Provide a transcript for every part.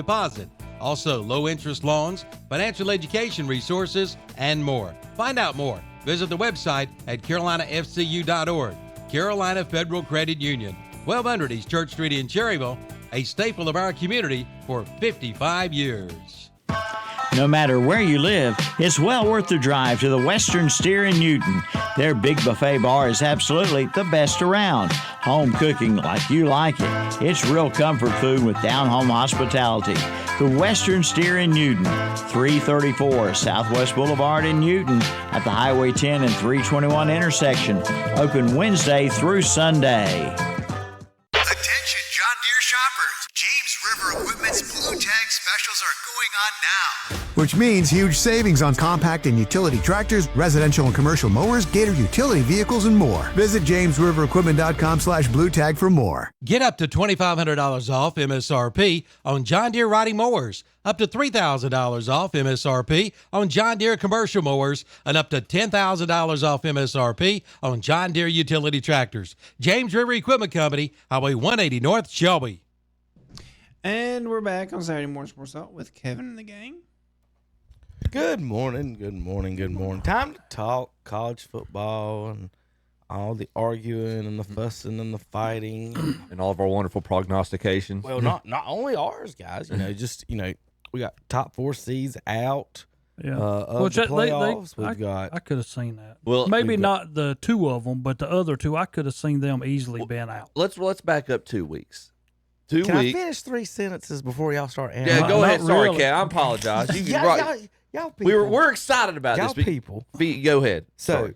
deposit. Also, low-interest loans, financial education resources, and more. Find out more. Visit the website at carolinafcu.org. Carolina Federal Credit Union, 1200 East Church Street in Cherryville, a staple of our community for 55 years. No matter where you live, it's well worth the drive to the Western Steer in Newton. Their big buffet bar is absolutely the best around. Home cooking like you like it. It's real comfort food with down-home hospitality. The Western Steer in Newton, 334 Southwest Boulevard in Newton at the Highway 10 and 321 intersection. Open Wednesday through Sunday. Attention John Deere shoppers. James River Equipment's Blue Tag specials are going on now. Which means huge savings on compact and utility tractors, residential and commercial mowers, Gator utility vehicles, and more. Visit jamesriverequipment.com/Blue Tag for more. Get up to $2,500 off MSRP on John Deere riding mowers, up to $3,000 off MSRP on John Deere commercial mowers, and up to $10,000 off MSRP on John Deere utility tractors. James River Equipment Company, Highway 180 North, Shelby. And we're back on Saturday Morning Sports Talk with Kevin and the gang. Good morning. Time to talk college football and all the arguing and the fussing and the fighting and all of our wonderful prognostications. Well, not only ours, guys. We got top 4 seeds out. Yeah, of the playoffs. I could have seen that. Well, maybe not the 2 of them, but the other 2, I could have seen them easily being out. Let's back up 2 weeks. Can I finish 3 sentences before y'all start? Yeah, go ahead. Sorry, really. Ken. I apologize. Y'all people. We're excited about y'all this. People. Go ahead. So,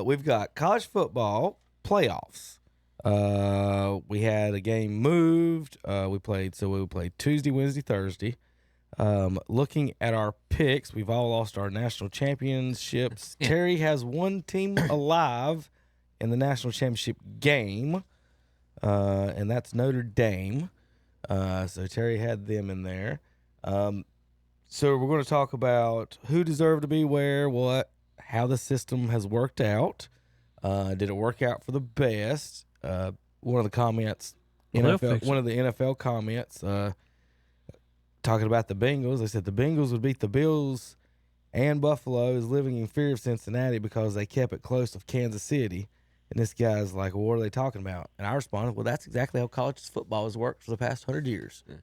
we've got college football playoffs. We had a game moved. We played Tuesday, Wednesday, Thursday. Looking at our picks, we've all lost our national championships. Terry has one team alive in the national championship game, and that's Notre Dame. So Terry had them in there. So we're going to talk about who deserved to be where, what, how the system has worked out. Did it work out for the best? One of the comments, one of the NFL comments, talking about the Bengals. They said the Bengals would beat the Bills, and Buffalo is living in fear of Cincinnati because they kept it close to Kansas City. And this guy's like, well, what are they talking about? And I responded, well, that's exactly how college football has worked for the past 100 years. Yeah.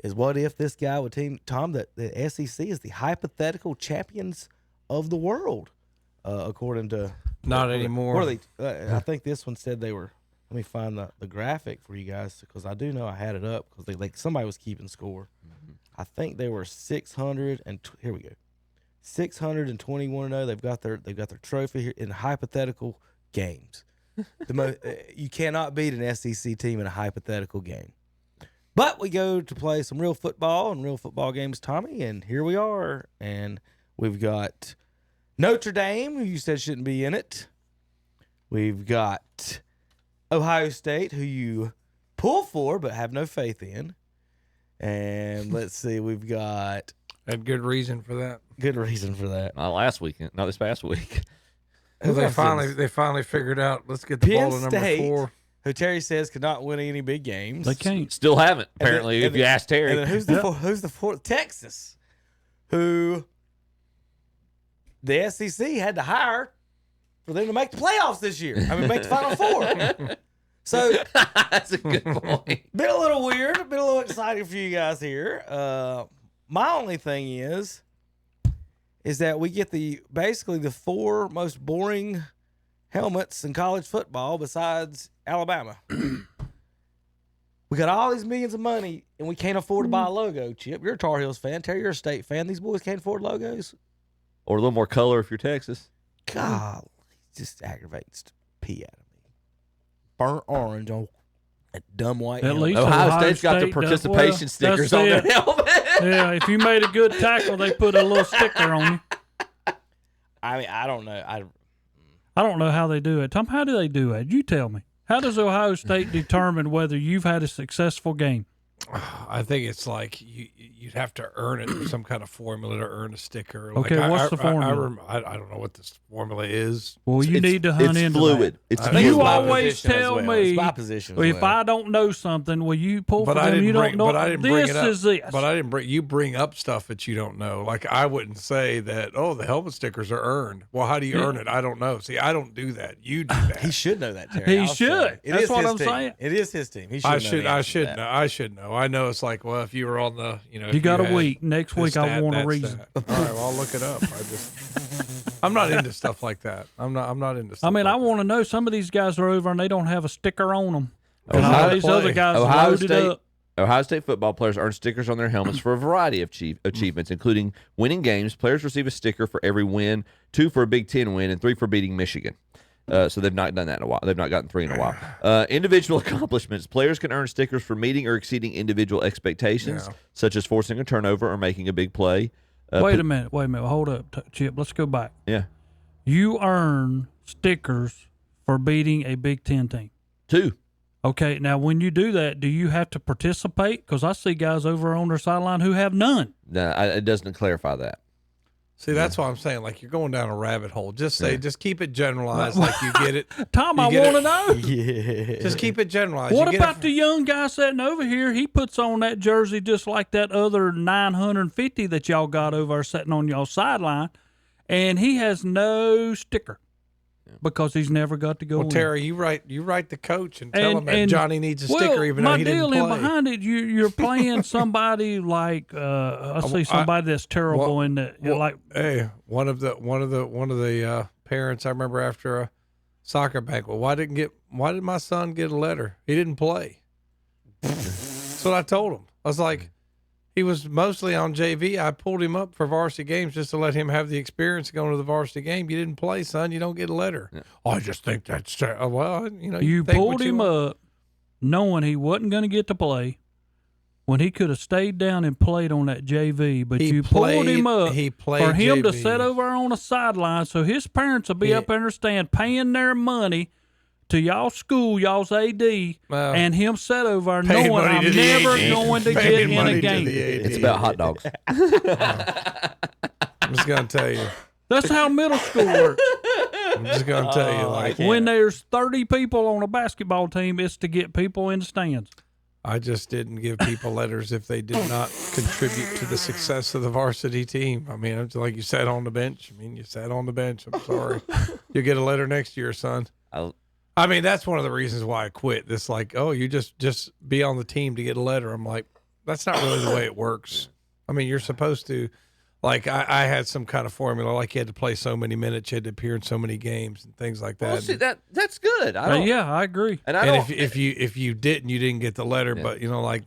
Is what if this guy would Tom, that the SEC is the hypothetical champions of the world, according to not anymore. I think this one said they were. Let me find the graphic for you guys because I do know I had it up because somebody was keeping score. Mm-hmm. I think they were 600 and here we go, 621-0. They've got their trophy here in hypothetical games. You cannot beat an SEC team in a hypothetical game. But we go to play some real football and real football games, Tommy, and here we are. And we've got Notre Dame, who you said shouldn't be in it. We've got Ohio State, who you pull for but have no faith in. And let's see, we've got... Had good reason for that. Not last weekend. Not this past week. They finally figured out, let's get the ball to number 4. Who Terry says could not win any big games. They can't. Still haven't, apparently, if you ask Terry. And then who's the fourth? Texas, who the SEC had to hire for them to make the playoffs this year. Make the Final Four. So that's a good point. Been a little weird, been a little exciting for you guys here. My only thing is that we get basically the 4 most boring helmets in college football besides Alabama. We got all these millions of money, and we can't afford to buy a logo, Chip. You're a Tar Heels fan. Terry, you're a State fan. These boys can't afford logos. Or a little more color if you're Texas. God, it just aggravates the pee out of me. Burnt orange on that dumb white helmet. At least Ohio State's got the participation stickers on their helmet. Yeah, if you made a good tackle, they put a little sticker on you. I don't know. I don't know how they do it. Tom, how do they do it? You tell me. How does Ohio State determine whether you've had a successful game? I think it's like you'd have to earn it. There's some kind of formula to earn a sticker. Okay, like what's the formula? I don't know what this formula is. Well, you need to hunt it's into fluid. that. It's think You it's by always position as tell well. me It's by position as if well. I don't know something, well, you pull for But I them. You didn't don't bring. know. But I didn't bring This it up. is this. But I didn't bring. You bring up stuff that you don't know. Like I wouldn't say that. Oh, the helmet stickers are earned. Well, how do you earn it? I don't know. See, I don't do that. You do that. He should know that, Terry. He I'll say. should. It That's is what his I'm team. saying. It is his team. He should I know should. the I answer to should that. know. I should know. I know. It's like, well, if you were on the, if You got a had week. Next this, week, I that, want a that, reason. that. All right, well, I'll look it up. I'm not into stuff like that. I'm not into stuff. I mean, like I want to know. Some of these guys are over and they don't have a sticker on them. Ohio And all these play. other guys Ohio loaded State. up. Ohio State football players earn stickers on their helmets for a variety of achievements, including winning games. Players receive a sticker for every win, 2 for a Big Ten win, and 3 for beating Michigan. So they've not done that in a while. They've not gotten 3 in a while. Individual accomplishments. Players can earn stickers for meeting or exceeding individual expectations, such as forcing a turnover or making a big play. Wait a minute. Hold up, Chip. Let's go back. Yeah. You earn stickers for beating a Big Ten team. 2. Okay, now when you do that, do you have to participate? Because I see guys over on their sideline who have none. No, it doesn't clarify that. See, that's why I'm saying, like, you're going down a rabbit hole. Just say, just keep it generalized, like you get it. Tom, You I get want to it. know. Yeah. Just keep it generalized. What You get it about the young guy sitting over here? He puts on that jersey just like that other 950 that y'all got over there sitting on y'all sideline, and he has no sticker because he's never got to go Well, in. Terry, you write the coach and tell him that and- Johnny needs a well, sticker, even though my he didn't deal play. in behind it, you're playing somebody like I see somebody that's terrible well, in the well, like. Hey, one of the parents I remember after a soccer banquet. Why did my son get a letter? He didn't play. That's what I told him. I was like, he was mostly on JV. I pulled him up for varsity games just to let him have the experience of going to the varsity game. You didn't play, son. You don't get a letter. Yeah. Oh, I just think that's well, You think pulled what you him want. up knowing he wasn't going to get to play when he could have stayed down and played on that JV, but He you pulled him played- up he played for him to JV. sit over on the sideline so his parents will be Yeah. up there and stand paying their money to y'all school, y'all's AD, Well, and him sit over Paying knowing money I'm to the never AD. going to get Paying in money a to game. the AD. It's about hot dogs. I'm just gonna tell you. That's how middle school works. I'm just gonna tell you. Like, When there's 30 people on a basketball team, it's to get people in the stands. I just didn't give people letters if they did not contribute to the success of the varsity team. I mean, it's like you sat on the bench. I mean, you sat on the bench. I'm sorry. You'll get a letter next year, son. I mean, that's one of the reasons why I quit. This like, oh, you just be on the team to get a letter. I'm like, that's not really the way it works. I mean, you're supposed to, like, I had some kind of formula, like you had to play so many minutes, you had to appear in so many games and things like that. Well, see, that's good. I don't, Yeah, I agree. and I And don't. if you didn't, you didn't get the letter. Yeah. But like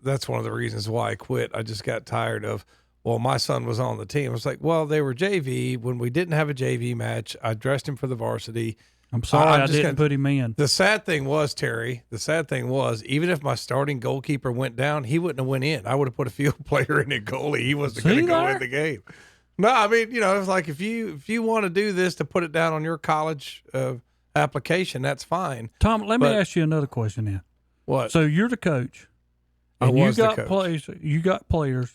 that's one of the reasons why I quit. I just got tired of. Well, my son was on the team. I was like, well, they were JV. When we didn't have a JV match, I dressed him for the varsity. I'm sorry I'm I just didn't gonna- put him in. The sad thing was, Terry, even if my starting goalkeeper went down, he wouldn't have went in. I would have put a field player in at goalie. He wasn't going to go in the game. No, I mean, it's like if you want to do this to put it down on your college application, that's fine. Tom, let me But- ask you another question then. What? So you're the coach, I and you was the got coach. players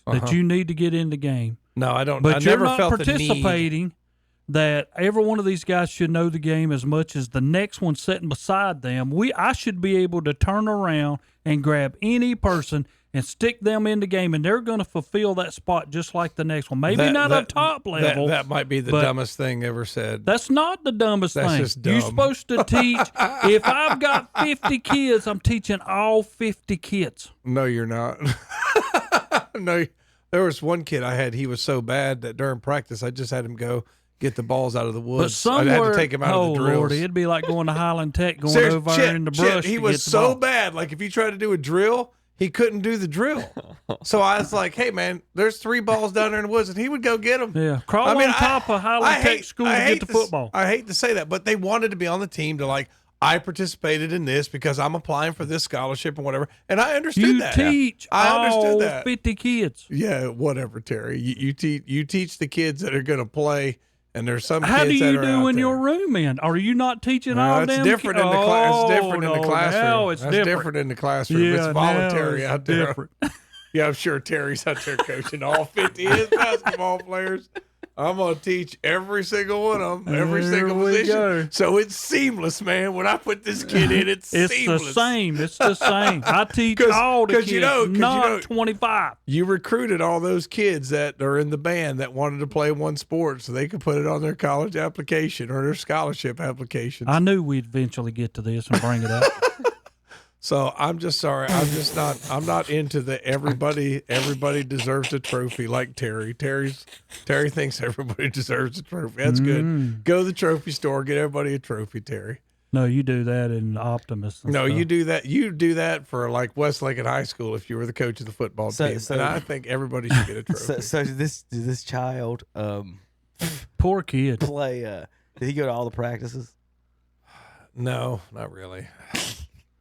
that you need to get in the game, No, I don't. but I you're never not felt the need. participating. That every one of these guys should know the game as much as the next one sitting beside them. I should be able to turn around and grab any person and stick them in the game, and they're going to fulfill that spot just like the next one. Maybe not a top level. That might be the but dumbest thing ever said. That's not the dumbest That's thing. just dumb. You're supposed to teach. If I've got 50 kids, I'm teaching all 50 kids. No, you're not. No, there was one kid I had. He was so bad that during practice, I just had him go get the balls out of the But woods. somewhere, I had to take him out of the drills. Lordy, it'd be like going to Highland Tech, going Seriously, over Chip, in the Chip, brush. he to was get the so ball. bad. Like if you try to do a drill, he couldn't do the drill. So I was like, "Hey, man, there's 3 balls down there in the woods," and he would go get them. Yeah, crawl on top of Highland Tech School to get the football. I hate to say that, but they wanted to be on the team to like. I participated in this because I'm applying for this scholarship and whatever, and I understood You that. teach I understood all that. 50 kids. Yeah, whatever, Terry. You teach the kids that are going to play And there's some How kids do that you are do out in there. your room, man? Are you not teaching all It's them? different in the class. It's different in the no, classroom. Now it's That's different in the classroom. Yeah, It's voluntary now it's out there. different. Yeah, I'm sure Terry's out there coaching all 50 of his basketball players. I'm going to teach every single one of them, every There single we position. go. So it's seamless, man. When I put this kid in, it's seamless. the same. It's the same. I teach all the 'cause kids, you know- not 25. You recruited all those kids that are in the band that wanted to play one sport so they could put it on their college application or their scholarship applications. I knew we'd eventually get to this and bring it up. So I'm just sorry. I'm not into the everybody deserves a trophy like Terry. Terry thinks everybody deserves a trophy. That's good. Go to the trophy store, get everybody a trophy, Terry. No, you do that in Optimus. No, you do that. You do that for like West Lincoln High School if you were the coach of the football team. And I think everybody should get a trophy. So this child Poor kid. play? Did he go to all the practices? No, not really.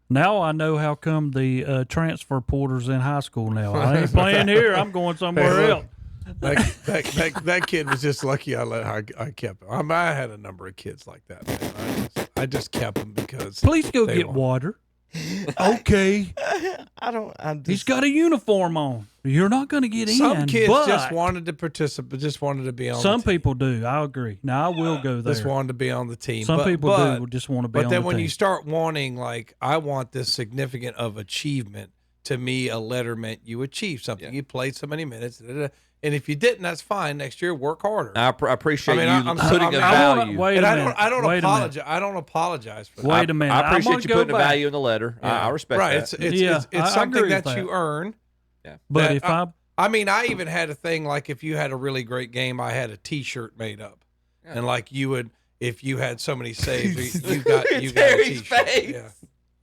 Now I know how come the transfer porter's in high school now. I ain't playing here. I'm going somewhere else. That kid was just lucky I kept him. I had a number of kids like that, man. I just kept them because Please go they get were- water. Okay. He's got a uniform on. You're not going to get Some in. kids but just wanted to participate, just wanted to be on some the team. people do. I agree. Now I will go there. Just wanted to be on the team. Some people but, do just want to be on But the then when team. you start wanting, like, I want this significant of achievement, to me, a letter meant you achieved something. Yeah. You played so many minutes. And if you didn't, that's fine. Next year, work harder. I appreciate I mean, you I'm- putting I'm- a I wanna- value. Wait and a I minute. don't Wait a apologize. minute. I don't apologize for that. Wait a minute. I I'm appreciate gonna you go putting a back. value in the letter. Yeah. I respect right. that. It's I something agree that with you that. earn. But that if I I mean, I even had a thing like if you had a really great game, I had a T-shirt made up, and like you would, if you had so many saves, you got a Terry's T-shirt. face. Yeah.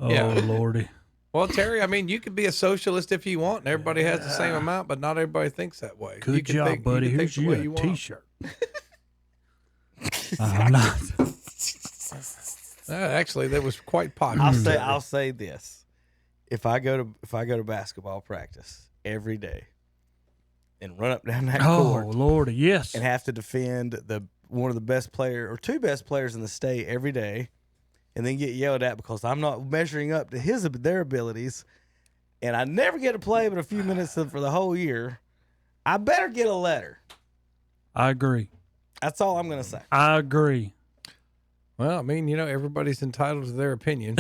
oh Yeah. lordy. Well, Terry, I mean, you could be a socialist if you want, and everybody has the same amount, but not everybody thinks that way. Good you can job, think, buddy. You can Here's think the way you you a want. T-shirt. I'm not. Actually, that was quite popular. I'll say this: if I go to basketball practice every day and run up down that Oh court lordy, yes. and have to defend one of the best player or two best players in the state every day, and then get yelled at because I'm not measuring up to their abilities, and I never get to play but a few minutes for the whole year, I better get a letter. I agree. That's all I'm gonna say. I agree. Well, I mean, everybody's entitled to their opinion.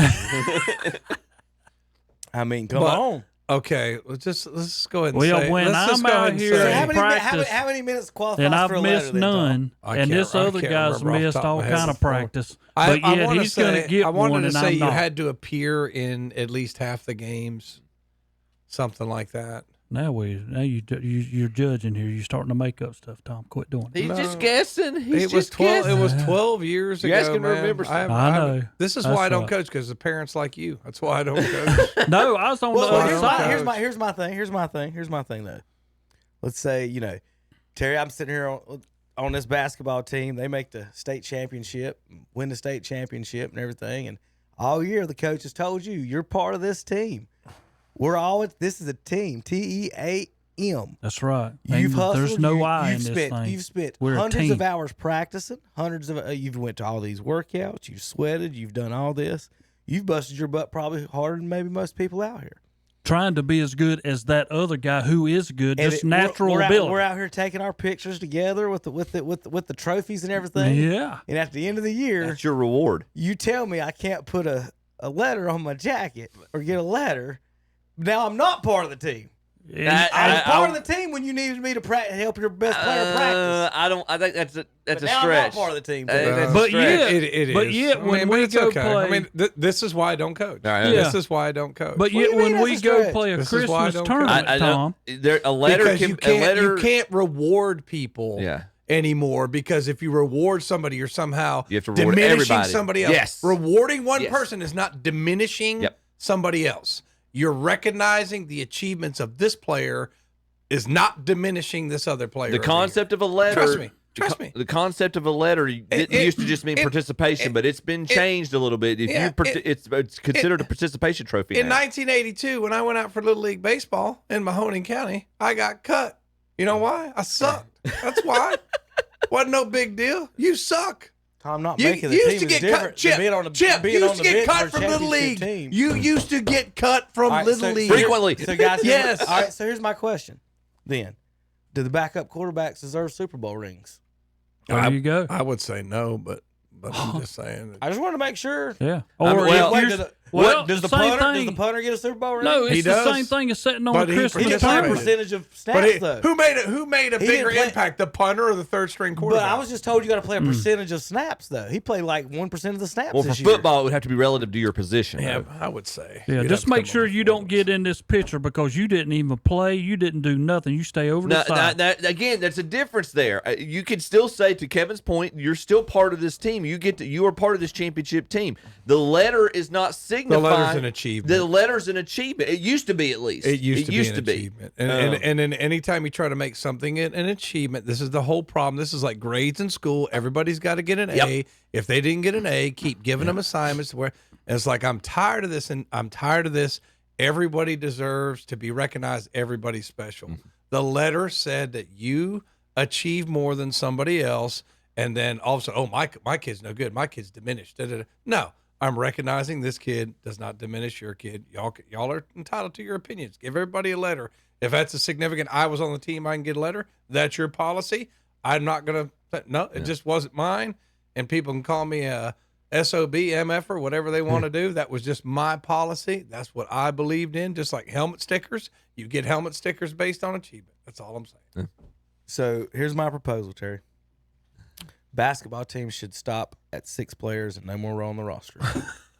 I mean, come But- on. Okay, let's go ahead and Well, say. when let's just I'm go out ahead and here say- and How many minutes qualifies And I've for a letter? missed then, Tom? none. I And can't- this I other can't guy's remember off the missed top of all my head. kind of practice. I But yet wanna he's going to say- get I wanted one, to and say I'm you not. had to appear in at least half the games, something like that. Now you're judging here. You're starting to make up stuff, Tom. Quit doing it. He's just guessing. He's It was just 12. guessing. It was 12 years You ago. guys can man. remember something. I know. This is That's why I don't right. coach, because of parents like you. That's why I don't coach. No, I was on the Well, other here's side. here's my thing. Here's my thing though. Let's say, Terry, I'm sitting here on this basketball team. They make the state championship, win the state championship and everything. And all year the coach has told you, you're part of this team. This is a team, TEAM. That's right. You've And hustled. There's no I in you've this spent, thing. You've spent We're a hundreds of team. hours practicing. You've went to all these workouts. You've sweated. You've done all this. You've busted your butt probably harder than maybe most people out here. Trying to be as good as that other guy who is good, And just we're- natural we're ability. We're out here taking our pictures together with the trophies and everything. Yeah. And at the end of the year, That's your reward. you tell me I can't put a letter on my jacket or get a letter. Now I'm not part of the team. I was part of the team when you needed me to help your best player practice. I think that's a But now stretch. I'm not part of the team. That's a But stretch. yeah, It but is. yet I when mean, but we it's go okay. play, I mean, this is why I don't coach. All right. Yeah. This is why I don't coach. but What do yet you mean when that's we a go stretch? play a This is why I Christmas don't tournament, I Tom, a letter because can you can't, a letter. you can't reward people Yeah. anymore, because if you reward somebody, you're somehow You have to reward diminishing everybody. somebody else. Yes. Rewarding one Yes. person is not diminishing Yep. somebody else. You're recognizing the achievements of this player is not diminishing this other player. The over concept of a letter. Trust me. Trust me. The concept of a letter didn't used to just mean participation, but it's been changed a little bit. If it's considered a participation trophy In now. 1982, when I went out for Little League Baseball in Mahoning County, I got cut. You know why? I sucked. That's why. Wasn't no big deal. You suck. Tom, not You making the used team to is get different cut. Chip, than being on the Chip, being you on used the to get bench cut for a from Little championship League. team. You used to get cut from All right, Little so- League. Frequently. So guys, Yes. All right, so here's my question. Then, do the backup quarterbacks deserve Super Bowl rings? There you go. I would say no, but I'm just saying. I just want to make sure. Yeah. I mean, well, Wait, here's- does the same punter thing. get a Super Bowl ring? No, He it's the does. same thing as sitting on But a he Christmas he just gets a turkey. percentage of snaps But though. who made a He bigger didn't play- impact, the punter or the third string But quarterback? I was just told you got to play a percentage of snaps though. He played like 1% of the snaps Well, for this year. football, it would have to be relative to your position. yeah, though. I would say. Yeah, You'd just have to make come sure up you with don't points. get in this picture because you didn't even play. You didn't do nothing. You stay over the side. Again, that's a difference there. You could still say, to Kevin's point, you're still part of this team. You are part of this championship team. The letter is not signifying. The letter's an achievement. The letter's an achievement. It used to be, at least. It used to be an achievement. And then anytime you try to make something an achievement, this is the whole problem. This is like grades in school. Everybody's got to get an A. If they didn't get an A, keep giving them assignments. And it's like, I'm tired of this, and I'm tired of this. Everybody deserves to be recognized. Everybody's special. The letter said that you achieve more than somebody else, and then all of a sudden, oh, my kid's no good. My kid's diminished. Da-da-da. No. I'm recognizing this kid does not diminish your kid. Y'all are entitled to your opinions. Give everybody a letter. If that's a significant, I was on the team, I can get a letter. That's your policy. I'm not going to, no, it just wasn't mine. And people can call me a SOB, MF, or whatever they want to do. That was just my policy. That's what I believed in. Just like helmet stickers. You get helmet stickers based on achievement. That's all I'm saying. So here's my proposal, Terry. Basketball teams should stop at 6 players and no more on the roster.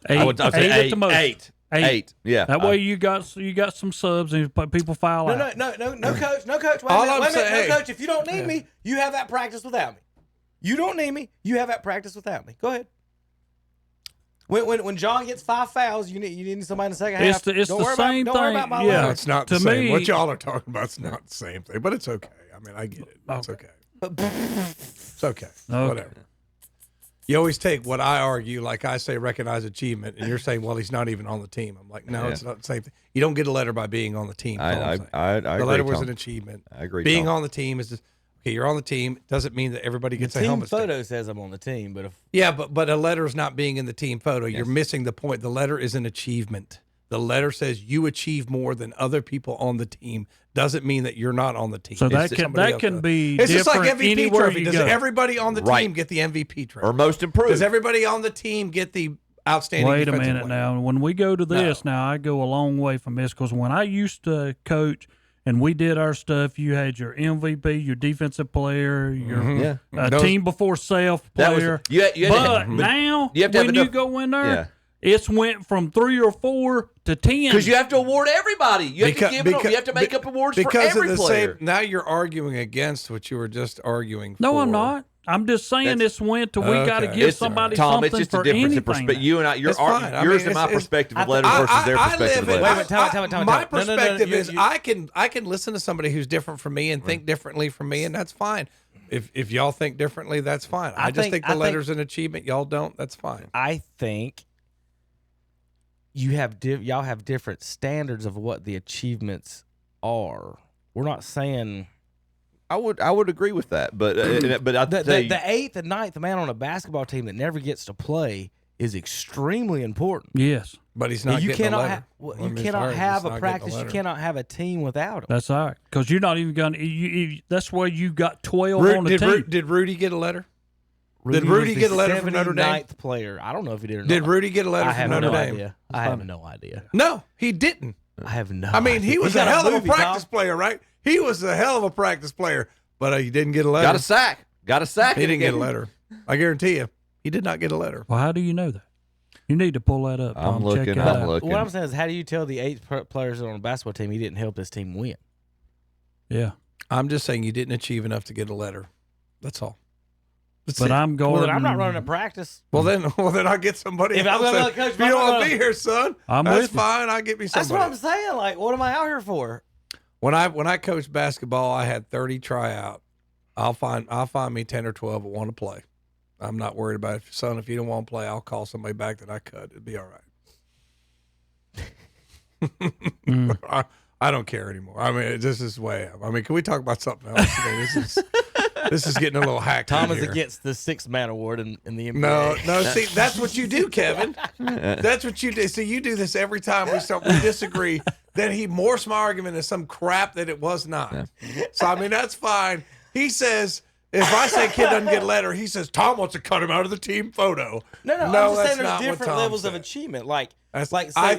I would say at the most. Eight. Yeah. That way you got some subs and people foul out. No, coach. No, coach. Wait All a minute. I'm Wait a minute. saying- No, coach. If you don't need me, you have that practice without me. You don't need me. You have that practice without me. Go ahead. When John gets 5 fouls, you need somebody in the second half. It's don't the worry same about, Don't worry thing. about my Yeah. line. It's not To the same. me- What y'all are talking about is not the same thing, but it's okay. I mean, I get it. It's okay. It's okay. Whatever. You always take what I argue, like I say, recognize achievement, and you're saying, well, he's not even on the team. I'm like, no, it's not the same thing. You don't get a letter by being on the team. I the agree, letter was Tom. an achievement. I agree, Being Tom. on the team is just, okay, you're on the team. Doesn't mean that everybody gets a Team helmet sticker. photo says I'm on the team, but if Yeah, but a letter is not being in the team photo. You're missing the point. The letter is an achievement. The letter says you achieve more than other people on the team. Doesn't mean that you're not on the team. So It's that somebody can else. be It's just like different MVP anywhere trophy. you Does go. everybody on the Right. team get the MVP trophy? Or most improved. Does everybody on the team get the outstanding Wait a defensive minute player? now. When we go to this, now I go a long way from this because when I used to coach and we did our stuff, you had your MVP, your defensive player, your Those- team before self That was- player. you had to but have- now, you have to have when you enough- go in there, Yeah. it's went from 3 or 4 to 10. Because you have to award everybody. You have to give them. You have to make be- up awards because for every of the player. Same, now you're arguing against what you were just arguing for. No, I'm not. I'm just saying That's- this went to we got to Okay. give It's- somebody Tom, something it's just for a difference in anything. perspective. You and I, It's fine. I yours mean, and my it's- perspective of I- letters versus their I perspective live of in- letters. Time My out. No, perspective you- is I can listen to somebody who's different from me and think differently from me, and that's fine. If y'all think differently, that's fine. I just think the letter's an achievement. Y'all don't. That's fine. I think you have y'all have different standards of what the achievements are. We're not saying I would agree with that, but I'd the say 8th and 9th man on a basketball team that never gets to play is extremely important. Yes, But he's not you getting a cannot letter. you cannot have a practice. You cannot have a team without him. that's all right. Because you're not even going to. That's why you got 12 on the team. Did Rudy get a letter? Rudy Did Rudy was the get a letter from Notre Dame? 79th player. I don't know if he did or not. Did Rudy get a letter I from have Notre no Dame? idea. I have no idea. No, he didn't. I have no. I mean, idea. he was got a hell of a movie, practice Tom. player, right? He was a hell of a practice player, but he didn't get a letter. got a sack. Got a sack. He in the didn't get a game. letter. I guarantee you, he did not get a letter. Well, how do you know that? You need to pull that up. I'm Tom. looking. Check that I'm out. looking. What I'm saying is, how do you tell the 8 players that are on a basketball team he didn't help this team win? Yeah, I'm just saying you didn't achieve enough to get a letter. That's all. That's but it. I'm going. Well, then I'm not running a practice. Well then I'll get somebody If I'm else. gonna Then. let Coach If you don't want Butler- to be here, son, I'm that's with you. fine. I'll get me That's somebody. what I'm saying. Like, what am I out here for? When I coached basketball, I had 30 tryout. I'll find me 10 or 12 that want to play. I'm not worried about it. Son, if you don't want to play, I'll call somebody back that I cut. It'd be all right. I don't care anymore. I mean, this is way up. I mean, can we talk about something else? I mean, this is This is getting a little hacky. Tom is here. against the six-man award in the NBA. No. See, that's what you do, Kevin. That's what you do. See, you do this every time we disagree. Then he morphs my argument into some crap that it was not. Yeah. So I mean, that's fine. He says, if I say kid doesn't get a letter, he says Tom wants to cut him out of the team photo. No, I'm just saying there's different levels of achievement.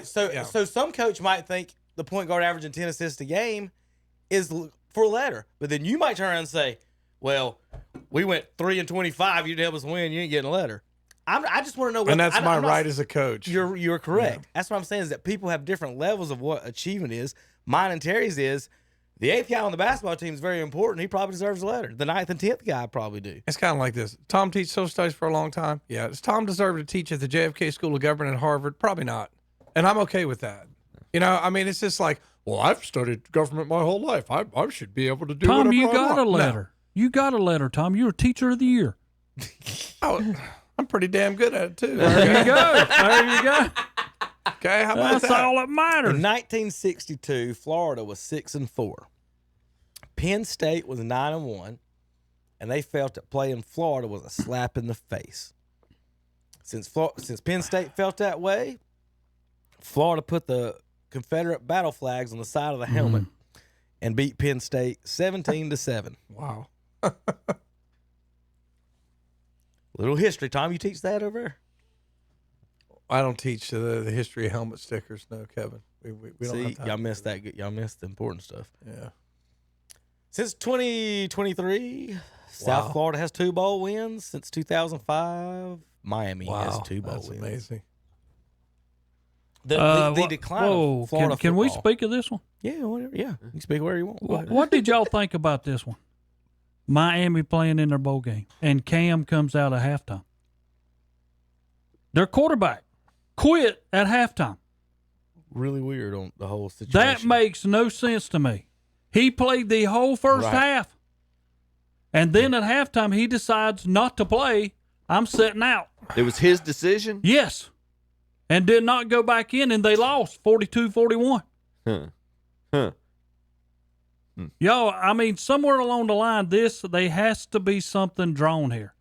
So some coach might think the point guard averaging 10 assists a game is for a letter, but then you might turn around and say, well, we went 3 and 25. You didn't help us win. You ain't getting a letter. I just want to know what. And that's my right as a coach. You're correct. Yeah. That's what I'm saying is that people have different levels of what achievement is. Mine and Terry's is the 8th guy on the basketball team is very important. He probably deserves a letter. The 9th and 10th guy probably do. It's kind of like this. Tom teach social studies for a long time. Yeah. Does Tom deserve to teach at the JFK School of Government at Harvard? Probably not. And I'm okay with that. You know, I mean, it's just like, well, I've studied government my whole life. I should be able to do Tom, whatever you I got want. a letter. No. You got a letter, Tom. You're a teacher of the year. Oh, I'm pretty damn good at it, too. There you go. There you go. Okay, how about That's that? all that matters. In 1962, Florida was 6-4. Penn State was 9-1, and they felt that playing Florida was a slap in the face. Since Penn State felt that way, Florida put the Confederate battle flags on the side of the helmet and beat Penn State 17-7. Wow. Little history, Tom. You teach that over there? I don't teach the history of helmet stickers. No, Kevin. We don't See, have time. y'all missed that. Y'all missed the important stuff. Yeah. Since 2023, South Florida has 2 bowl wins. Since 2005, Miami has 2 bowl that's wins. Amazing. The decline of Florida Can we football. speak of this one? Yeah, whatever. Yeah, you can speak wherever you want. What did y'all think about this one? Miami playing in their bowl game, and Cam comes out at halftime. Their quarterback quit at halftime. Really weird on the whole situation. That makes no sense to me. He played the whole first half, and then at halftime he decides not to play. I'm sitting out. It was his decision? Yes. And did not go back in, and they lost 42-41. Yo, I mean, somewhere along the line, there has to be something drawn here.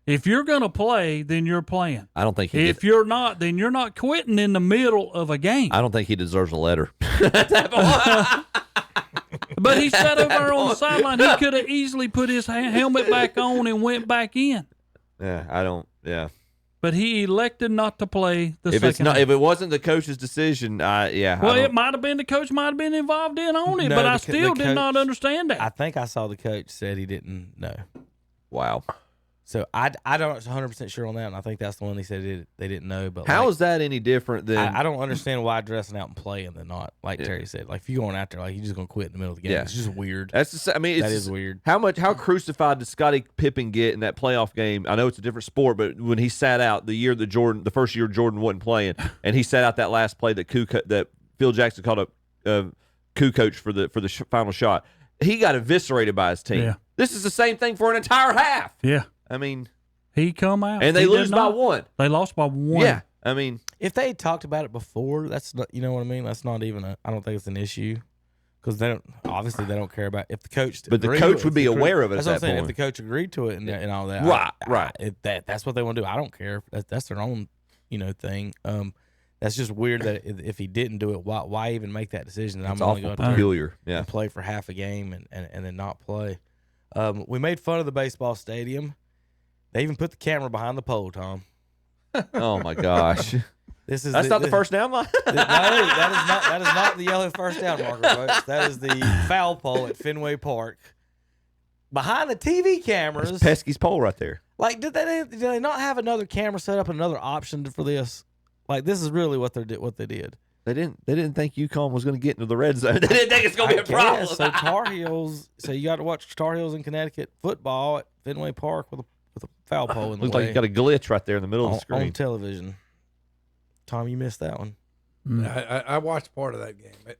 If you're going to play, then you're playing. I don't think he If you're not, then you're not quitting in the middle of a game. I don't think he deserves a letter. But he sat over there on the sideline. He could have easily put his helmet back on and went back in. Yeah. But he elected not to play the second half. If it wasn't the coach's decision, Well, it might have been the coach might have been involved in on it, but I still did not understand that. I think I saw the coach said he didn't know. Wow. So I don't 100% sure on that, and I think that's the one they said they didn't know. But how is that any different than? I don't understand why dressing out and playing than not. Like Terry said, like if you're going out there, like you're just gonna quit in the middle of the game. Yeah. It's just weird. That's I mean, that is weird. How crucified did Scottie Pippen get in that playoff game? I know it's a different sport, but when he sat out the first year Jordan wasn't playing, and he sat out that last play that Phil Jackson called a coup coach for the final shot, he got eviscerated by his team. Yeah. This is the same thing for an entire half. Yeah. I mean. He come out. And they lose by 1. They lost by 1. Yeah. I mean. If they had talked about it before, that's not, you know what I mean? That's not even I don't think it's an issue. Because they don't care about if the coach. But the coach would be aware of it that's at what I'm that saying. point. If the coach agreed to it and all that. Right. That's what they want to do. I don't care. That's their own, thing. That's just weird that if he didn't do it, why even make that decision? That I'm going to go out there peculiar. and play for half a game and then not play. We made fun of the baseball stadium. They even put the camera behind the pole, Tom. Oh my gosh! That's not the first down line. No, that is not the yellow first down marker, folks. That is the foul pole at Fenway Park. Behind the TV cameras, That's Pesky's pole right there. Like, did they not have another camera set up, another option for this? Like, this is really what they did. They didn't think UConn was going to get into the red zone. They didn't think it's going to be a problem. So Tar Heels. So you got to watch Tar Heels in Connecticut football at Fenway Park with a foul pole in the Looks way. like you got a glitch right there in the middle of the screen on television. Tom, you missed that one. I watched part of that game,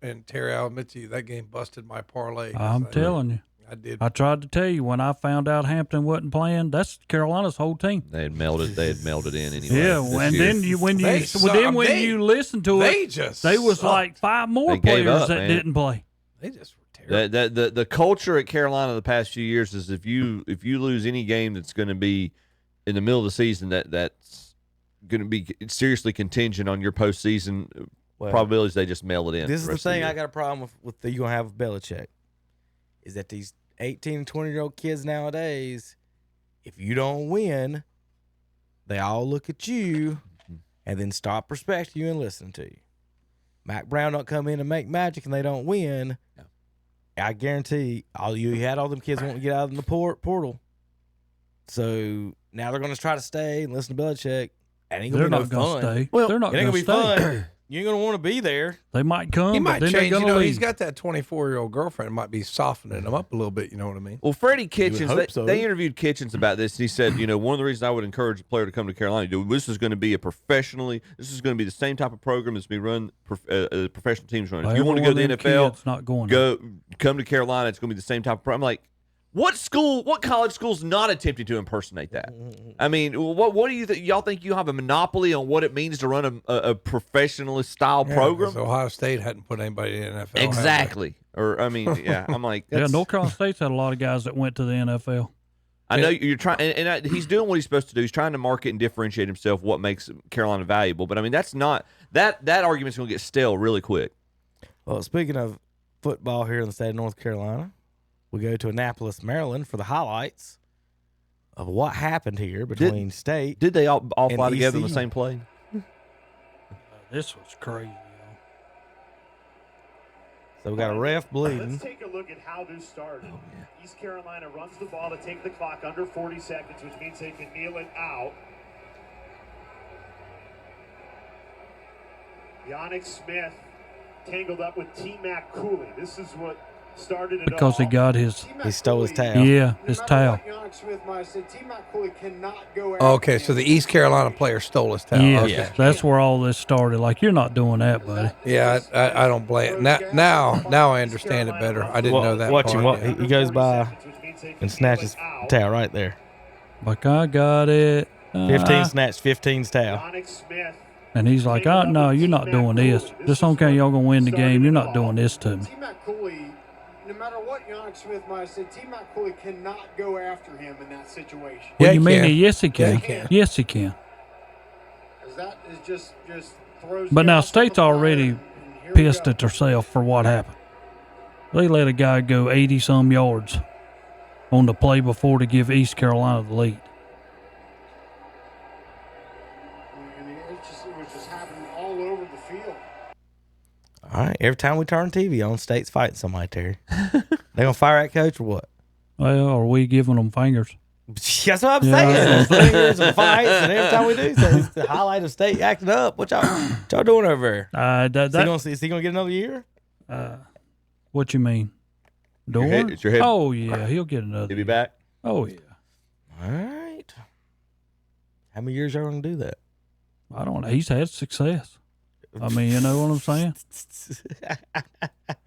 and Terry, I'll admit to you, that game busted my parlay. I'm telling you. I did. I tried to tell you when I found out Hampton wasn't playing. That's Carolina's whole team. They had melded in anyway. Yeah, and then when you listen to it, they was like 5 more players that didn't play. They just were The culture at Carolina the past few years is if you lose any game that's going to be in the middle of the season that's going to be seriously contingent on your postseason probabilities, they just mail it in. This is the thing I I got a problem with that you're going to have with Belichick is that these 18 and 20-year-old kids nowadays, if you don't win, they all look at you and then stop respecting you and listening to you. Mac Brown don't come in and make magic and they don't win. No. I guarantee you had all them kids wanting to get out of the portal. So now they're going to try to stay and listen to Belichick. It ain't going to be no fun. Stay. Well, they're not it ain't going to gonna be stay. fun. You ain't going to want to be there. They might come, He but might then change. they're going to leave. He's got that 24-year-old girlfriend. It might be softening him up a little bit. You know what I mean? Well, Freddie Kitchens, they so. interviewed Kitchens about this, and he said, one of the reasons I would encourage a player to come to Carolina, this is going to be this is going to be the same type of program that's being run professional teams run. If you want to go to the NFL, not going come to Carolina. It's going to be the same type of program. I'm like, what college school's not attempting to impersonate that? I mean, what do you think? Y'all think you have a monopoly on what it means to run a professionalist style program? Ohio State hadn't put anybody in the NFL. Exactly. Or I'm like, North Carolina State's had a lot of guys that went to the NFL. I know you're trying, and he's doing what he's supposed to do. He's trying to market and differentiate himself. What makes Carolina valuable? But I mean, that's not that argument's going to get stale really quick. Well, speaking of football here in the state of North Carolina, we go to Annapolis, Maryland for the highlights of what happened here between State. Did they all fly and together in the ECU. same plane? This was crazy. So we got a ref bleeding. Let's take a look at how this started. East Carolina runs the ball to take the clock under 40 seconds, which means they can kneel it out. Yannick Smith tangled up with T-Mac Cooley. This is what started it Because all. he got his... He stole his towel. Yeah, his towel. Okay, so the East Carolina player stole his towel. Yeah, Okay. that's where all this started. Like, you're not doing that, buddy. Yeah, I don't blame it. Now I understand it better. I didn't know that. Watch him. part, yeah. He goes by and snatches towel right there. Like, I got it. 15 snatched 15's towel. Yannick Smith. And he's like, oh, no, you're not doing this. This okay, y'all going to win the game. You're not doing this to me. T-Mac Cooley, no matter what Yannick Smith might have said, T-Mac Cooley cannot go after him in that situation. What Yeah, do you he mean? can. Yes, he can. Yeah, he can. Yes, he can. Because that is just throws But now gas on State's the fire, already and here we pissed go. at herself for what happened. They let a guy go 80-some yards on the play before to give East Carolina the lead. I mean, it was just happening all over the field. All right. Every time we turn TV on, State's fighting somebody, Terry. They going to fire that coach or what? Well, are we giving them fingers? That's what I'm saying. Fingers and fights, and every time we do, so it's the highlight of State acting up. What y'all doing over there? Is he gonna get another year? What you mean? Door? It's your head. Oh, yeah, he'll get another. He'll be back. Oh, yeah. All right. How many years y'all gonna do that? I don't know. He's had success. I mean, you know what I'm saying?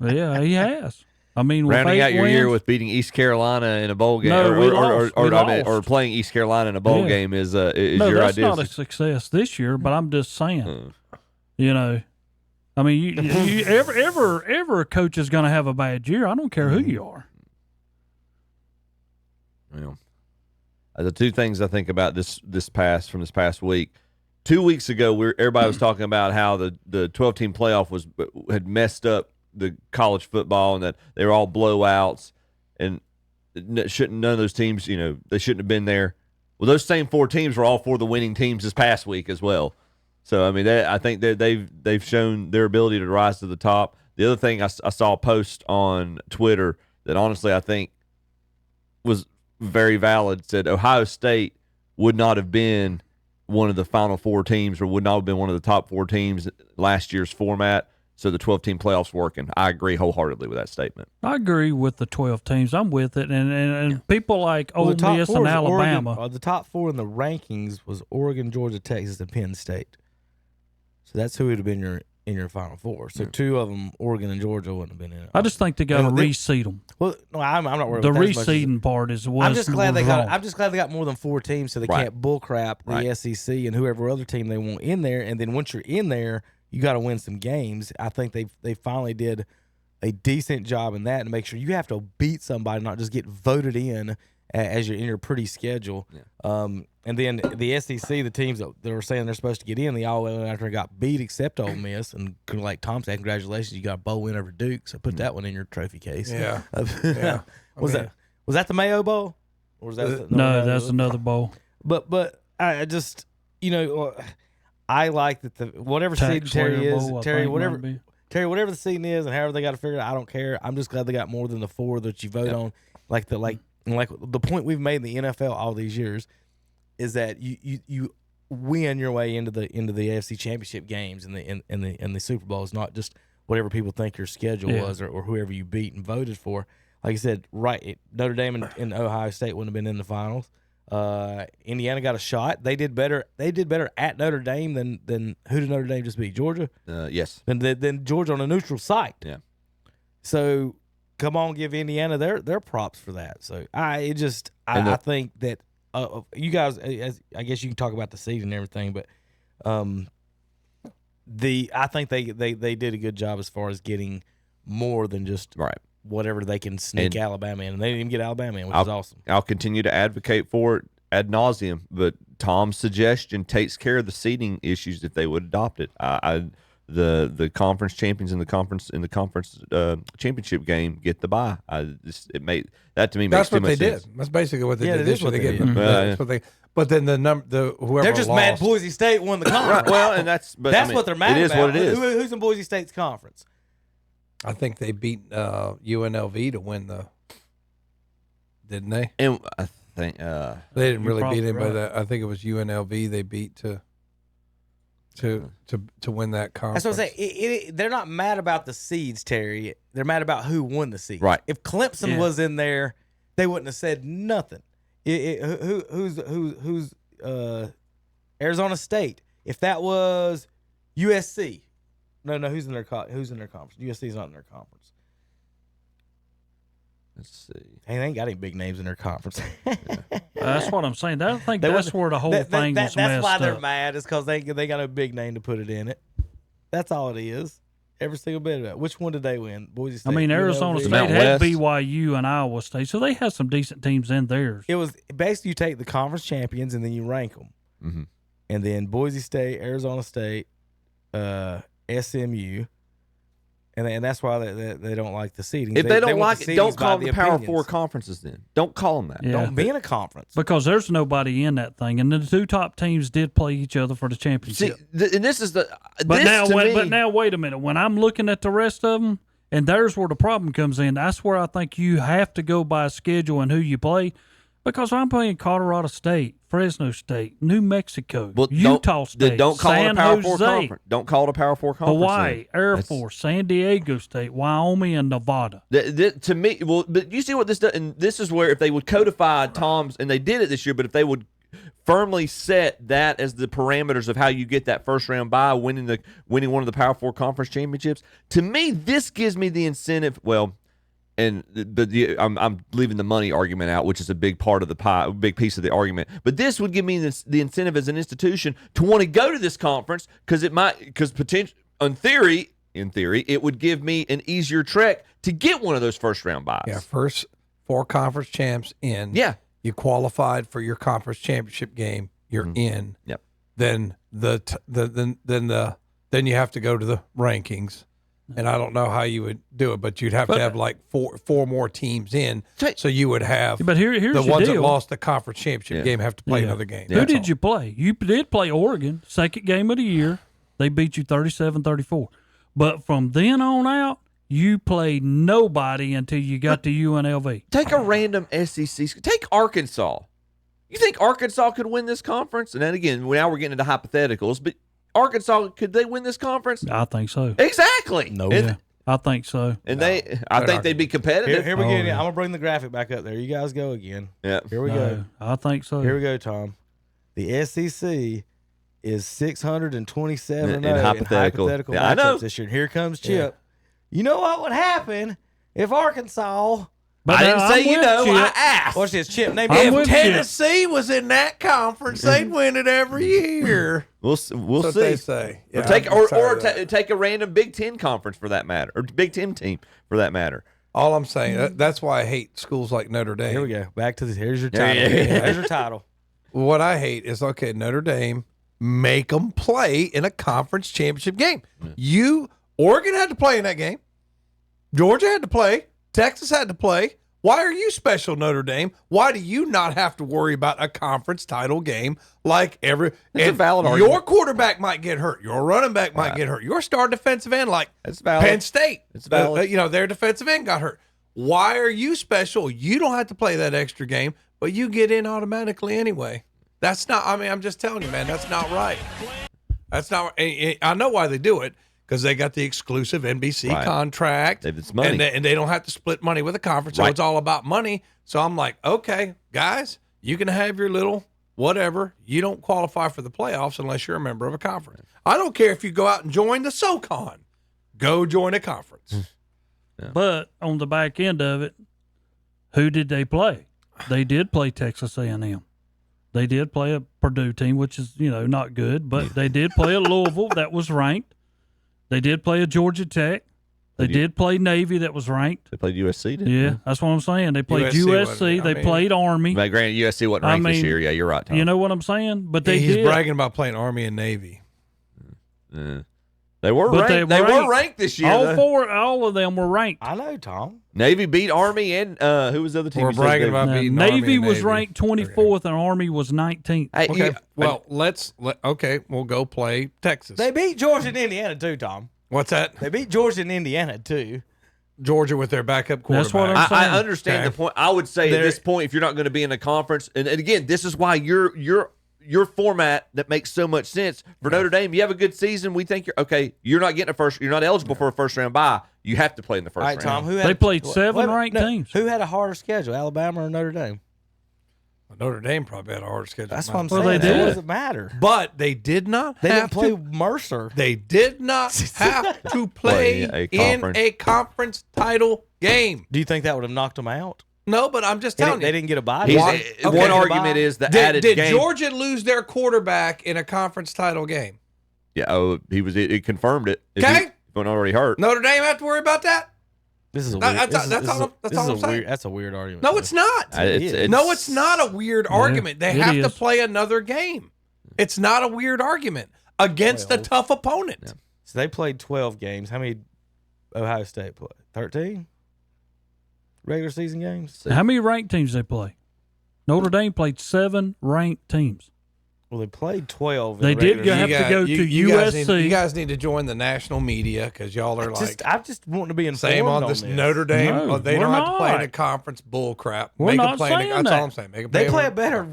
Yeah, he has. I mean, with Rounding 8 out your wins, year with beating East Carolina in a bowl game, No, we lost. We lost. or playing East Carolina in a bowl Yeah. game is no, your that's idea. not a success this year. But I'm just saying, you know, I mean, you ever a coach is going to have a bad year. I don't care who you are. Well, the two things I think about this past week. 2 weeks ago, everybody was talking about how the 12-team playoff had messed up the college football and that they were all blowouts and none of those teams, they shouldn't have been there. Well, those same 4 teams were all 4 of the winning teams this past week as well. So I mean, I think that they've shown their ability to rise to the top. The other thing I saw a post on Twitter that honestly I think was very valid said Ohio State would not have been one of the final 4 teams or would not have been one of the top 4 teams last year's format. So the 12-team playoffs working. I agree wholeheartedly with that statement. I agree with the 12 teams. I'm with it. And people like Ole the top Miss 4 and is Alabama. Oregon, the top 4 in the rankings was Oregon, Georgia, Texas, and Penn State. So that's who would have been in your final 4. So 2 of them, Oregon and Georgia, wouldn't have been in it. I just think they got to reseed them. Well, no, I'm not worried The about that as much as- reseeding part is I'm just glad they wrong. I'm just glad they got more than 4 teams, so they Right. can't bullcrap the Right. SEC and whoever other team they want in there. And then once you're in there, you got to win some games. I think they finally did a decent job in that, and make sure you have to beat somebody, not just get voted in as you're in your pretty schedule. Yeah. And then the SEC, the teams that were saying they're supposed to get in, they all went after and got beat except Ole Miss. And like Tom said, congratulations, you got a bowl win over Duke. So put that one in your trophy case. Yeah. Yeah. Was that the Mayo Bowl? Or was that no, that's another bowl. But I just, I like that whatever seed Terry is, whatever the seed is, and however they got to figure it out, I don't care. I'm just glad they got more than the 4 that you vote on. Like the point we've made in the NFL all these years is that you win your way into the AFC Championship games and the Super Bowl. Is not just whatever people think your schedule was or whoever you beat and voted for. Like I said, Notre Dame and Ohio State wouldn't have been in the finals. Indiana got a shot. They did better at Notre Dame than who did Notre Dame just beat? Georgia? Yes. Than Georgia on a neutral site. Yeah. So come on, give Indiana their props for that. So I think that you guys, I guess you can talk about the seed and everything, but I think they did a good job as far as getting more than just whatever they can sneak Alabama in, and they didn't even get Alabama in, which is awesome. I'll continue to advocate for it ad nauseum, but Tom's suggestion takes care of the seeding issues if they would adopt it. The conference champions in the conference championship game get the bye. It made that to me makes too much sense. That's what they did. That's basically what they did. That's what they did. That's what they. But then whoever they're just lost, mad Boise State won the conference. Right. Well, and that's what they're mad about. It is what it is. Who's in Boise State's conference? I think they beat UNLV to win didn't they? And I think they didn't really beat anybody. I think it was UNLV they beat to win that conference. That's what I'm saying. They're not mad about the seeds, Terry. They're mad about who won the seeds. Right. If Clemson was in there, they wouldn't have said nothing. Who's Arizona State? If that was USC. No. Who's in their conference? USC's not in their conference. Let's see. Hey, they ain't got any big names in their conference. That's what I'm saying. I think that's where the whole thing was messed up. That's why they're mad. Is because they got a big name to put it in it. That's all it is. Every single bit of it. Which one did they win? Boise State. I mean, Arizona State had BYU and Iowa State, so they had some decent teams in theirs. It was basically you take the conference champions and then you rank them, and then Boise State, Arizona State, SMU, and that's why they don't like the seeding. If they don't like it, don't call them the Power Four conferences. Then don't call them that. Yeah. Don't be in a conference because there's nobody in that thing, and the 2 top teams did play each other for the championship. See, and this is the. But now wait a minute. When I'm looking at the rest of them, and there's where the problem comes in. That's where I think you have to go by schedule and who you play. Because I'm playing Colorado State, Fresno State, New Mexico, Utah State, don't call San it a Power Jose, 4 conference. Don't call it a Power 4 conference. Hawaii, Air Force, San Diego State, Wyoming, and Nevada. To me, but you see what this does, and this is where if they would codify Tom's, and they did it this year, but if they would firmly set that as the parameters of how you get that first round bye, winning one of the Power 4 conference championships, to me, this gives me the incentive. Well. I'm leaving the money argument out, which is a big part of the pie, a big piece of the argument. But this would give me the incentive as an institution to want to go to this conference because potentially, in theory, it would give me an easier trek to get one of those first round buys. Yeah, first 4 conference champs in. Yeah, you qualified for your conference championship game. You're in. Yep. Then then you have to go to the rankings. And I don't know how you would do it, but you'd have to have like four more teams in, so you would have. But here's the the ones deal. that lost the conference championship game have to play another game. Who did you play? You did play Oregon, second game of the year. They beat you 37-34. But from then on out, you played nobody until you got to UNLV. Take a random SEC. Take Arkansas. You think Arkansas could win this conference? And then again, now we're getting into hypotheticals, but. Arkansas, could they win this conference? I think so. Exactly. No, I think so. And I think they'd be competitive. Here we go. I'm gonna bring the graphic back up there. You guys go again. Yeah. Here we go. I think so. Here we go, Tom. The SEC is 627 in hypothetical matchups I know. this year. And here comes Chip. You know what would happen if Arkansas But I didn't I'm say you with know. Chip. I asked. What's this, Chip? Name I'm If with you. Tennessee was in that conference, they'd win it every year. We'll That's see. what they say. Or Yeah, take I'm tired of that. take a random Big Ten conference for that matter, or Big Ten team for that matter. All I'm saying, that's why I hate schools like Notre Dame. Here we go. Back to this. Here's your There title. you go. Here's your title. What I hate is, okay, Notre Dame, make them play in a conference championship game. Oregon had to play in that game. Georgia had to play. Texas had to play. Why are you special, Notre Dame? Why do you not have to worry about a conference title game like every? That's a valid your argument. quarterback might get hurt. Your running back might get hurt. Your star defensive end, like That's valid. Penn State, It's valid. their defensive end got hurt. Why are you special? You don't have to play that extra game, but you get in automatically anyway. That's not. I mean, I'm just telling you, man. That's not right. That's not. I know why they do it. Because they got the exclusive NBC contract, It's money. and they don't have to split money with a conference, so Right. it's all about money. So I'm like, okay, guys, you can have your little whatever. You don't qualify for the playoffs unless you're a member of a conference. I don't care if you go out and join the SoCon. Go join a conference. But on the back end of it, who did they play? They did play Texas A&M. They did play a Purdue team, which is, not good, but they did play a Louisville that was ranked. They did play a Georgia Tech. They did play Navy that was ranked. They played USC, didn't Yeah, they? that's what I'm saying. They played USC USC. They played Army. But granted, USC wasn't ranked this year. Yeah, you're right, Tom. You know what I'm saying? But they He's did. bragging about playing Army and Navy. They were But ranked. They were ranked this year. All of them were ranked. I know, Tom. Navy beat Army, and who was the other team? We're you said bragging they- about Now, beating Army Navy and was Navy. ranked 24th and Army was 19th. Hey, Okay, you- well, we'll go play Texas. They beat Georgia and Indiana too, Tom. What's that? They beat Georgia and Indiana too. Georgia with their backup quarterback. That's what I'm I saying. understand Okay. the point. I would say at There- this point, if you're not going to be in a conference, and again, this is why your format that makes so much sense for Notre Dame. You have a good season. We think you're okay. You're not getting you're not eligible for a first round bye. You have to play in the first All right, round. Tom. They played seven ranked teams. Who had a harder schedule, Alabama or Notre Dame? Notre Dame probably had a hard schedule. That's what I'm Well, saying. they That did. doesn't matter. But they did not They have didn't play to. Mercer. They did not have to play Play a in conference. a conference title game. Do you think that would have knocked them out? No, but I'm just They telling didn't, you. they didn't get a bye. He's- Why- Did they? okay. One Get a argument bye? is the Did, added did game. Georgia lose their quarterback in a conference title game? Yeah, he was. It confirmed it. If Okay. he wasn't already hurt. Notre Dame have to worry about that? This is a That- weird. that's- this that's is all a- I'm- that's this all is I'm a saying. weird. That's a weird argument. No, it's not. No, it's not a weird argument. They it have to is. play another game. It's not a weird argument against a Well, tough opponent. So they played 12 games. How many Ohio State play? 13 regular season games. How many ranked teams they play? Notre Dame played 7 ranked teams. Well, they played 12. in They the did regular have season. to go to guys USC. you guys need to join the national media because y'all are like I'm just wanting to be informed same on on this this. Notre Dame. No, They we're don't have to play in not. a conference bull crap. We're Make them not play in saying that's that. all I'm saying. Make them They play a in- better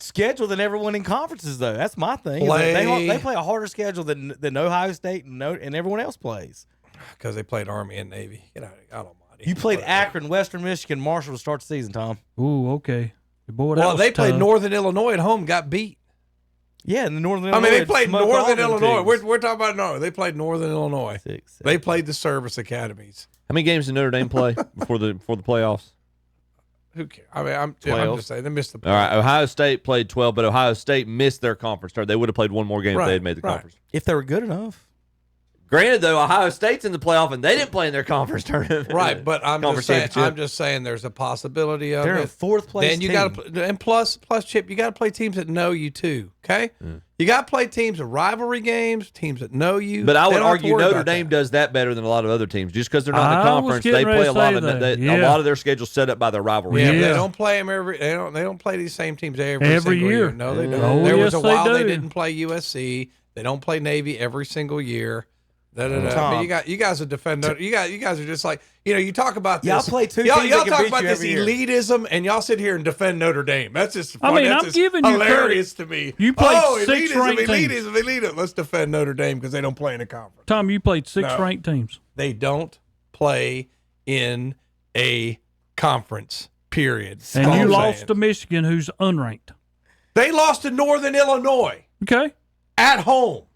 schedule than everyone in conferences, though. That's my thing. Play- They play a harder schedule than Ohio State and everyone else plays. because they played Army and Navy. Get out of God Almighty. You played Akron, Western Michigan, Marshall to start the season, Tom. Ooh, okay. Boy, that Well, was they played tough. Northern Illinois at home, got beat. Yeah, in the Northern I Illinois. mean, they had played smoked all Northern them Illinois. teams. We're talking about no. They played Northern Illinois. 6, They played the service academies. How many games did Notre Dame play before the playoffs? Who cares? I mean, I'm 12. just saying they missed the. All right, Ohio State played 12, but Ohio State missed their conference tournament. They would have played one more game if Right, they had made the right. conference. If they were good enough. Granted, though, Ohio State's in the playoff and they didn't play in their conference tournament. Right, but I'm Conference just saying there's a possibility of They're it. in fourth place Then you team. got to, and plus Chip, you got to play teams that know you too. Okay, you got to play teams of rivalry games, teams that know you. But I They would don't have to argue worry Notre about Dame that. does that better than a lot of other teams. Just because they're not in the I was conference, getting they ready play to a lot say of that. a Yeah. lot of their schedules set up by their rivalry. Yeah, but Yeah. they don't play them every. They don't play these same teams every Every single year. No, they don't. Oh, there was yes, a while they they do. didn't play USC. They don't play Navy every single year. Tom. But you guys are defending. You guys are just like you talk about this. Y'all play two Y'all teams that can talk beat about you this every year. elitism, and y'all sit here and defend Notre Dame. That's just. I Funny. mean, That's I'm just giving you hilarious to me. You played elitism, 6 ranked teams. elitism. Let's defend Notre Dame because they don't play in a conference. Tom, you played 6 No. ranked teams. They don't play in a conference. Period. That's And all you I'm lost saying. to Michigan, who's unranked. They lost to Northern Illinois Okay. at home.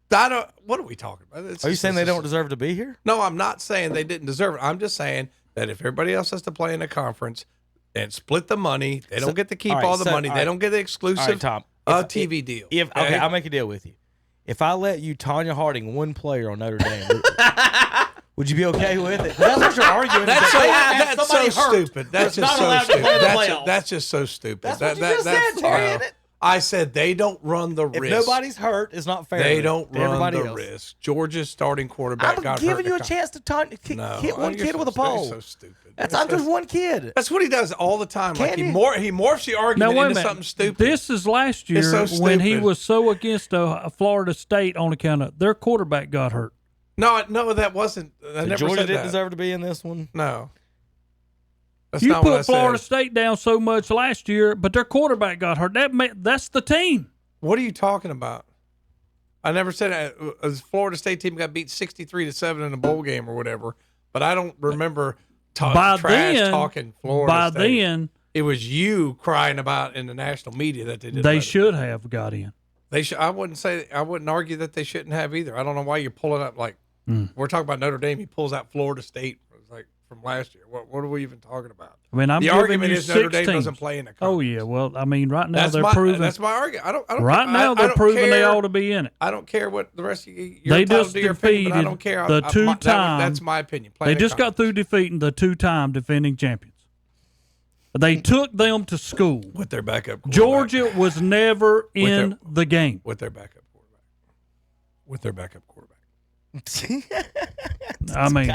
What are we talking about? Are you saying they don't deserve to be here? No, I'm not saying they didn't deserve it. I'm just saying that if everybody else has to play in a conference and split the money, they don't get to keep all right, all the so- money. all They right. don't get the exclusive All right, Tom. TV deal. Okay, I'll make a deal with you. If I let you Tanya Harding one player on Notre Dame, would you be okay with it? That's what you're arguing. That's so, They have that's somebody so hurt stupid. That's that's just not so allowed to stupid. play in the That's, playoffs. that's just so stupid. That's what you just said, Terry, isn't it? I said they don't run the If risk. nobody's hurt, it's not fair. They don't to run everybody the else. risk. Georgia's starting quarterback I'm got giving hurt. you a chance to hit one you're kid so with a pole. So stupid. I'm just one kid. That's what he does all the time. Can Like you? he morphs the Now, argument wait a into minute. something stupid. This is last year It's so when he stupid. was so against Florida State on account of their quarterback got hurt. No, that wasn't. I So never Georgia said didn't that. deserve to be in this one. No. That's You not what I put Florida said. State down so much last year, but their quarterback got hurt. That's the team. What are you talking about? I never said a Florida State team got beat 63-7 in a bowl game or whatever, but I don't remember By then- talking Florida by State. then- it was you crying about in the national media that they didn't. They let it. should have got in. They should. I wouldn't argue that they shouldn't have either. I don't know why you're pulling up like we're talking about Notre Dame. He pulls out Florida State like from last year. What are we even talking about? I mean, I'm the giving argument you is Notre 6 Dame teams. doesn't play in the Oh conference. yeah, well, I mean, right now That's they're my proving. that's my argument. I don't Right now I they're don't proving they care. ought to be in it. I don't care what the rest of you. They entitled just to your opinion, but I defeated don't care. the two-time. That's my opinion. Play They in the just got through defeating the 2-time defending champions. They took them to school. with their backup quarterback. Georgia was never With in their- the game. with their backup quarterback. With their backup quarterback. I mean,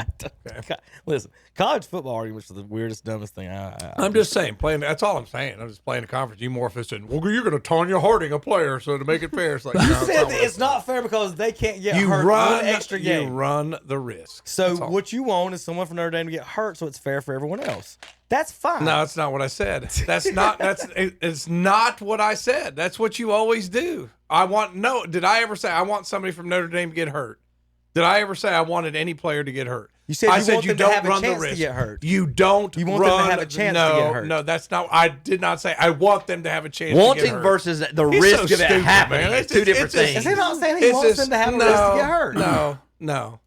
Listen, college football arguments are the weirdest, dumbest thing. I'm just saying, playing. That's all I'm saying. I'm just playing the conference. You morph in. Well, you're going to Tanya Harding a player, so to make it fair, it's like You no, said not what it's not fair because they can't get you hurt run one extra game. You run the risk. So That's all. what you want is someone from Notre Dame to get hurt, so it's fair for everyone else. That's fine. No, that's not what I said. That's not. It's not what I said. That's what you always do. Did I ever say I want somebody from Notre Dame to get hurt? Did I ever say I wanted any player to get hurt? You said I you said want you them to don't have a run the chance to risk. get hurt. You don't. You want run, them to have a chance no, to get hurt. No, that's not. I did not say I want them to have a chance. to Wanting get hurt. versus the He's risk so of it stupid, happening man. is two different things. Is he not saying he wants them to have a risk to get hurt? No.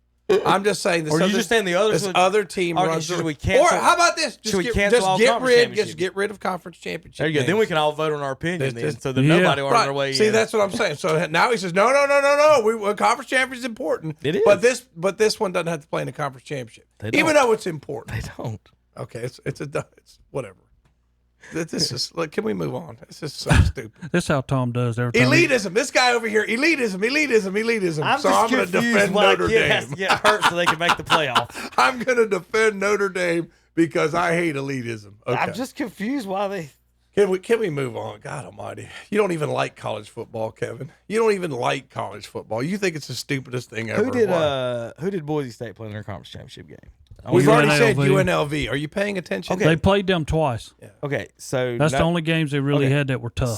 I'm just saying this. Or you just saying the other- this other team Okay, runs. should the- we cancel- Or how about this? should we cancel all get conference rid. championships? Just get rid of conference championship. There you go. Then games. we can all vote on our opinion. This- Then, so that Yeah. nobody on Right. their way See, in. that's what I'm saying. So now he says, no. We conference championship is important. It is. But this one doesn't have to play in the conference championship, They don't. even though it's important. They don't. Okay, it's whatever. This is. Look, can we move on? This is so stupid. this is how Tom does every time. Elitism. This guy over here. Elitism. I'm So just I'm going to confused defend why Notre a kid Dame. has to get hurt so they can make the playoffs. I'm going to defend Notre Dame because I hate elitism. Okay. I'm just confused why they. Can we move on? God Almighty! You don't even like college football, Kevin. You don't even like college football. You think it's the stupidest thing ever. Who did Boise State play in their conference championship game? We've already UNLV. said UNLV. Are you paying attention? They played them twice. Okay, so That's the only games they really had that were tough.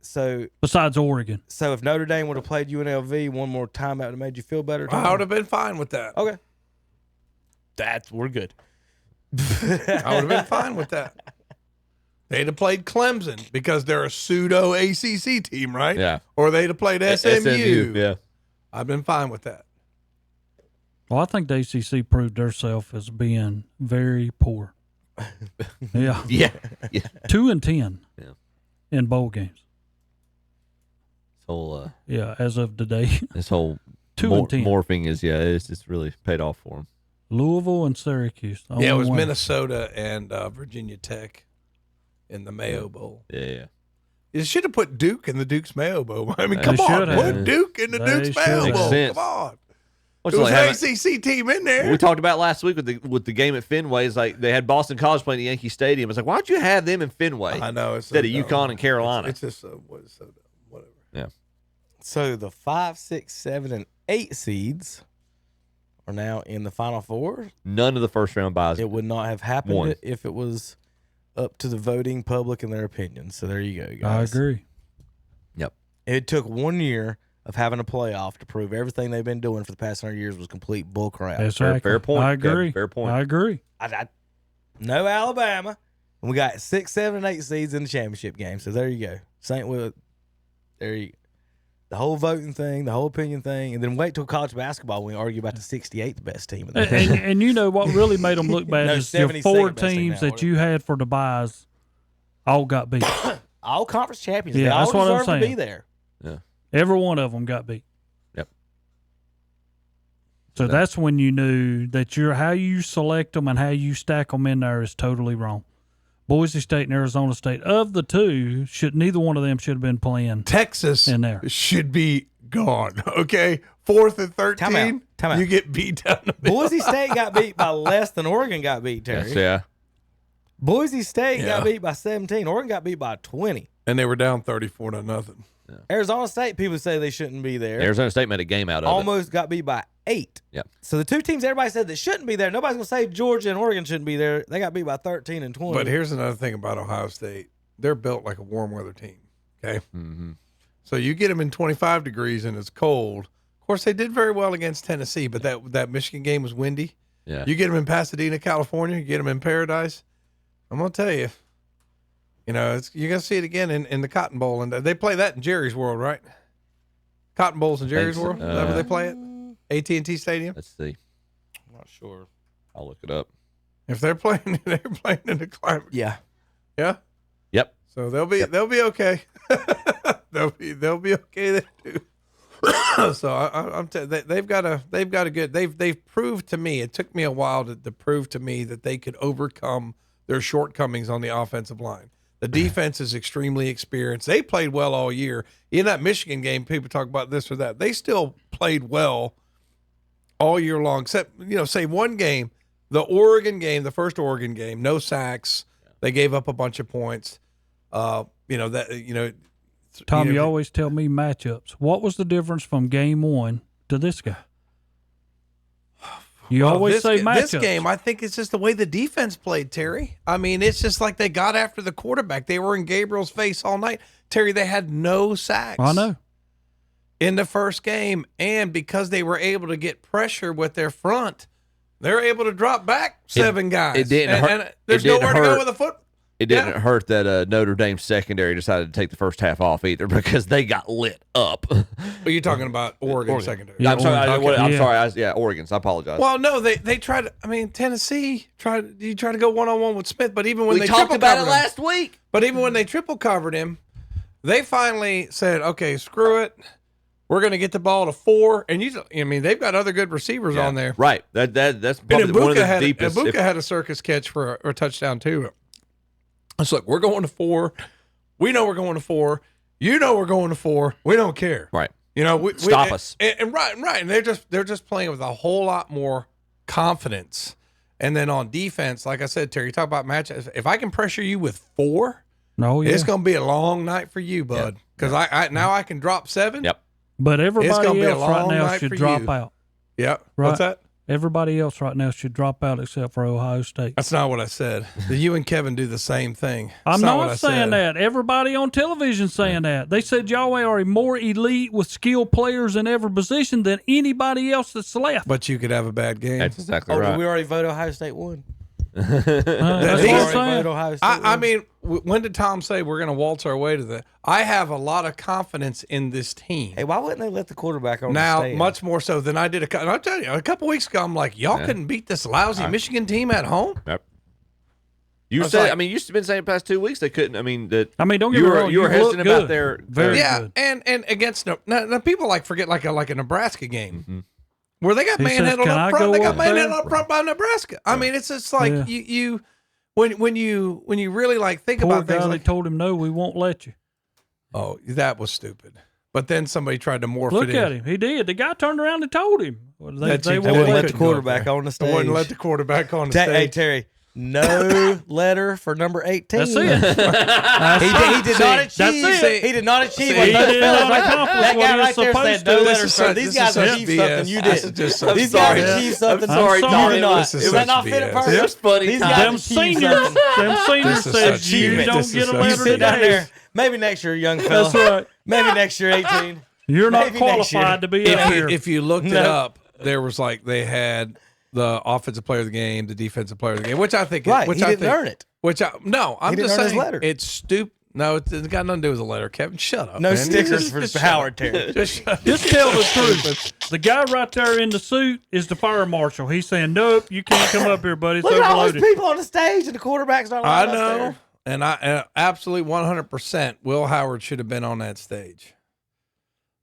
So besides Oregon. So if Notre Dame would have played UNLV one more time, that would have made you feel better. I would have been fine with that. Okay, we're good. I would have been fine with that. They'd have played Clemson because they're a pseudo ACC team, right? Yeah. Or they'd have played SMU. Yeah. I've been fine with that. Well, I think the ACC proved herself as being very poor. Yeah. Yeah. 2-10 Yeah. in bowl games. This whole Yeah, as of today. this whole 2-10. morphing is it's really paid off for them. Louisville and Syracuse. the Yeah, it only was one. Minnesota and Virginia Tech in the Mayo Bowl. Yeah. You should have put Duke in the Duke's Mayo Bowl. I mean, They come on, should have. put Duke in the They Duke's Mayo should Bowl. have. Makes Come on. What's There was like an having- ACC team in there. We talked about last week with the game at Fenway. Is like they had Boston College playing at Yankee Stadium. It's like, why don't you have them in Fenway? I know. It's instead of so UConn dumb. and Carolina. It's just so dumb. Whatever. Yeah. So the 5, 6, 7, and 8 seeds are now in the Final Four. None of the first round buys. It would not have happened One. if it was up to the voting public and their opinions. So there you go, I guys. agree. Yep. It took 1 year of having a playoff to prove everything they've been doing for the past 100 years was complete bull crap. Exactly. fair point, I Kevin, agree. fair point. I agree. No Alabama. And we got 6, 7, and 8 seeds in the championship game. So there you go. St. Louis. There you go. the whole voting thing, the whole opinion thing, and then wait till college basketball when we argue about the 68th best team in the country. And you know what really made them look bad No, is your 72nd 4 best team teams now, that you had for the buys all got beat. All conference champions. Yeah, They all that's what I'm deserve to be saying. there. Yeah. Every one of them got beat. Yep. So that's when you knew that how you select them and how you stack them in there is totally wrong. Boise State and Arizona State, of the two, neither one of them should have been playing. Texas in there should be gone. Okay, 4th and 13. Time out. You get beat down the middle. Boise State got beat by less than Oregon got beat, Terry. Yes, yeah. Boise State got beat by 17. Oregon got beat by 20. And they were down 34-0. Yeah. Arizona State, people say they shouldn't be there. Arizona State made a game out of it. Almost got beat by 8. Yep. So the two teams everybody said that shouldn't be there, nobody's going to say Georgia and Oregon shouldn't be there. They got beat by 13 and 20. But here's another thing about Ohio State. They're built like a warm weather team. Okay. Mm-hmm. So you get them in 25 degrees and it's cold. Of course, they did very well against Tennessee, but that Michigan game was windy. Yeah. You get them in Pasadena, California. You get them in Paradise. I'm going to tell you, you're going to see it again in the Cotton Bowl. And they play that in Jerry's World, right? Cotton Bowl's in Jerry's World? Is that where they play it? AT&T Stadium? Let's see. I'm not sure. I'll look it up. If they're playing in the climate. Yeah. Yeah? Yep. So they'll be okay. they'll be okay there too. So they've got a good. They've proved to me. It took me a while to prove to me that they could overcome their shortcomings on the offensive line. The defense is extremely experienced. They played well all year. In that Michigan game, people talk about this or that. They still played well all year long, except say one game, the Oregon game, the first Oregon game, no sacks. They gave up a bunch of points. Tom, you always tell me matchups. What was the difference from game 1 to this guy? You always say matchups. This game, I think it's just the way the defense played, Terry. I mean, it's just like they got after the quarterback. They were in Gabriel's face all night. Terry, they had no sacks. I know. In the first game, and because they were able to get pressure with their front, they're able to drop back 7 guys. It didn't hurt. And there's nowhere to go with the foot. It didn't hurt that Notre Dame secondary decided to take the first half off either because they got lit up. Are you talking about Oregon secondary? Yeah, I'm sorry. Okay. Sorry. Oregon's. I apologize. Well, no, they tried. I mean, Tennessee tried to go 1-on-1 with Smith, but even when we they talked triple about covered it last week. But even when they triple covered him, they finally said, "Okay, screw it. We're going to get the ball to 4." And they've got other good receivers on there, right? That's probably one of the deepest. Ibuka had a circus catch for a touchdown too. It's like, we're going to 4. We know we're going to 4. You know we're going to 4. We don't care. Right. Stop us. And right. And they're just playing with a whole lot more confidence. And then on defense, like I said, Terry, you talk about matchups. If I can pressure you with 4, it's going to be a long night for you, bud. Because now I can drop 7. Yep. But everybody else right now night should for drop you. out. Yep. Right? What's that? Everybody else right now should drop out except for Ohio State. That's not what I said. You and Kevin do the same thing. That's I'm not what saying that. Everybody on television saying that. They said y'all are more elite with skilled players in every position than anybody else that's left. But you could have a bad game. That's exactly Did right. we already vote Ohio State won? That's what I'm saying. I mean, when did Tom say we're going to waltz our way to that? I have a lot of confidence in this team. Hey, why wouldn't they let the quarterback on now? the stand? Much more so than I did. And I'll tell you, a couple weeks ago, I'm like, y'all couldn't beat this lousy Michigan team at home. Yep. You said, you've been saying the past 2 weeks they couldn't. Don't get me wrong. You were hesitant about their very good. and against now people forget like a Nebraska game. Where they got manhandled up front. They got manhandled up front by Nebraska. I mean, it's just like you when you really think Poor about guy, things. they Like, told him no, we won't let you. oh, that was stupid. But then somebody tried to morph Look it in. at him. He did. The guy turned around and told him. They wouldn't let the quarterback on the stage. They wouldn't let the quarterback on the stage. Hey, Terry. No letter for number 18. That's it. He did not achieve. That's it. He did not achieve. He did not That accomplish guy what he right was there supposed said no to. letter, sir. These guys achieved something you didn't. These guys achieved something. I'm sorry, you did not. This is Is that such not fit BS. person? It was funny. These Tom. guys Them achieved seniors, something. says you achievement. don't This get is a such You letter sit down today. there. Maybe next year, young fella. That's right. Maybe next year, 18. You're not Maybe next year. qualified to be up here. If you looked it No. up, there was they had the offensive player of the game, the defensive player of the game, which I think Right, which he I didn't think, earn it. I'm He just didn't earn his saying letter. it's stupid. No, it's got nothing to do with the letter, Kevin. Shut up. No man. stickers Just for shut Howard up. Terry. Just tell the truth. The guy right there in the suit is the fire marshal. He's saying, "Nope, you can't come up here, buddy. It's Look at all those overloaded." people on the stage, and the quarterback's not allowed I up know, there. and I absolutely 100%. Will Howard should have been on that stage.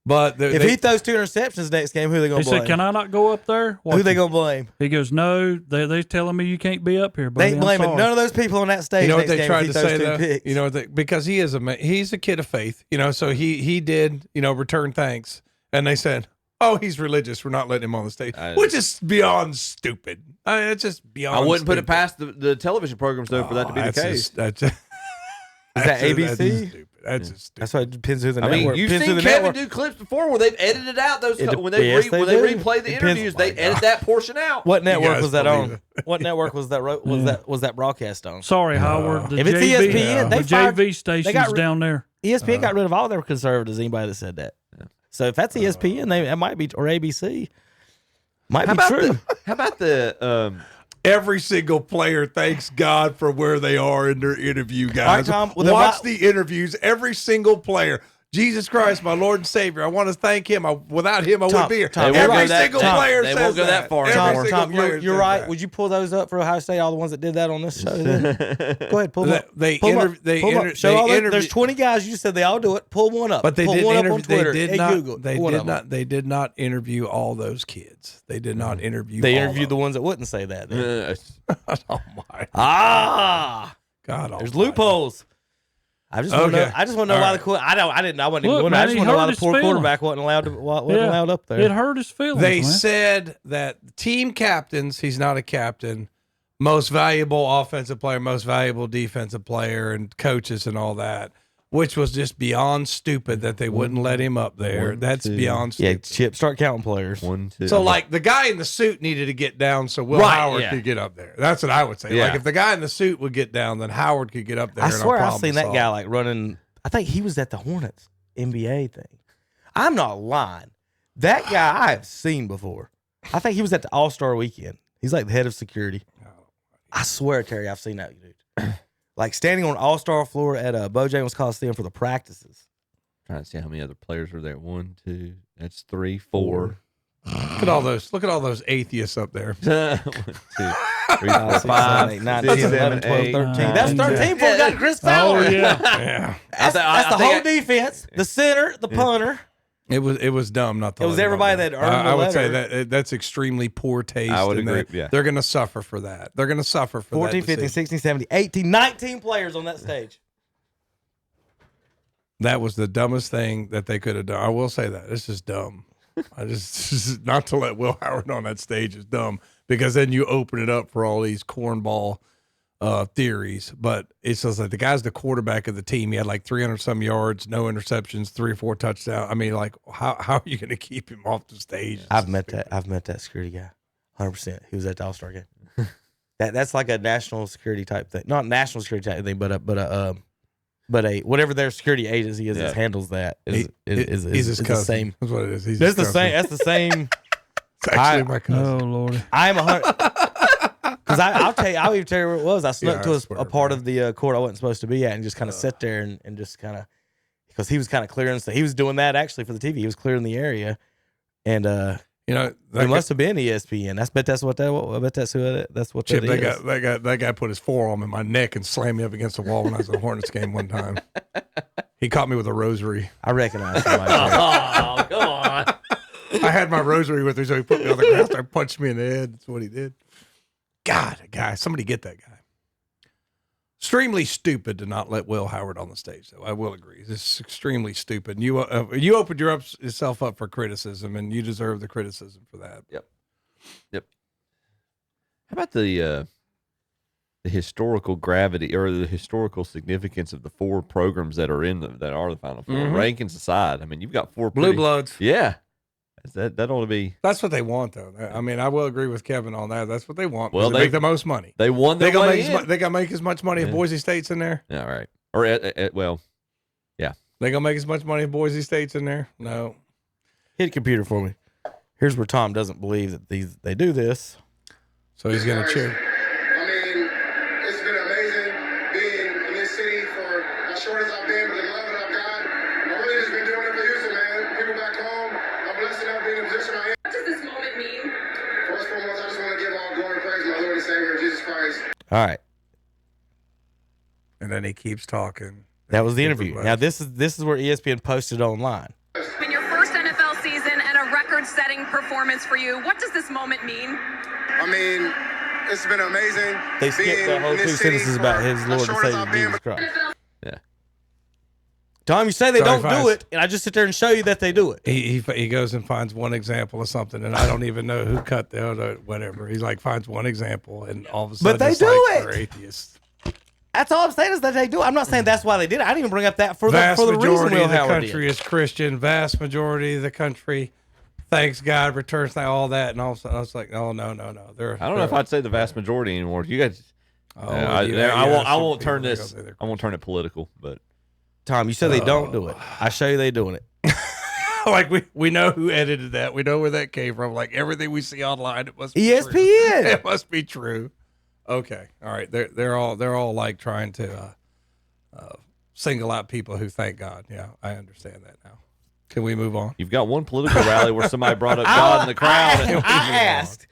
But If he throws 2 interceptions next game, who are they going He to blame? said, "Can I not go up there?" Who they going to blame? He goes, "No, they're telling me you can't be up here, They buddy. ain't I'm blaming sorry." none of those people on that stage. you know what next they game tried if to he throws say 2 though? picks. You know because he's a kid of faith. You know, so he did return thanks, and they said, "Oh, he's religious. We're not letting him on the stage," which is beyond stupid. I mean, it's just beyond. I wouldn't put it stupid. past the television programs though for that to be the That's case. just- that's just- Is that that's just- ABC? That's stupid. That's just stupid. That's why it depends who the I mean, network. you've depends who seen the Kevin network. do clips before where they've edited out those It when dep- they yes, they when they do. replay the Depends- interviews. They edit that portion out. What You network guys was that believe on? What network was that? Was that broadcast on? Sorry, Howard. The If it's JV, ESPN, they the fired- JV station's down there. ESPN got rid of all their conservatives. Anybody that said that. So if that's ESPN, it might be, or ABC, might be true. How about the Every single player thanks God for where they are in their interview, guys. All right, Tom, well, then Watch why- the interviews. Every single player. Jesus Christ, my Lord and Savior. I want to thank him. Without him, I wouldn't be here. Tom, Every single player they says won't go that that. far Every anymore. single Tom, player you're says right. that. Would you pull those up for Ohio State? All the ones that did that on this show. Go ahead, pull them up. They Pull 'em inter- up. they Pull 'em up. inter- Show they all that. interview- There's 20 guys. You just said they all do it. Pull one up. But they pull did one up interview. on Twitter. They did Hey, not. Google. They One did of 'em. not. They did not interview all those kids. They did not interview. They all interviewed of the ones that wouldn't say that. then. Oh my There's God! Almighty. loopholes. I just want to Okay. know. I just want to know All why right. the I wasn't even Look, going. man, I just he want to know why hurt the his poor feelings. quarterback wasn't allowed up there. It hurt his feelings. They man. said that team captains, he's not a captain, most valuable offensive player, most valuable defensive player, and coaches and all that, which was just beyond stupid that they wouldn't let him up there. That's beyond Yeah, stupid. Chip, start counting players. 1, 2? So, like, the guy in the suit needed to get down so Will Right, Howard yeah. could get up there. That's what I would say. Yeah. Like, if the guy in the suit would get down, then Howard could get up there. I and swear our I've problem seen is that solved. guy like running. I think he was at the Hornets NBA thing. I'm not lying. That guy I have seen before. I think he was at the All-Star weekend. He's like the head of security. I swear, Terry, I've seen that dude. Like standing on All-Star floor at Bojangles Coliseum for the practices. Trying to see how many other players are there. 1, 2. That's 3, 4. Look at all those atheists up there. 1, 2, 3, 4, 6, 7, 5, 8, 9, 6, 10, 11, 12, 8, 13. That's 13 before we got to Chris Oh Fowler. yeah. Yeah. That's the whole defense, the center, the punter. It was dumb not to. It was let him everybody up there. that earned the I would say letter. that's extremely poor taste. I would and agree, that yeah. They're going to suffer for that. They're going to suffer for 14, that 15, decision. 16, 17, 18, 19 players on that stage. That was the dumbest thing that they could have done. I will say that. It's just dumb. I just not to let Will Howard on that stage is dumb because then you open it up for all these cornball theories. But it's just like the guy's the quarterback of the team. He had like 300 some yards, no interceptions, 3 or 4 touchdowns. I mean, like how are you going to keep him off the stage? I've met that security guy, 100%. He was at the All-Star game. That's like a national security type thing, not national security type thing, but a whatever their security agency is that handles that is He's his the cousin. same. That's what it is. He's That's his the cousin. same. That's the same. It's actually my cousin. Oh Lord. I'm 100. Because I'll even tell you where it was. I snuck Yeah, to I a swear, part of the court I wasn't supposed to be at, and just kind of sat there and just kind of because he was kind of clearing. So he was doing that actually for the TV. He was clearing the area, and You know, it must have been ESPN. I bet that's what that. I bet that's who. That's what Chip, that is. that guy put his forearm in my neck and slammed me up against the wall when I was at a Hornets game one time. He caught me with a rosary. I recognize somebody. Oh, come on. I had my rosary with me, so he put me on the ground and punched me in the head. That's what he did. God, guy, somebody get that guy. Extremely stupid to not let Will Howard on the stage, though. I will agree. This is extremely stupid. You opened yourself up for criticism, and you deserve the criticism for that. Yep. How about the historical gravity or the historical significance of the 4 programs that are that are the Final 4? Rankings aside, I mean, you've got 4 Blue Bloods. Yeah, that ought to be. That's what they want, though. I mean, I will agree with Kevin on that. That's what they want. Well, they make the most money. They won their way in. They gonna make as much money if Boise State's in there. Yeah, right. Or well, yeah. They gonna make as much money if Boise State's in there. No. Hit a computer for me. Here's where Tom doesn't believe that they do this. So he's gonna cheer. I mean, it's been amazing being in this city for as short as I've been, but the love that I've got, I've really just been doing it for Houston, man. People back home, I'm blessed enough being in the position I am. What does this moment mean? First and foremost, I just want to give all glory and praise to my Lord and Savior, Jesus Christ. All right. And then he keeps talking. That was the interview. Now this is where ESPN posted online. In your first NFL season and a record-setting performance for you, what does this moment mean? I mean, it's been amazing. They skipped the whole 2 sentences about his Lord and Savior Jesus Christ. Yeah. Tom, you say they don't do it, and I just sit there and show you that they do it. He goes and finds one example of something, and I don't even know who cut whatever. He's like finds one example, and all of a sudden, but they it's do like it. They're atheists. That's all I'm saying is that they do it. I'm not saying that's why they did it. I didn't even bring up that for the reason Will Majority of the Howard country did. is Christian. Vast majority of the country thanks God, returns all that, and all of a sudden I was like, oh no. I don't know if I'd say the vast majority anymore. You guys, I won't turn this. I won't turn it political, but. Tom, you said they don't do it. I show you they doing it. Like we know who edited that. We know where that came from. Like everything we see online, it must be ESPN. True. It must be true. Okay, all right. They're all like trying to single out people who thank God. Yeah, I understand that now. Can we move on? You've got one political rally where somebody brought up God in the crowd. I asked.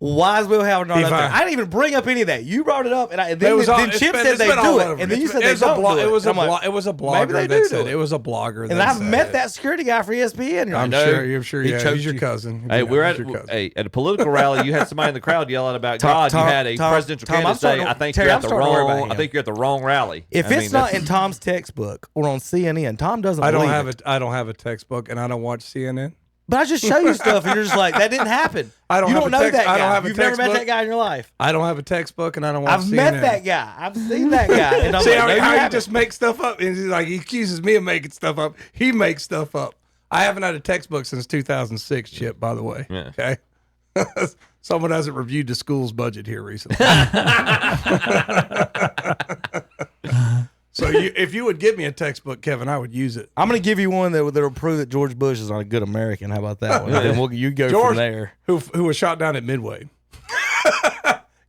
Why is Will Howard not up there? I didn't even bring up any of that. You brought it up, and then Chip said they do it, and then you said they don't do it. It was a blogger that said it. It was a blogger. And I've met that security guy for ESPN. I'm sure. Yeah, he's your cousin. Hey, we're at a political rally. You had somebody in the crowd yell out about God. You had a presidential candidate say, "I think you're at the wrong rally." If it's not in Tom's textbook or on CNN, Tom doesn't. I don't have a textbook, and I don't watch CNN. But I just show you stuff, and you're just like, that didn't happen. You don't know that guy. You've never met that guy in your life. I don't have a textbook, and I don't watch I've CNN. met that guy. I've seen that guy. And I'm See like, how he just makes stuff up? And he's like, he accuses me of making stuff up. He makes stuff up. I haven't had a textbook since 2006, Chip, by the way. Yeah. Okay? Someone hasn't reviewed the school's budget here recently. So if you would give me a textbook, Kevin, I would use it. I'm going to give you one that will prove that George Bush is not a good American. How about that one? Then you go George, from there. Who was shot down at Midway.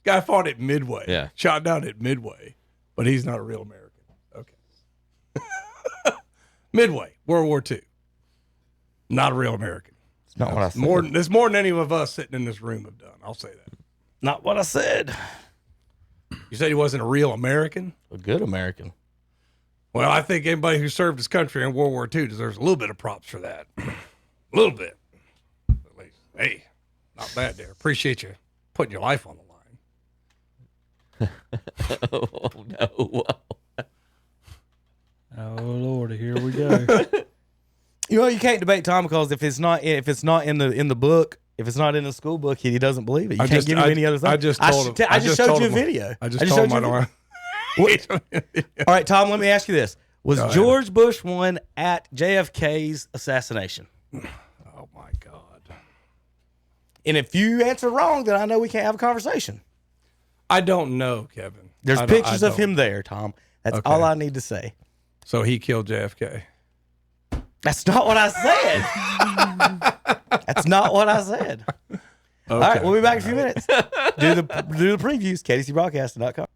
Guy fought at Midway. Yeah. Shot down at Midway. But he's not a real American. Okay. Midway, World War II. Not a real American. It's not what I said. There's more than any of us sitting in this room have done. I'll say that. Not what I said. You said he wasn't a real American? A good American. Well, I think anybody who served his country in World War II deserves a little bit of props for that. A little bit. At least. Hey, not bad there. Appreciate you putting your life on the line. Oh, no. Oh, Lord, here we go. You can't debate Tom because if it's not in the book, if it's not in the school book, he doesn't believe it. You can't give him any other thing. I just told him. I just showed you a video. I just told him I don't. All right, Tom, let me ask you this. Was George Bush one at JFK's assassination? Oh, my God. And if you answer wrong, then I know we can't have a conversation. I don't know, Kevin. There's pictures of him there, Tom. That's all I need to say. So he killed JFK. That's not what I said. That's not what I said. Okay. All right, we'll be back in a few minutes. Do the previews, KDCBroadcasting.com.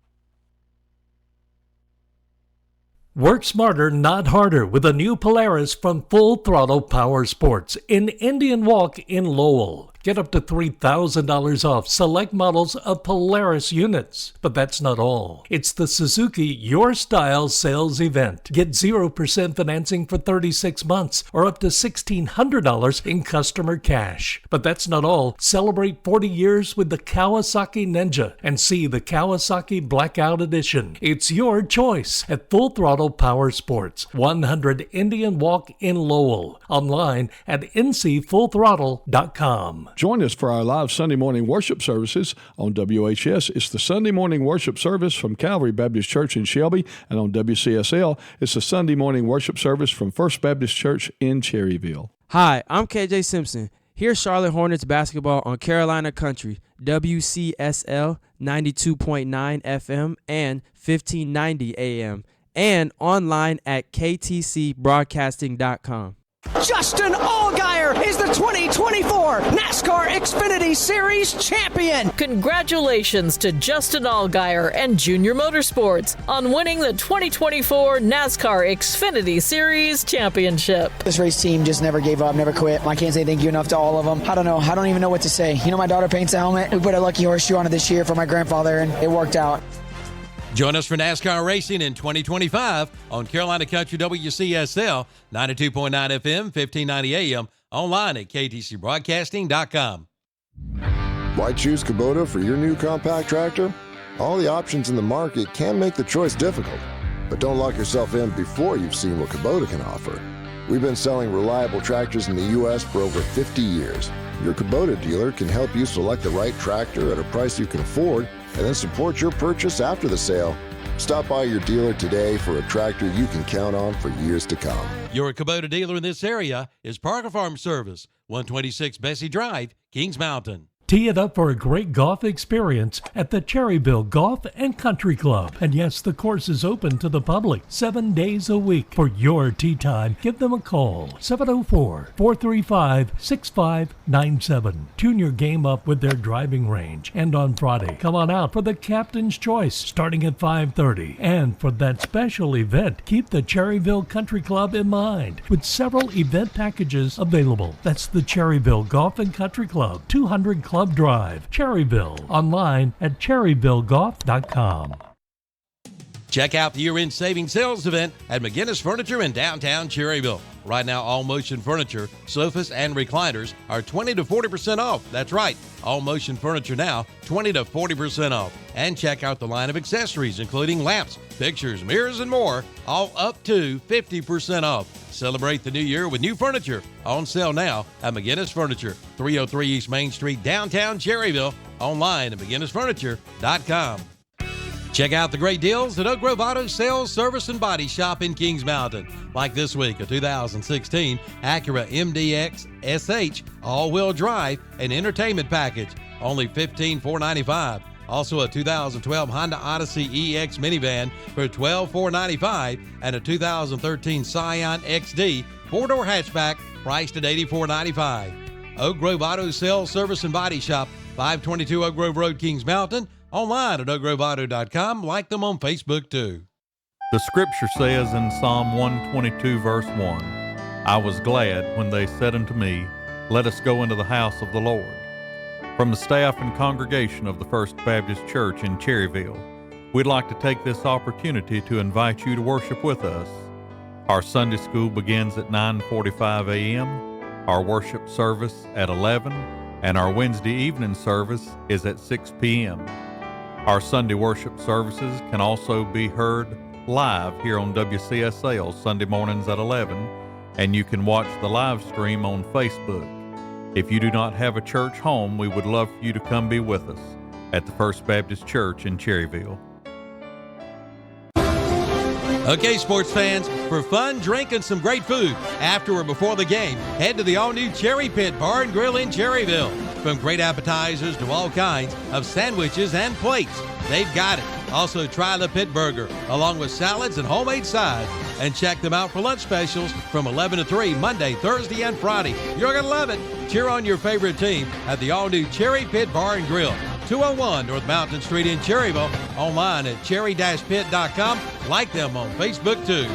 Work smarter, not harder, with a new Polaris from Full Throttle Power Sports in Indian Walk in Lowell. Get up to $3,000 off select models of Polaris units. But that's not all. It's the Suzuki Your Style sales event. Get 0% financing for 36 months or up to $1,600 in customer cash. But that's not all. Celebrate 40 years with the Kawasaki Ninja and see the Kawasaki Blackout Edition. It's your choice at Full Throttle Power Sports, 100 Indian Walk in Lowell. Online at ncfullthrottle.com. Join us for our live Sunday morning worship services on WHS. It's the Sunday morning worship service from Calvary Baptist Church in Shelby, and on WCSL, it's the Sunday morning worship service from First Baptist Church in Cherryville. Hi, I'm KJ Simpson. Here's Charlotte Hornets basketball on Carolina Country, WCSL 92.9 FM and 1590 AM, and online at ktcbroadcasting.com. Justin Allgaier is the 2024 NASCAR Xfinity Series champion. Congratulations to Justin Allgaier and Junior Motorsports on winning the 2024 NASCAR Xfinity Series championship. This race team just never gave up, never quit. I can't say thank you enough to all of them. I don't know. I don't even know what to say. You know, my daughter paints a helmet. We put a lucky horseshoe on it this year for my grandfather, and it worked out. Join us for NASCAR racing in 2025 on Carolina Country WCSL, 92.9 FM, 1590 AM, online at ktcbroadcasting.com. Why choose Kubota for your new compact tractor? All the options in the market can make the choice difficult, but don't lock yourself in before you've seen what Kubota can offer. We've been selling reliable tractors in the U.S. for over 50 years. Your Kubota dealer can help you select the right tractor at a price you can afford and then support your purchase after the sale. Stop by your dealer today for a tractor you can count on for years to come. Your Kubota dealer in this area is Parker Farm Service, 126 Bessie Drive, Kings Mountain. Tee it up for a great golf experience at the Cherryville Golf and Country Club. And yes, the course is open to the public 7 days a week. For your tee time, give them a call, 704-435-6597. Tune your game up with their driving range. And on Friday, come on out for the Captain's Choice starting at 5:30. And for that special event, keep the Cherryville Country Club in mind with several event packages available. That's the Cherryville Golf and Country Club, 200 Club Drive, Cherryville. Online at cherryvillegolf.com. Check out the year-end savings sales event at McGinnis Furniture in downtown Cherryville. Right now, all motion furniture, sofas, and recliners are 20 to 40% off. That's right, all motion furniture now, 20 to 40% off. And check out the line of accessories, including lamps, pictures, mirrors, and more, all up to 50% off. Celebrate the new year with new furniture. On sale now at McGinnis Furniture, 303 East Main Street, downtown Cherryville. Online at McGinnisFurniture.com. Check out the great deals at Oak Grove Auto Sales, Service, and Body Shop in Kings Mountain. Like this week, a 2016 Acura MDX SH all-wheel drive and entertainment package, only $15,495. Also a 2012 Honda Odyssey EX minivan for $12,495 and a 2013 Scion XD four-door hatchback priced at $84,995. Oak Grove Auto Sales, Service, and Body Shop, 522 Oak Grove Road, Kings Mountain. Online at oakgroveauto.com. Like them on Facebook, too. The scripture says in Psalm 122, verse 1, I was glad when they said unto me, let us go into the house of the Lord. From the staff and congregation of the First Baptist Church in Cherryville, we'd like to take this opportunity to invite you to worship with us. Our Sunday school begins at 9:45 a.m., our worship service at 11, and our Wednesday evening service is at 6 p.m. Our Sunday worship services can also be heard live here on WCSL Sunday mornings at 11, and you can watch the live stream on Facebook. If you do not have a church home, we would love for you to come be with us at the First Baptist Church in Cherryville. Okay, sports fans, for fun, drink, and some great food after or before the game, head to the all-new Cherry Pit Bar and Grill in Cherryville. From great appetizers to all kinds of sandwiches and plates, they've got it. Also, try the Pit Burger, along with salads and homemade sides. And check them out for lunch specials from 11 to 3, Monday, Thursday, and Friday. You're going to love it. Cheer on your favorite team at the all-new Cherry Pit Bar and Grill, 201 North Mountain Street in Cherryville. Online at cherry-pit.com. Like them on Facebook, too.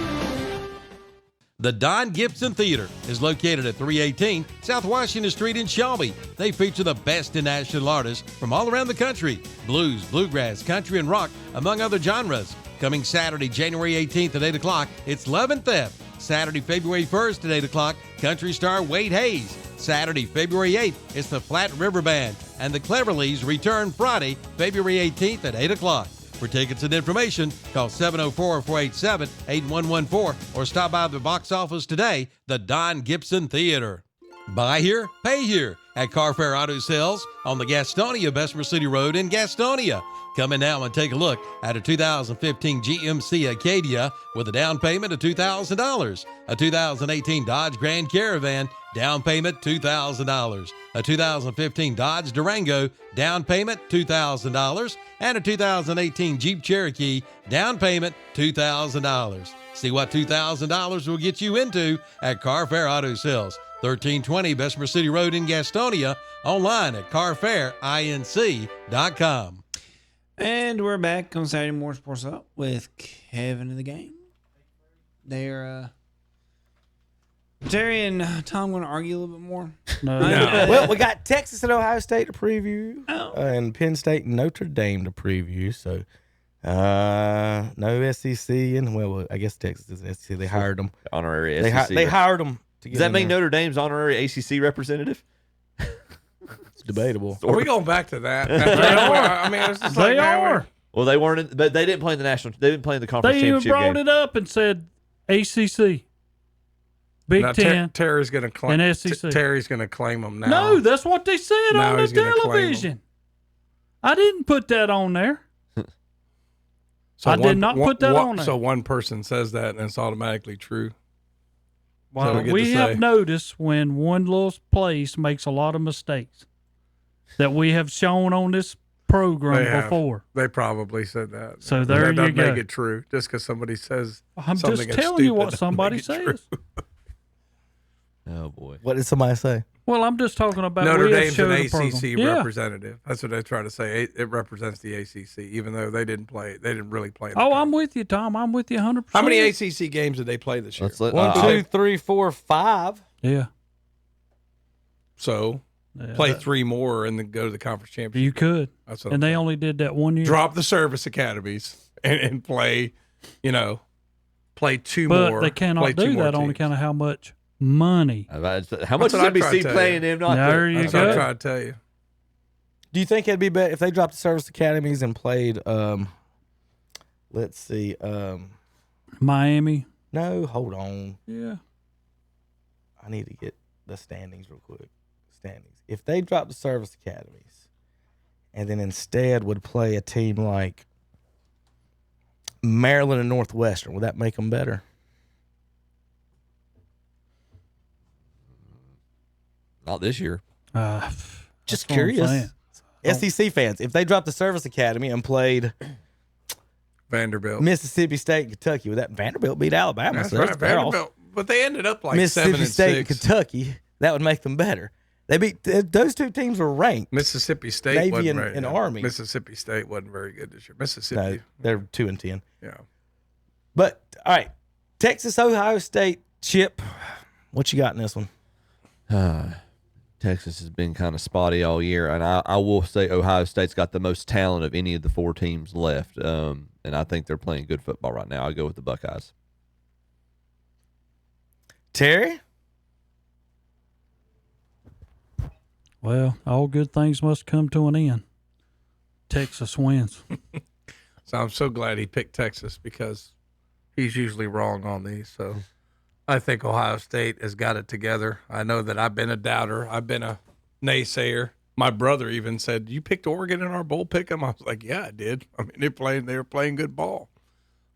The Don Gibson Theater is located at 318 South Washington Street in Shelby. They feature the best in national artists from all around the country. Blues, bluegrass, country, and rock, among other genres. Coming Saturday, January 18th at 8 o'clock, it's Love and Theft. Saturday, February 1st at 8 o'clock, country star Wade Hayes. Saturday, February 8th, it's the Flat River Band. And the Cleverleys return Friday, February 18th at 8 o'clock. For tickets and information, call 704-487-8114 or stop by the box office today, the Don Gibson Theater. Buy here, pay here at Carfair Auto Sales on the Gastonia Bessemer City Road in Gastonia. Come in now and take a look at a 2015 GMC Acadia with a down payment of $2,000. A 2018 Dodge Grand Caravan, down payment $2,000. A 2015 Dodge Durango, down payment $2,000. And a 2018 Jeep Cherokee, down payment $2,000. See what $2,000 will get you into at Carfair Auto Sales, 1320 Bessemer City Road in Gastonia, online at carfairinc.com. And we're back on Saturday Morning Sports Up with Kevin in the game. They're Terry and Tom going to argue a little bit more. No. Well, we got Texas and Ohio State to preview, and Penn State and Notre Dame to preview. So, no SEC, and well, I guess Texas is SEC. They hired them. Honorary They, SEC. they hired them. Does that mean Notre Dame's honorary ACC representative? It's debatable. Are we going back to that? I mean, it's just They like, are. Well, they weren't, but they didn't play in the national. They didn't play in the conference They even championship brought game. it up and said ACC, Big now, Ten, Terry's going to claim. and SEC. Terry's going to claim them now. No, that's what they said Now on the he's gonna claim 'em. television. I didn't put that on there. So I did not put that on there. So one person says that, and it's automatically true. Well, So we have noticed when one little place makes a lot of mistakes that we have shown on this program They have. before. They probably said that. So there that you doesn't go. make it true just because somebody says. I'm something just that's telling you stupid what doesn't somebody make it true. says. Oh boy, What did somebody say? Well, I'm just talking about Notre we have Dame's showed an the program. ACC Yeah. representative. That's what they try to say. It represents the ACC, even though they didn't play. They didn't really play. Oh, I'm with you, Tom. I'm with you 100%. How many ACC games did they play this year? Let's let, 1, 2, 3, 4, 5. Yeah. So play 3 more and then go to the conference championship. You could. That's what And they only did that 1 year. Drop the service academies and play, play 2 But more. they cannot play 2 do more that on teams. account of how much money. how much That's is what I tried to NBC tell paying you. them? Not There to, you That's what I'm go. trying to tell you. Do you think it'd be better if they dropped the service academies and played? Let's see. Miami. No, hold on. Yeah. I need to get the standings real quick. If they dropped the service academies and then instead would play a team like Maryland and Northwestern, would that make them better? not this year. Just that's what I'm curious. saying. SEC fans, if they dropped the service academy and played Vanderbilt, Mississippi State, and Kentucky, would that Vanderbilt beat Alabama? That's So right, they're off. Vanderbilt. But they ended up like Mississippi 7 and State and 6. Kentucky, that would make them better. They beat those two teams were ranked. Mississippi State Navy wasn't and, very, and yeah. Army. Mississippi State wasn't very good this year. Mississippi, No, they're 2-10. yeah. But all right, Texas, Ohio State, Chip, what you got in this one? Texas has been kind of spotty all year, and I will say Ohio State's got the most talent of any of the 4 teams left, and I think they're playing good football right now. I'll go with the Buckeyes. Terry? Well, all good things must come to an end. Texas wins. So I'm so glad he picked Texas because he's usually wrong on these. So I think Ohio State has got it together. I know that I've been a doubter. I've been a naysayer. My brother even said, "You picked Oregon in our bowl pick 'em?" I was like, "Yeah, I did. I mean, they were playing good ball."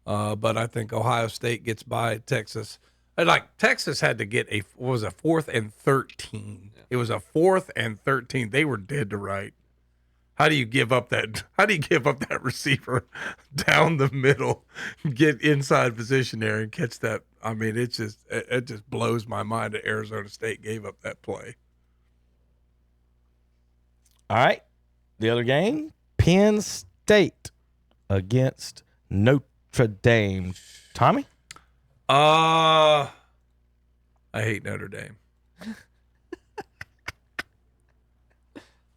But I think Ohio State gets by Texas. And like Texas had to get a 4th and 13. It was a 4th and 13. They were dead to right. How do you give up that? How do you give up that receiver down the middle, get inside position there, and catch that? I mean, it just blows my mind that Arizona State gave up that play. All right. The other game, Penn State against Notre Dame. Tommy? I hate Notre Dame.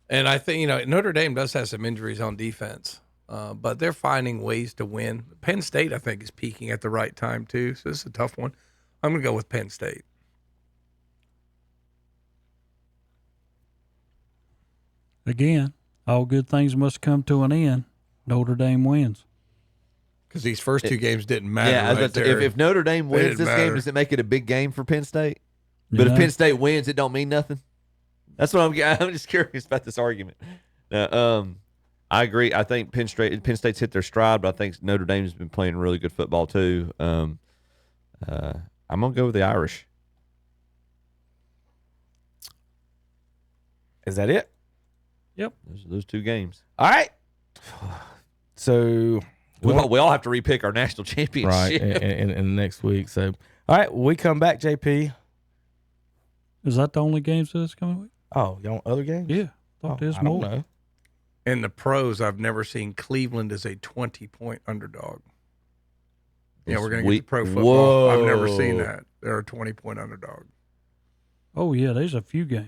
And I think, Notre Dame does have some injuries on defense, but they're finding ways to win. Penn State, I think, is peaking at the right time, too. So this is a tough one. I'm going to go with Penn State. Again, all good things must come to an end. Notre Dame wins. Because these first 2 games didn't matter. Yeah, I was right about to say, there. if Notre Dame They wins didn't this matter. game, does it make it a big game for Penn State? But Yeah. if Penn State wins, it don't mean nothing. That's what I'm just curious about this argument. I agree. I think Penn State's hit their stride, but I think Notre Dame's been playing really good football too. I'm gonna go with the Irish. Is that it? Yep. Those two games. All right. So we all have to repick our national championship right in next week. So all right, when we come back, JP. Is that the only games this coming week? Oh, you want other games? Yeah. Thought there's I more. don't know. In the pros, I've never seen Cleveland as a 20-point underdog. Yeah, we're going to get to pro football. Whoa. I've never seen that. They're a 20-point underdog. Oh, yeah, there's a few games.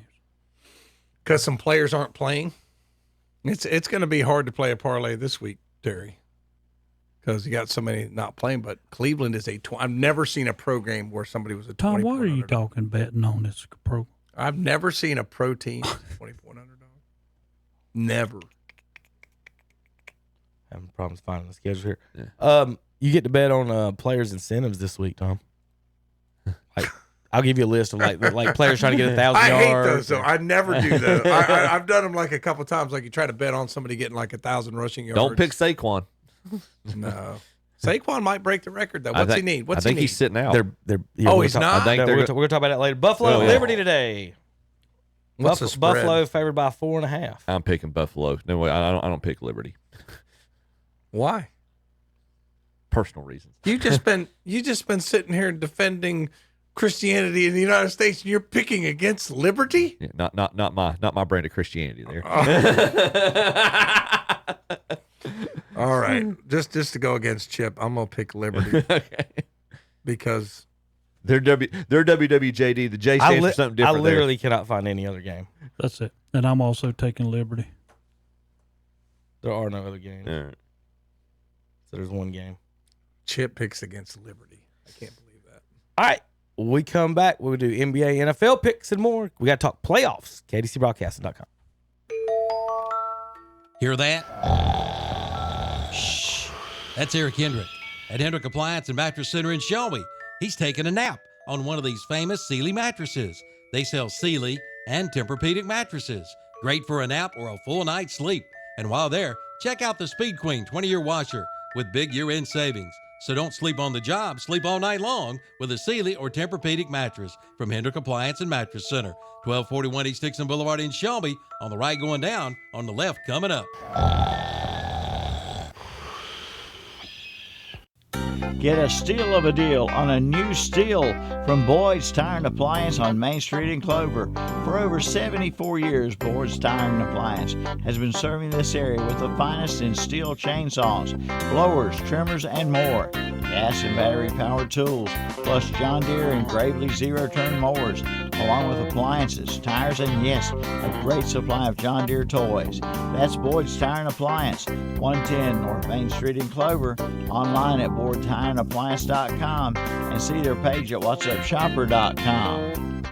Because some players aren't playing. It's going to be hard to play a parlay this week, Terry, because you got so many not playing. But Cleveland is I've never seen a pro game where somebody was a 20-point Tom, what are you underdog. talking betting on this pro? I've never seen a pro team 20-point underdog. Never. Having problems finding the schedule here. Yeah. You get to bet on players' incentives this week, Tom. Like, I'll give you a list of like players trying to get 1,000 yards. I hate those though. I never do those. I've done them like a couple times. Like you try to bet on somebody getting like 1,000 rushing yards. Don't pick Saquon. No. Saquon might break the record though. What's he need? I think he's sitting out. He's not. We're going to talk about that later. Buffalo Liberty today. What's the spread? Buffalo favored by 4.5. I'm picking Buffalo. No way. I don't pick Liberty. Why? Personal reasons. You just been sitting here defending Christianity in the United States, and you're picking against liberty. Yeah, not my brand of Christianity there. All right, just to go against Chip, I'm gonna pick Liberty. Okay. Because they're WWJD. The J stands for something different. I literally cannot find any other game. That's it. And I'm also taking Liberty. There are no other games. All right. So there's one game. Chip picks against Liberty. I can't believe that. All right. When we come back, we'll do NBA, NFL picks, and more. We got to talk playoffs. KDCBroadcasting.com. Hear that? Shh. That's Eric Hendrick at Hendrick Appliance and Mattress Center in Shelby. He's taking a nap on one of these famous Sealy mattresses. They sell Sealy and Tempur-Pedic mattresses. Great for a nap or a full night's sleep. And while there, check out the Speed Queen 20-year washer with big year-end savings. So don't sleep on the job, sleep all night long with a Sealy or Tempur-Pedic mattress from Hendrick Appliance and Mattress Center. 1241 East Dixon Boulevard in Shelby. On the right going down, on the left coming up. Get a steal of a deal on a new steel from Boyd's Tire and Appliance on Main Street in Clover. For over 74 years, Boyd's Tire and Appliance has been serving this area with the finest in steel chainsaws, blowers, trimmers, and more. Gas and battery-powered tools, plus John Deere and Gravely zero-turn mowers, along with appliances, tires, and yes, a great supply of John Deere toys. That's Boyd's Tire and Appliance, 110 North Main Street in Clover, online at BoydTireandAppliance.com, and see their page at What'sUpShopper.com.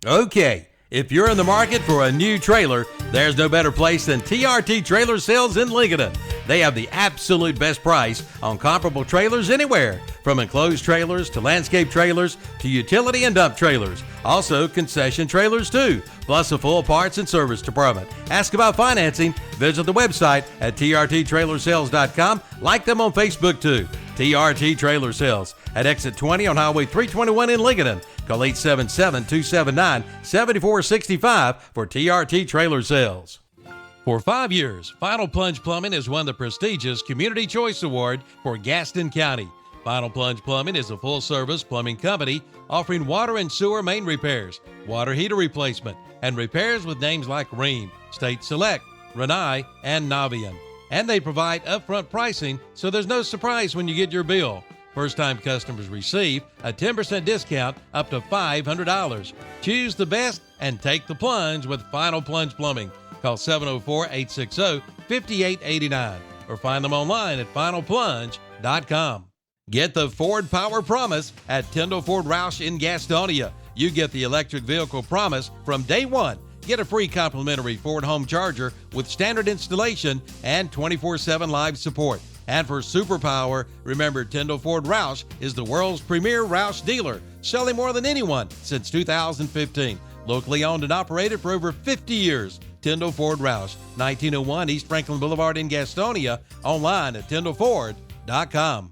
Okay, if you're in the market for a new trailer, there's no better place than TRT Trailer Sales in Lincoln. They have the absolute best price on comparable trailers anywhere, from enclosed trailers to landscape trailers to utility and dump trailers. Also, concession trailers too, plus a full parts and service department. Ask about financing. Visit the website at trttrailersales.com. Like them on Facebook too. TRT Trailer Sales at exit 20 on Highway 321 in Lincoln. Call 877-279-7465 for TRT Trailer Sales. For 5 years, Final Plunge Plumbing has won the prestigious Community Choice Award for Gaston County. Final Plunge Plumbing is a full-service plumbing company offering water and sewer main repairs, water heater replacement, and repairs with names like Rheem, State Select, Renai, and Navian. And they provide upfront pricing, so there's no surprise when you get your bill. First-time customers receive a 10% discount up to $500. Choose the best and take the plunge with Final Plunge Plumbing. Call 704-860-5889 or find them online at finalplunge.com. Get the Ford Power Promise at Tyndall Ford Roush in Gastonia. You get the electric vehicle promise from day one. Get a free complimentary Ford home charger with standard installation and 24/7 live support. And for Superpower, remember Tyndall Ford Roush is the world's premier Roush dealer, selling more than anyone since 2015. Locally owned and operated for over 50 years. Tyndall Ford Roush, 1901 East Franklin Boulevard in Gastonia. Online at tyndallford.com.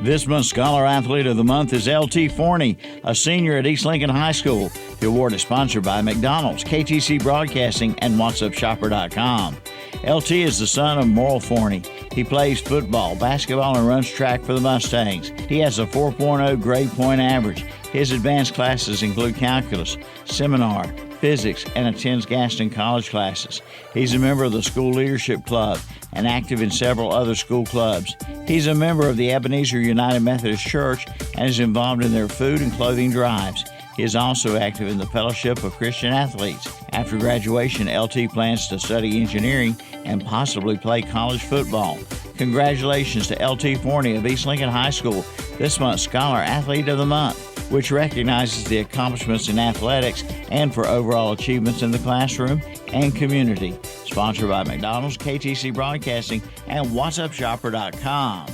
This month's Scholar Athlete of the Month is L.T. Forney, a senior at East Lincoln High School. The award is sponsored by McDonald's, KTC Broadcasting, and WhatsUpShopper.com. L.T. is the son of Merle Forney. He plays football, basketball, and runs track for the Mustangs. He has a 4.0 grade point average. His advanced classes include calculus, seminar, physics, and attends Gaston College classes. He's a member of the School Leadership Club and active in several other school clubs. He's a member of the Ebenezer United Methodist Church and is involved in their food and clothing drives. He is also active in the Fellowship of Christian Athletes. After graduation, LT plans to study engineering and possibly play college football. Congratulations to LT Forney of East Lincoln High School, this month's Scholar Athlete of the Month, which recognizes the accomplishments in athletics and for overall achievements in the classroom and community. Sponsored by McDonald's, KTC Broadcasting, and WhatsUpShopper.com.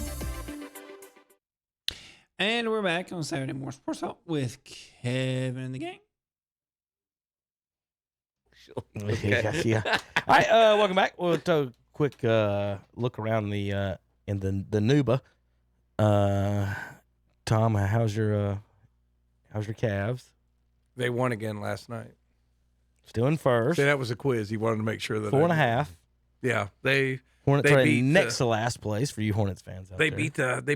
And we're back on Saturday Morning Sports Talk with Kevin and the gang. Yeah. All right, welcome back. We'll take a quick look around the in the Nuba. Tom, how's your Cavs? They won again last night. Still in first. See, that was a quiz. He wanted to make sure that 4.5. Yeah, they Hornets they are beat next to last place for you Hornets fans out they there.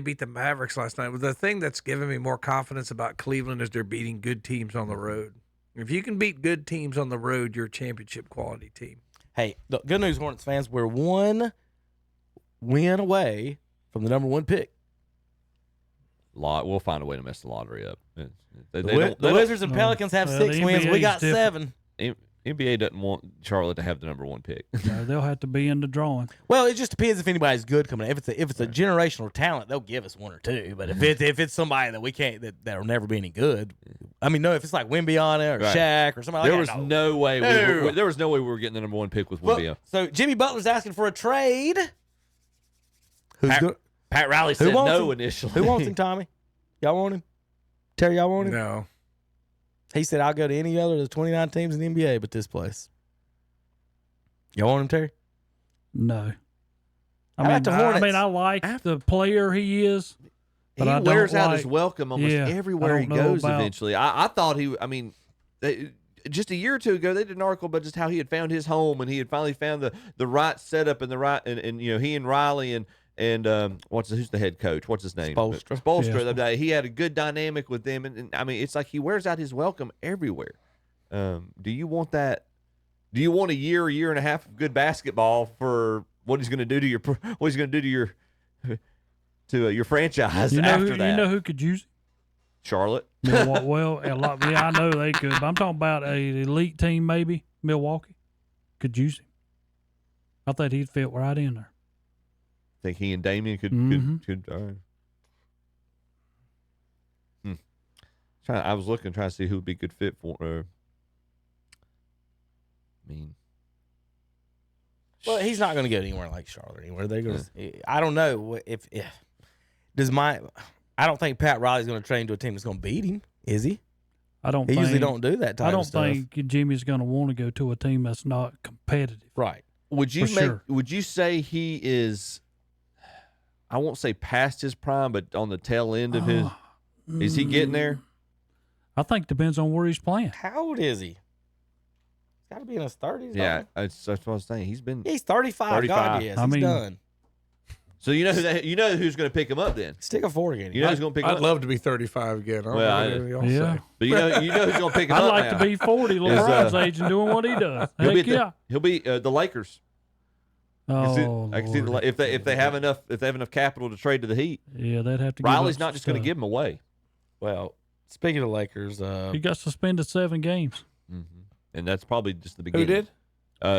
beat the Mavericks last night. But the thing that's given me more confidence about Cleveland is they're beating good teams on the road. If you can beat good teams on the road, you're a championship quality team. Hey, the good news, Hornets fans, we're one win away from the number one pick. We'll find a way to mess the lottery up. The Wizards and Pelicans have 6 wins. We got 7. NBA doesn't want Charlotte to have the number one pick. No, they'll have to be in the drawing. Well, it just depends if anybody's good coming in. If it's a generational talent, they'll give us 1 or 2. But if it's somebody that we can't that'll never be any good, I mean, no, if it's like Wembyana or Shaq or somebody there like that, was no way there was no way we were getting the number one pick with Wembyana. So Jimmy Butler's asking for a trade. Pat Riley said no him? initially. Who wants him, Tommy? Y'all want him? Terry, y'all want him? No. He said, I'll go to any other of the 29 teams in the NBA but this place. Y'all want him, Terry? No. I I like the player he is. But he wears out his welcome almost everywhere he goes eventually. I thought just a year or two ago, they did an article about just how he had found his home and he had finally found the right setup and the right, and you know, he and Riley and who's the head coach? What's his name? Spoelstra. Yeah. He had a good dynamic with them, and I mean, it's like he wears out his welcome everywhere. Do you want that? Do you want a year and a half of good basketball for what he's going to do to your franchise after that? You know who could use it? Charlotte. Milwaukee. I know they could, but I'm talking about an elite team, maybe Milwaukee could use him. I thought he'd fit right in there. Think he and Damian could all right. I was trying to see who would be a good fit for. Well, he's not going to go anywhere like Charlotte. Anywhere they're going to. I don't know if I don't think Pat Riley's going to train to a team that's going to beat him. Is he? He usually don't do that type of stuff. I don't think Jimmy's going to want to go to a team that's not competitive. Right. Would you say he is? I won't say past his prime, but on the tail end of his. Is he getting there? I think it depends on where he's playing. How old is he? He's got to be in his 30s. Yeah, that's what I was saying. He's 35. God, yes, he's done. So you know who's going to pick him up then? Stick a fork in him. You know who's going to pick him up? I'd love to be 35 again. Say. But you know who's going to pick him up. I'd like to be 40, LeBron's age, and doing what he does. He'll be the Lakers. Oh, I can see if they have enough capital to trade to the Heat. Yeah, they'd have to. Riley's not just going to give him away. Well, speaking of Lakers, he got suspended 7 games, and that's probably just the beginning. Who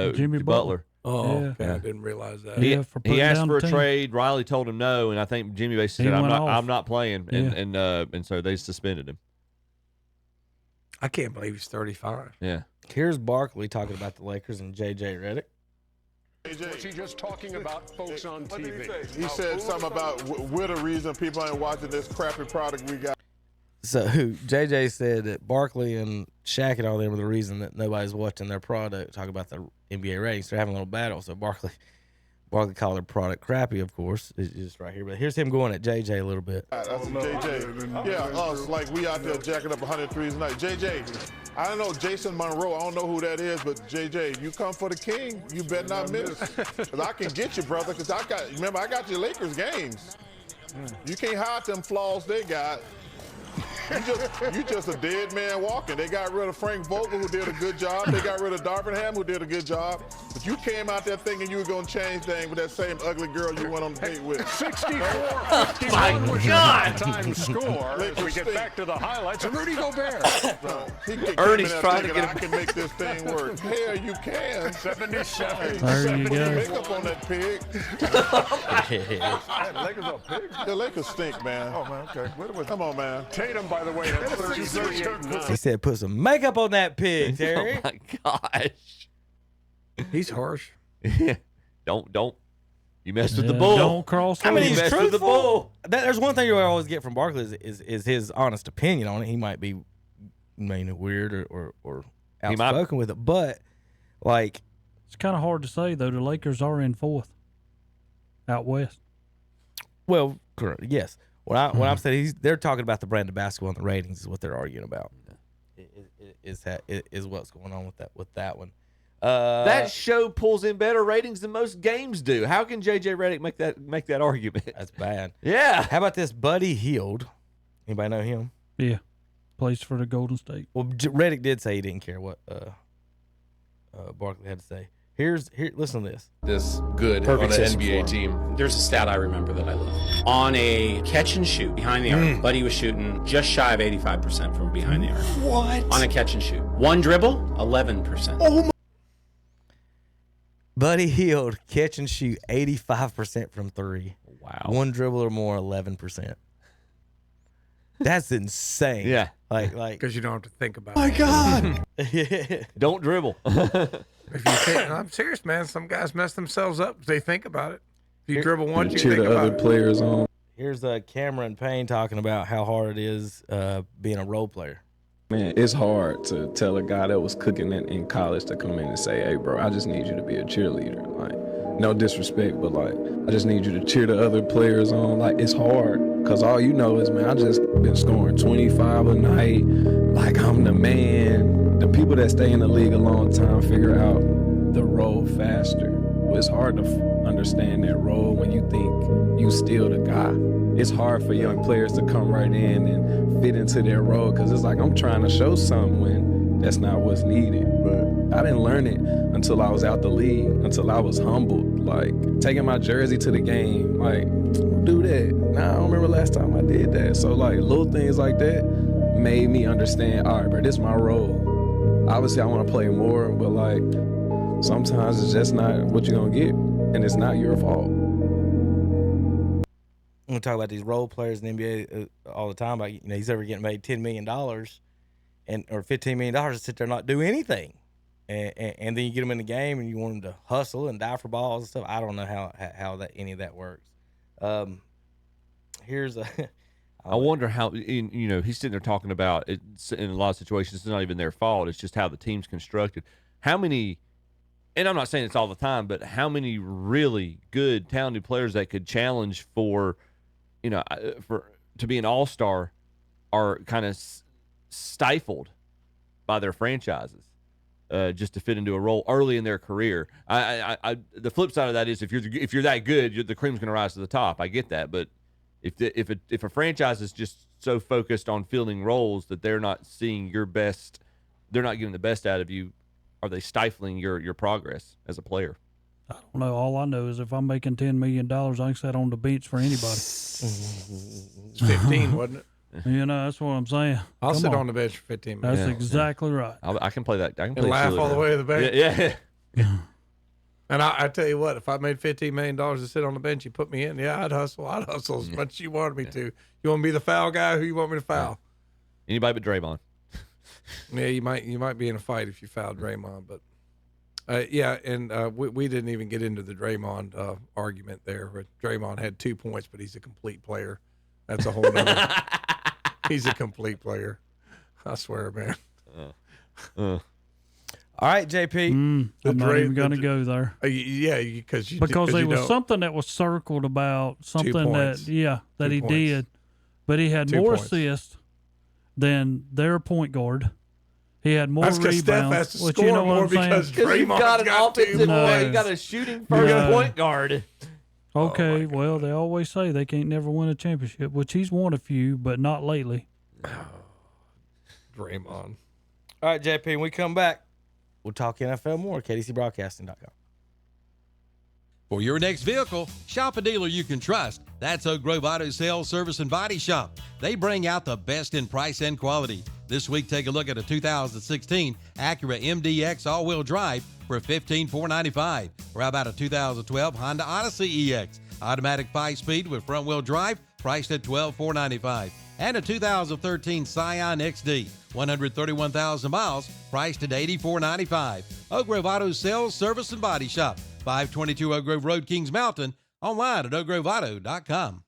did? Jimmy Butler. Oh, yeah. Okay. I didn't realize that. He asked for a trade. Riley told him no, and I think Jimmy basically said, "I'm not playing," and so they suspended him. I can't believe he's 35. Yeah. Here's Barkley talking about the Lakers and JJ Redick. Was he just talking about folks on TV? He said something about we're the reason people ain't watching this crappy product we got. So JJ said that Barkley and Shaq and all them are the reason that nobody's watching their product. Talk about the NBA ratings. They're having a little battle. So Barkley called their product crappy, of course. It's just right here. But here's him going at JJ a little bit. That's JJ. Yeah, us, like we out there jacking up 100 threes a night. JJ, I don't know Jason Monroe. I don't know who that is, but JJ, you come for the king, you better not miss. Because I can get you, brother, because I got your Lakers games. You can't hide them flaws they got. You just a dead man walking. They got rid of Frank Vogel, who did a good job. They got rid of Darvingham, who did a good job. But you came out there thinking you were going to change things with that same ugly girl you went on the date with. 64. My God. Time score. As we get back to the highlights of Rudy Gobert. Ernie's trying to get I can make this thing work. Hell, you can. 77. There you go. Makeup on that pig. The Lakers are pigs. The Lakers stink, man. Oh, man, okay. Come on, man. Tatum, by the way, had 38. He said, "Put some makeup on that pig, Terry." Oh my gosh, he's harsh. Don't. You messed with the bull. Don't cross. I mean, You he's messed with the truthful. bull. There's one thing you always get from Barkley is his honest opinion on it. He might be weird or outspoken with it, but like it's kind of hard to say though. The Lakers are in fourth out west. Well, correct. Yes. What I'm saying, they're talking about the brand of basketball and the ratings is what they're arguing about. Is what's going on with that one. That show pulls in better ratings than most games do. How can JJ Redick make that argument? That's bad. Yeah. How about this Buddy Hield? Anybody know him? Yeah, plays for the Golden State. Well, Redick did say he didn't care what Barkley had to say. Listen to this. This good Perfect on an system NBA for team. There's a stat I remember that I love. On a catch and shoot behind the arc, Buddy was shooting just shy of 85% from behind the arc. What? On a catch and shoot. One dribble, 11%. Oh my. Buddy Hield catch and shoot 85% from three. Wow. One dribble or more, 11%. That's insane. Yeah. Like because you don't have to think about My it. God. Don't dribble. If you think, I'm serious, man. Some guys mess themselves up if they think about it. If you dribble once, you cheer think the about other it. players on. Here's Cameron Payne talking about how hard it is being a role player. Man, it's hard to tell a guy that was cooking it in college to come in and say, "Hey, bro, I just need you to be a cheerleader." Like, no disrespect, but like, I just need you to cheer the other players on. Like, it's hard because all you know is, man, I just been scoring 25 a night. Like, I'm the man. The people that stay in the league a long time figure out the role faster. It's hard to understand that role when you think you still the guy. It's hard for young players to come right in and fit into their role because it's like I'm trying to show something when that's not what's needed. But I didn't learn it until I was out the league, until I was humbled. Like taking my jersey to the game, like do that. Nah, I don't remember last time I did that. So like little things like that made me understand, all right, bro, this is my role. Obviously I want to play more, but like sometimes it's just not what you're going to get, and it's not your fault. I'm going to talk about these role players in the NBA all the time. Like, you know, he's ever getting paid $10 million or $15 million to sit there and not do anything. And then you get them in the game and you want them to hustle and die for balls and stuff. I don't know how that any of that works. I wonder how, he's sitting there talking about it in a lot of situations. It's not even their fault. It's just how the team's constructed. How many, and I'm not saying it's all the time, but how many really good, talented players that could challenge for to be an all-star are kind of stifled by their franchises just to fit into a role early in their career. The flip side of that is if you're that good, the cream's going to rise to the top. I get that, but if a franchise is just so focused on filling roles that they're not seeing your best, they're not getting the best out of you, are they stifling your progress as a player? I don't know. All I know is if I'm making $10 million, I can sit on the bench for anybody. It's 15, wasn't it? That's what I'm saying. I'll Come sit on the bench for 15 minutes. That's exactly right. I can play that. I can play and laugh all the way to the bench. Yeah. And I tell you what, if I made $15 million to sit on the bench, you put me in, I'd hustle as much as you wanted me to. You want me to be the foul guy? Who you want me to foul? Anybody but Draymond. Yeah, you might be in a fight if you fouled Draymond, but we didn't even get into the Draymond argument there. But Draymond had 2 points, but he's a complete player. That's a whole nother. He's a complete player. I swear, man. All right, JP. I'm not even going to go there. Yeah, because there was something that was circled about something that he did, but he had more assists than their point guard. He had more rebounds. Steph has to which score you know more what I'm because saying? You've got an offensive player. You got a shooting first point guard. Okay, well, they always say they can't never win a championship, which he's won a few, but not lately. Draymond. All right, JP, when we come back, we'll talk NFL more. KDCBroadcasting.com. For your next vehicle, shop a dealer you can trust. That's Oak Grove Auto Sales, Service, and Body Shop. They bring out the best in price and quality. This week, take a look at a 2016 Acura MDX all-wheel drive for $15,495. Or how about a 2012 Honda Odyssey EX, automatic 5-speed with front-wheel drive, priced at $12,495. And a 2013 Scion XD, 131,000 miles, priced at $84,995. Oak Grove Auto Sales, Service, and Body Shop, 522 Oak Grove Road, Kings Mountain. Online at oakgroveauto.com.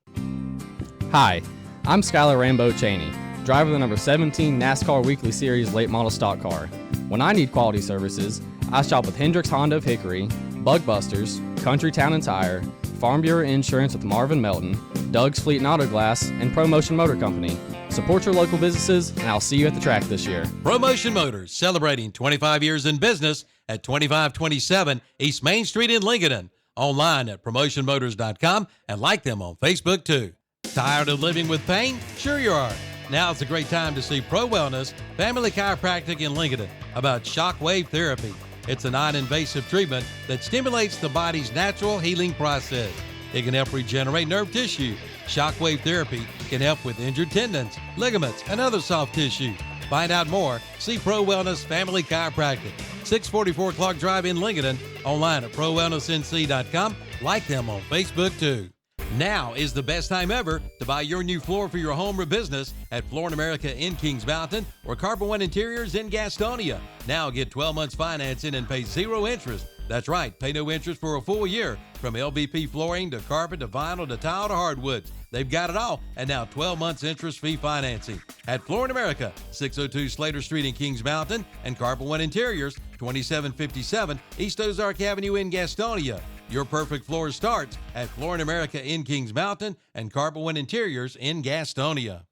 Hi, I'm Skylar Rambo Cheney, driver of the number 17 NASCAR Weekly Series late model stock car. When I need quality services, I shop with Hendricks Honda of Hickory, Bug Busters, Country Town and Tire, Farm Bureau Insurance with Marvin Melton, Doug's Fleet and Auto Glass, and ProMotion Motor Company. Support your local businesses, and I'll see you at the track this year. ProMotion Motors, celebrating 25 years in business at 2527 East Main Street in Lincoln. Online at promotionmotors.com and like them on Facebook too. Tired of living with pain? Sure you are. Now's a great time to see Pro Wellness Family Chiropractic in Lincoln about shockwave therapy. It's a non-invasive treatment that stimulates the body's natural healing process. It can help regenerate nerve tissue. Shockwave therapy can help with injured tendons, ligaments, and other soft tissue. Find out more. See Pro Wellness Family Chiropractic, 644 Clark Drive in Lincoln. Online at ProWellnessNC.com. Like them on Facebook too. Now is the best time ever to buy your new floor for your home or business at Floor in America in Kings Mountain or Carpet One Interiors in Gastonia. Now get 12 months financing and pay 0 interest. That's right, pay no interest for a full year. From LVP flooring to carpet to vinyl to tile to hardwoods. They've got it all, and now 12 months interest-free financing. At Floor in America, 602 Slater Street in Kings Mountain, and Carpet One Interiors, 2757 East Ozark Avenue in Gastonia. Your perfect floor starts at Floor in America in Kings Mountain and Carpet One Interiors in Gastonia.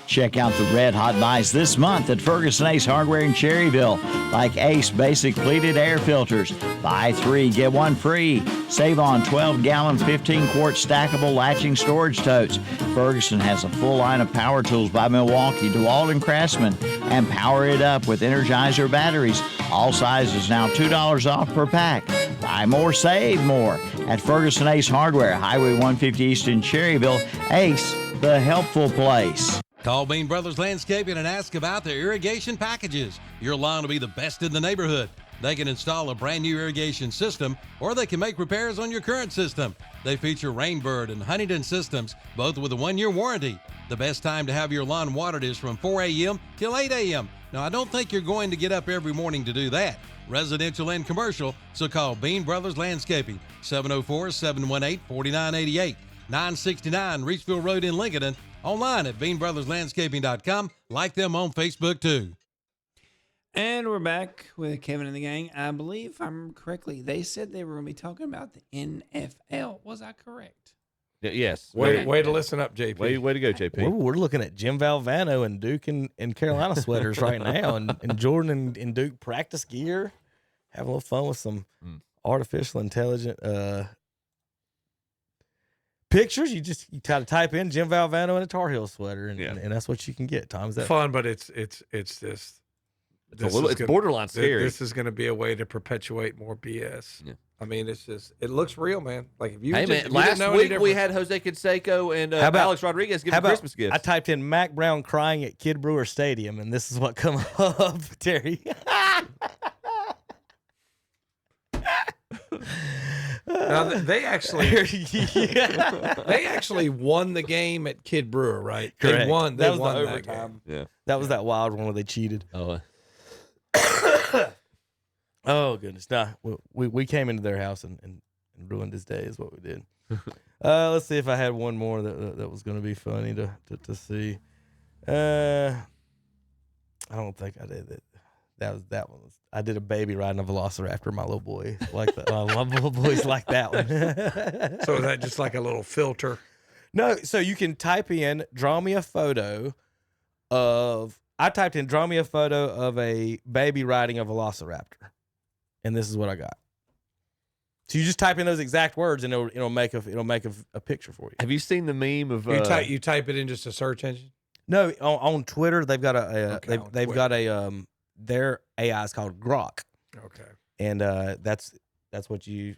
Check out the red hot buys this month at Ferguson Ace Hardware in Cherryville, like Ace Basic Pleated Air Filters. Buy 3, get 1 free. Save on 12-gallon, 15-quart stackable latching storage totes. Ferguson has a full line of power tools by Milwaukee, DeWalt, and Craftsman, and power it up with Energizer batteries. All sizes now $2 off per pack. Buy more, save more at Ferguson Ace Hardware, Highway 150 East in Cherryville. Ace, the helpful place. Call Bean Brothers Landscaping and ask about their irrigation packages. Your lawn will be the best in the neighborhood. They can install a brand new irrigation system, or they can make repairs on your current system. They feature Rainbird and Huntington systems, both with a 1-year warranty. The best time to have your lawn watered is from 4 a.m. till 8 a.m. Now, I don't think you're going to get up every morning to do that. Residential and commercial, so call Bean Brothers Landscaping, 704-718-4988, 969 Reachville Road in Lincoln. Online at beanbrotherslandscaping.com. Like them on Facebook too. And we're back with Kevin and the gang. I believe, if I remember correctly, they said they were going to be talking about the NFL. Was I correct? Yes. Way to listen up, JP. Way to go, JP. We're looking at Jim Valvano and Duke and Carolina sweaters right now, and Jordan and Duke practice gear, having a little fun with some artificial intelligent pictures. You try to type in Jim Valvano in a Tar Heel sweater, and that's what you can get. Tom's that fun, but it's borderline scary. This is going to be a way to perpetuate more BS. Yeah. I mean, it looks real, man. Like if you, last week we had Jose Canseco and Alex Rodriguez giving Christmas gifts. I typed in Mac Brown crying at Kid Brewer Stadium, and this is what come up, Terry. Now they actually won the game at Kid Brewer, right? Correct. They won. That was won the that overtime. game. Yeah, that was that wild one where they cheated. Oh goodness! Nah, we came into their house and ruined his day. Is what we did. Let's see if I had one more that was going to be funny to see. I don't think I did it. That one. I did a baby riding a velociraptor. My little boy like that. My little boys like that one. So is that just like a little filter? No. So you can type in, draw me a photo of. I typed in, draw me a photo of a baby riding a velociraptor, and this is what I got. So you just type in those exact words, and it'll make a picture for you. Have you seen the meme of You type it in just a search engine? No, on Twitter they've got they've got a their AI is called Grok. Okay. And that's what you.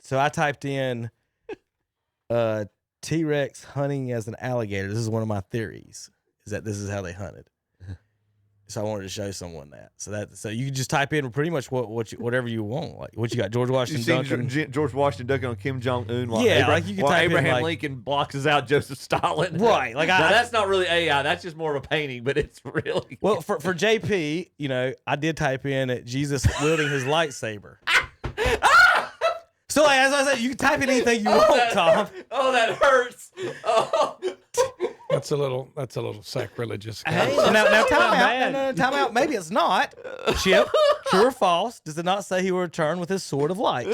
So I typed in T-Rex hunting as an alligator. This is one of my theories. Is that this is how they hunted. So I wanted to show someone that. So you can just type in pretty much whatever you want. Like what you got, George Washington Duncan. George Washington Duncan on Kim Jong Un. Yeah, like you can type Abraham in, Lincoln boxes out Joseph Stalin. Right, like now, that's not really AI. That's just more of a painting, but it's really well for JP. I did type in Jesus wielding his lightsaber. So like, as I said, you can type in anything you want, Tom. Oh, that hurts. Oh. That's a little sacrilegious. Hey, now time out. Maybe it's not. Chip, true or false? Does it not say he will return with his sword of light?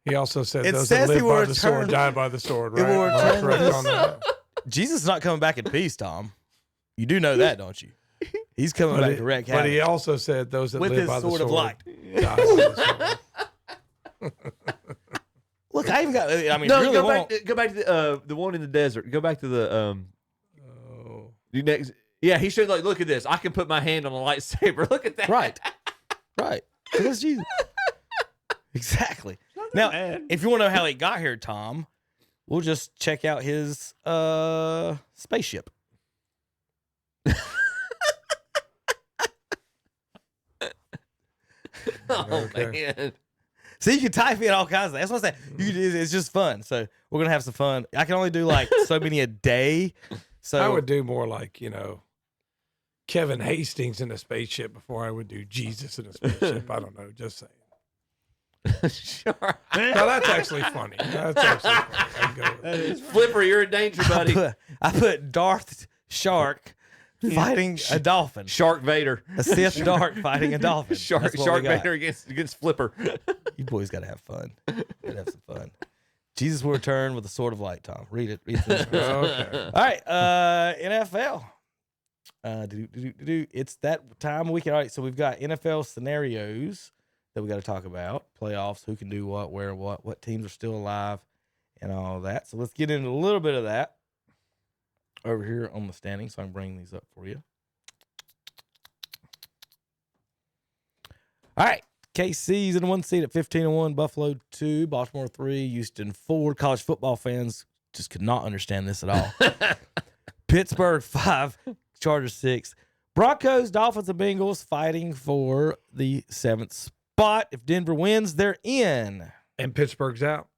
He also said It those says that he live will by the sword return- die by the sword, It right? will Am I return correct with on that? Jesus is not coming back in peace, Tom. You do know that, don't you? He's coming back to wreck But he havoc. also said those that With live his by the sword sword of light. die by the sword. Look, I even got. I mean, No, really go won't. back to the one in the desert. Go back to the you next. Yeah, he should look at this. I can put my hand on a lightsaber. Look at that. Right. That's Jesus. Exactly. Now, if you want to know how he got here, Tom, we'll just check out his spaceship. Oh man. So you can type in all kinds of. That's what I'm saying. It's just fun. So we're gonna have some fun. I can only do like so many a day. So I would do more like Kevin Hastings in a spaceship before I would do Jesus in a spaceship. I don't know, just saying. Sure. No, that's actually funny. That's actually funny. I'd go with that. Flipper, you're in danger, buddy. I put Darth Shark fighting a dolphin. Shark Vader. A Sith Dark fighting a dolphin. Shark That's what we got. Vader against Flipper. You boys got to have fun. Gotta have some fun. Jesus will return with a sword of light, Tom. Read it. Read it. Okay. All right. NFL. It's that time of the weekend. All right. So we've got NFL scenarios that we got to talk about. Playoffs, who can do what, where, what teams are still alive, and all that. So let's get into a little bit of that over here on the standings. So I can bring these up for you. All right. KC's in 1 seed at 15-1, Buffalo 2, Baltimore 3, Houston 4. College football fans just could not understand this at all. Pittsburgh 5, Chargers 6. Broncos, Dolphins, and Bengals fighting for the 7th spot. If Denver wins, they're in. And Pittsburgh's out?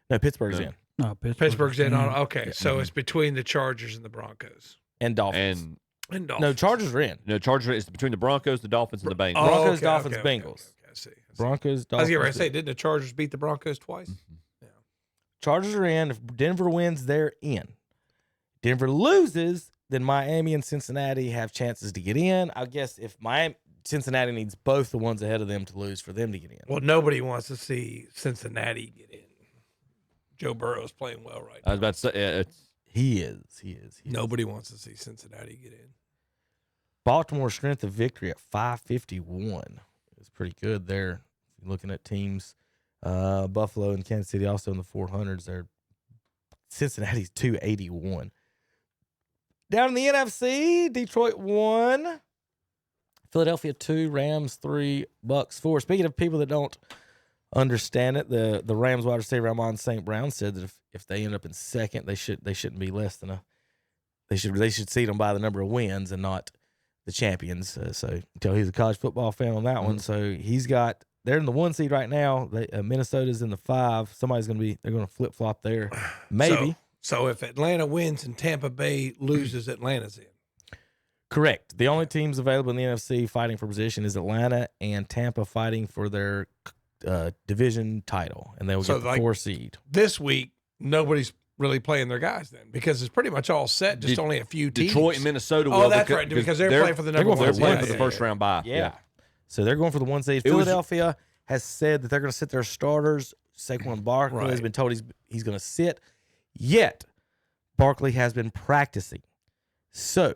No, Pittsburgh's in. No, Pittsburgh's in. Okay, so it's between the Chargers and the Broncos. And Dolphins. And Dolphins. No, Chargers are in. No, Chargers is between the Broncos, the Dolphins, and the Bengals. Broncos, Dolphins, Bengals. I see. Broncos, Dolphins. I was getting ready to say, didn't the Chargers beat the Broncos twice? Chargers are in. If Denver wins, they're in. Denver loses, then Miami and Cincinnati have chances to get in. I guess if Cincinnati needs both the ones ahead of them to lose for them to get in. Well, nobody wants to see Cincinnati get in. Joe Burrow's playing well right now. I was about to say, He is. Nobody wants to see Cincinnati get in. Baltimore strength of victory at 551. It's pretty good there. Looking at teams, Buffalo and Kansas City also in the 400s. They're Cincinnati's 281. Down in the NFC, Detroit 1, Philadelphia 2, Rams 3, Bucks 4. Speaking of people that don't understand it, the Rams wide receiver Ramon St. Brown said that if they end up in second, they shouldn't be less than they should seed them by the number of wins and not the champions. So you can tell he's a college football fan on that one. So they're in the 1 seed right now. Minnesota's in the 5. They're going to flip flop there, maybe. So if Atlanta wins and Tampa Bay loses, Atlanta's in. Correct. The only teams available in the NFC fighting for position is Atlanta and Tampa fighting for their division title, and they will get the 4 seed. This week, nobody's really playing their guys then, because it's pretty much all set. Just only a few teams. Detroit and Minnesota. Oh, that's right, because they're playing for the number one. They're playing for the first round bye. Yeah. So they're going for the 1 seed. Philadelphia has said that they're going to sit their starters. Saquon Barkley has been told he's going to sit. Yet, Barkley has been practicing. So,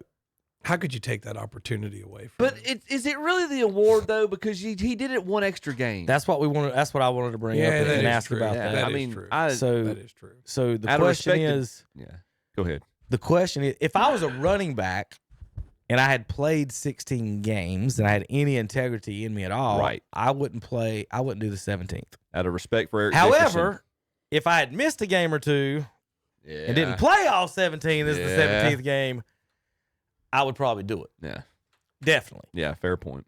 how could you take that opportunity away from But is it really the award though? Because he did it one extra game. that's what we wanted. That's what I wanted to bring up and ask about that. That I is mean, true. So that is true. So the Out of question respect to- is, Go ahead. the question is, if I was a running back and I had played 16 games and I had any integrity in me at all, Right. I wouldn't play. I wouldn't do the 17th. Out of respect for Eric However, Dickerson. if I had missed a game or two and didn't play all 17, this is the 17th game, I would probably do it. Yeah. Definitely. Yeah, fair point.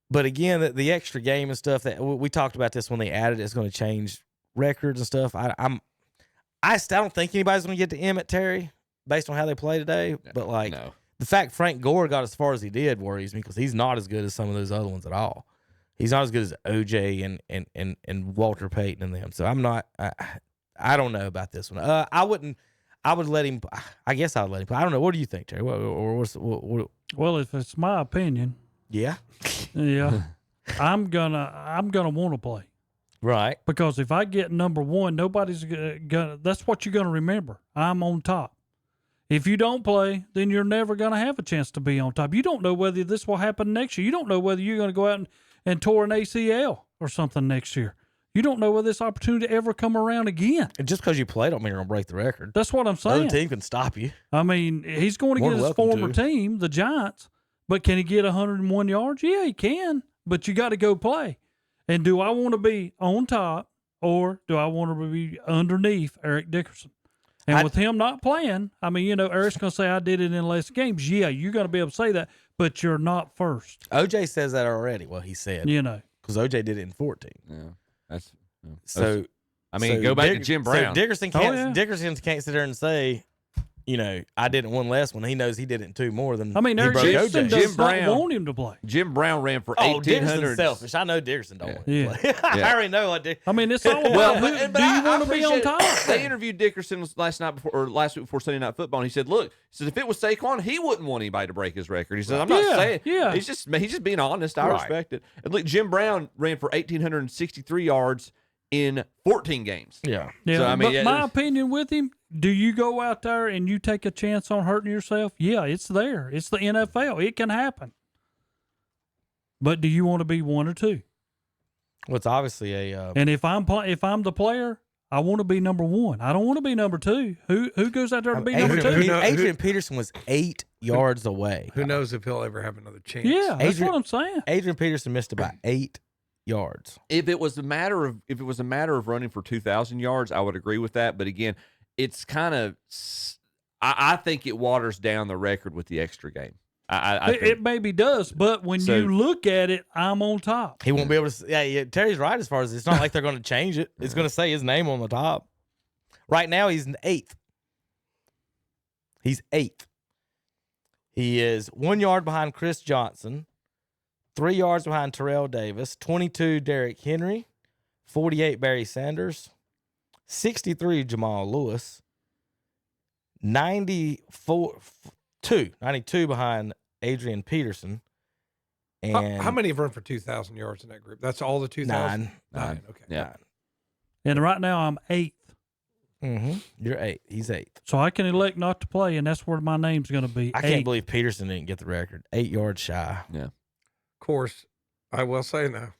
But again, the extra game and stuff that we talked about this when they added it's going to change records and stuff. I don't think anybody's going to get to Emmett, Terry, based on how they play today. But the fact Frank Gore got as far as he did worries me, because he's not as good as some of those other ones at all. He's not as good as OJ and Walter Payton and them. So I'm not. I don't know about this one. I wouldn't. I would let him. I guess I'd let him play. I don't know. What do you think, Terry? What? Well, if it's my opinion, Yeah. I'm gonna want to play. Right. Because if I get number one, nobody's gonna. That's what you're gonna remember. I'm on top. If you don't play, then you're never gonna have a chance to be on top. You don't know whether this will happen next year. You don't know whether you're gonna go out and tore an ACL or something next year. You don't know whether this opportunity ever come around again. And just because you play don't mean you're gonna break the record. That's what I'm saying. Other team can stop you. I mean, he's going to More get than his welcome former to. team, the Giants, but can he get 101 yards? Yeah, he can, but you got to go play. And do I want to be on top or do I want to be underneath Eric Dickerson? And with him not playing, I mean, Eric's going to say, I did it in less games. Yeah, you're going to be able to say that, but you're not first. OJ says that already. Well, he said. Because OJ did it in 14. Yeah. That's So, I mean, go back to Jim Brown. So Dickerson can't sit there and say, I did it one less when he knows he did it in two more than I mean, he Eric broke Dickerson OJ. does not want him to play. Jim Brown ran for Oh, 1,800. Dickerson's selfish. I know Dickerson don't want him to play. I already know I do. I mean, it's all about Well, who, do you want to be on top? They interviewed Dickerson last week before Sunday Night Football, and he said, "Look, if it was Saquon, he wouldn't want anybody to break his record." He said, "I'm not saying, he's just being honest. I respect it." And look, Jim Brown ran for 1,863 yards in 14 games. Yeah. So, I mean, but my opinion with him, do you go out there and you take a chance on hurting yourself? Yeah, it's there. It's the NFL. It can happen. But do you want to be one or two? Well, it's obviously a. And if I'm the player, I want to be number one. I don't want to be number two. Who goes out there to be number two? Adrian Peterson was 8 yards away. Who knows if he'll ever have another chance? Yeah, that's what I'm saying. Adrian Peterson missed about 8 yards. If it was a matter of running for 2,000 yards, I would agree with that. But again, it's kind of, I think it waters down the record with the extra game. I think. It maybe does, but when you look at it, I'm on top. He won't be able to. Yeah, Terry's right as far as it's not like they're going to change it. It's going to say his name on the top. Right now, he's in 8th. He's 8th. He is 1 yard behind Chris Johnson, 3 yards behind Terrell Davis, 22 Derrick Henry, 48 Barry Sanders, 63 Jamal Lewis, 92 behind Adrian Peterson. And how many have run for 2,000 yards in that group? That's all the 2,000? 9. Okay. Yeah. 9. And right now I'm 8th. Mm-hmm. You're 8th. He's 8th. So I can elect not to play, and that's where my name's going to be. I can't believe Peterson didn't get the record. 8 yards shy. Yeah. Of course, I will say now,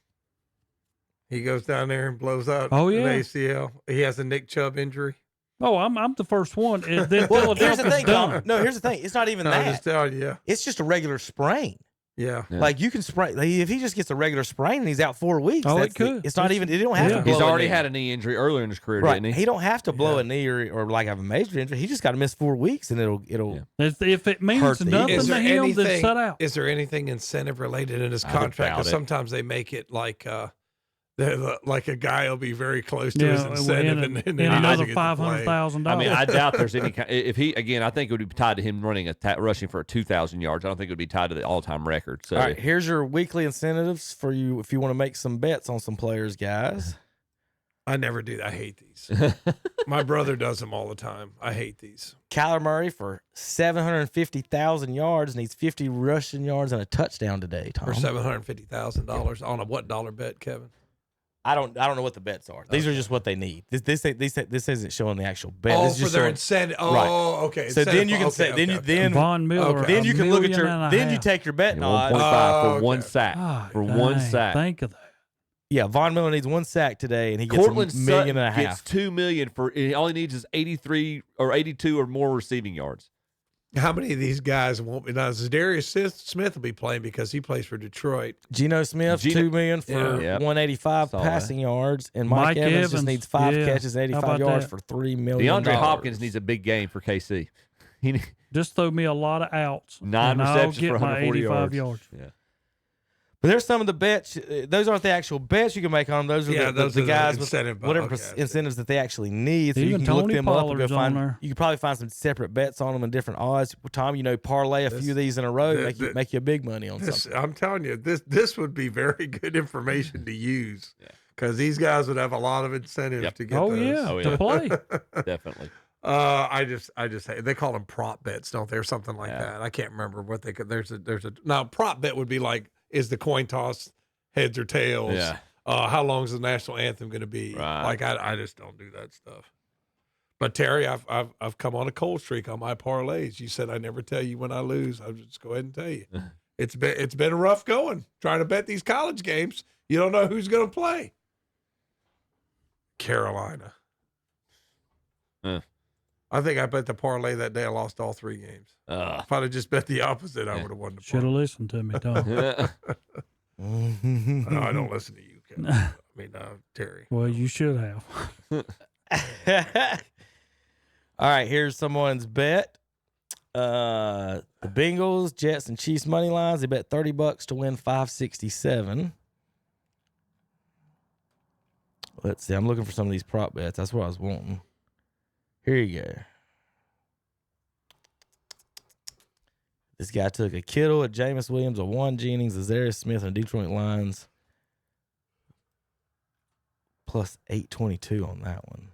he goes down there and blows out an ACL. He has a Nick Chubb injury. Oh, I'm the first one. And then Well, here's the Philadelphia's thing, done. Tom. No, here's the thing. It's not even No, that. I'm just telling you, yeah. It's just a regular sprain. Yeah. Like you can sprain. Like, if he just gets a regular sprain and he's out 4 weeks, Oh, that's it could. It's not even. It don't have to blow He's a already knee. had a knee injury earlier in his career, Right. didn't he? He don't have to blow a knee or like have a major injury. He just got to miss 4 weeks and it'll. If it means hurt the nothing Eagles. to him, then shut out. Is there anything incentive related in his I contract? doubt Because it. sometimes they make it like like a guy will be very close to his incentive, and then he another doesn't get to play. $500,000. I mean, I doubt there's any kind. If he again, I think it would be tied to him rushing for 2,000 yards. I don't think it would be tied to the all-time record. So, All right, here's your weekly incentives for you if you want to make some bets on some players, guys. I never do that. I hate these. My brother does them all the time. I hate these. Kyler Murray for 750,000 yards needs 50 rushing yards and a touchdown today, Tom. For $750,000 on a what dollar bet, Kevin? I don't know what the bets are. These are just what they need. This isn't showing the actual bet. Oh, this is just for their showing, incentive. Oh, right. okay. So then you can say then Von Miller. Then you can look at your then you half. take your betting odds. 1.5 for one sack. For one Dang, sack. Think of that. Yeah, Von Miller needs one sack today, and he gets Cortland $1.5 million. Gets $2 million for all he needs is 83 or 82 or more receiving yards. How many of these guys won't be? Now, Zadarius Smith will be playing because he plays for Detroit. Geno Smith, $2 million for 185 passing yards, and Mike Evans just needs 5 catches, 85 yards for $3 million. DeAndre Hopkins needs a big game for KC. Just throw me a lot of outs. 9 and receptions I'll get for my 140 85 yards. yards. Yeah. But there's some of the bets. Those aren't the actual bets you can make on them. Those are the guys with whatever incentives that they actually need. So Even you can look Tony them up and go Pollard's on find. there. You can probably find some separate bets on them and different odds. Tom, parlay a few of these in a row, make you big money on something. I'm telling you, this would be very good information to use because these guys would have a lot of incentive to get those. To play. Definitely. I just hate, they call them prop bets, don't they, or something like that. I can't remember what they could. There's a now prop bet would be like, is the coin toss heads or tails? Yeah. How long is the national anthem going to be? Right. Like I just don't do that stuff. But Terry, I've come on a cold streak on my parlays. You said I never tell you when I lose. I'll just go ahead and tell you. It's been a rough going trying to bet these college games. You don't know who's going to play. Carolina. I think I bet the parlay that day. I lost all 3 games. If I'd have just bet the opposite, I would have won the Should have listened to me, Tom. No, I don't listen to you, Kevin. I mean, Terry. Well, you should have. All right, here's someone's bet. The Bengals, Jets, and Chiefs money lines. They bet $30 to win 567. Let's see. I'm looking for some of these prop bets. That's what I was wanting. Here you go. This guy took a Kittle, a Jameis Williams, a Juan Jennings, a Zadarius Smith, and a Detroit Lions. Plus 822 on that one.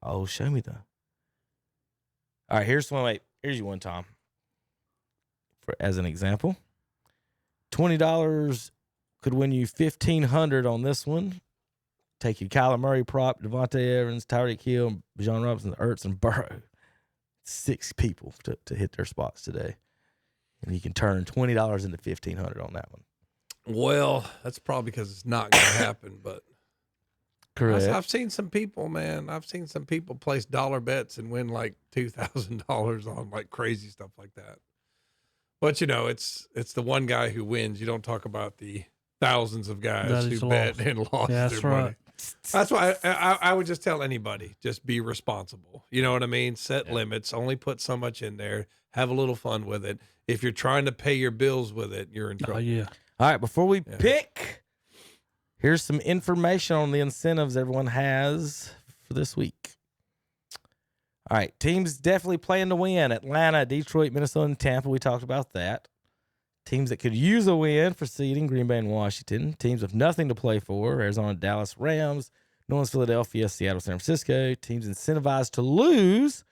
Oh, show me the. All right, here's one. Wait, here's you one, Tom. As an example, $20 could win you $1,500 on this one. Take you Kyler Murray prop, Devontae Evans, Tyreek Hill, Bijan Robinson, Ertz, and Burrow. 6 people to hit their spots today. And you can turn $20 into $1,500 on that one. Well, that's probably because it's not going to happen, but correct. I've seen some people, man. I've seen some people place dollar bets and win like $2,000 on like crazy stuff like that. But it's the one guy who wins. You don't talk about the thousands of guys who bet and lost their money. That's why I would just tell anybody, just be responsible. You know what I mean? Set limits, only put so much in there, have a little fun with it. If you're trying to pay your bills with it, you're in trouble. All right, before we pick, here's some information on the incentives everyone has for this week. All right, teams definitely playing to win. Atlanta, Detroit, Minnesota, and Tampa. We talked about that. Teams that could use a win for seeding, Green Bay and Washington. Teams with nothing to play for, Arizona, Dallas, Rams, New Orleans, Philadelphia, Seattle, San Francisco. Teams incentivized to lose,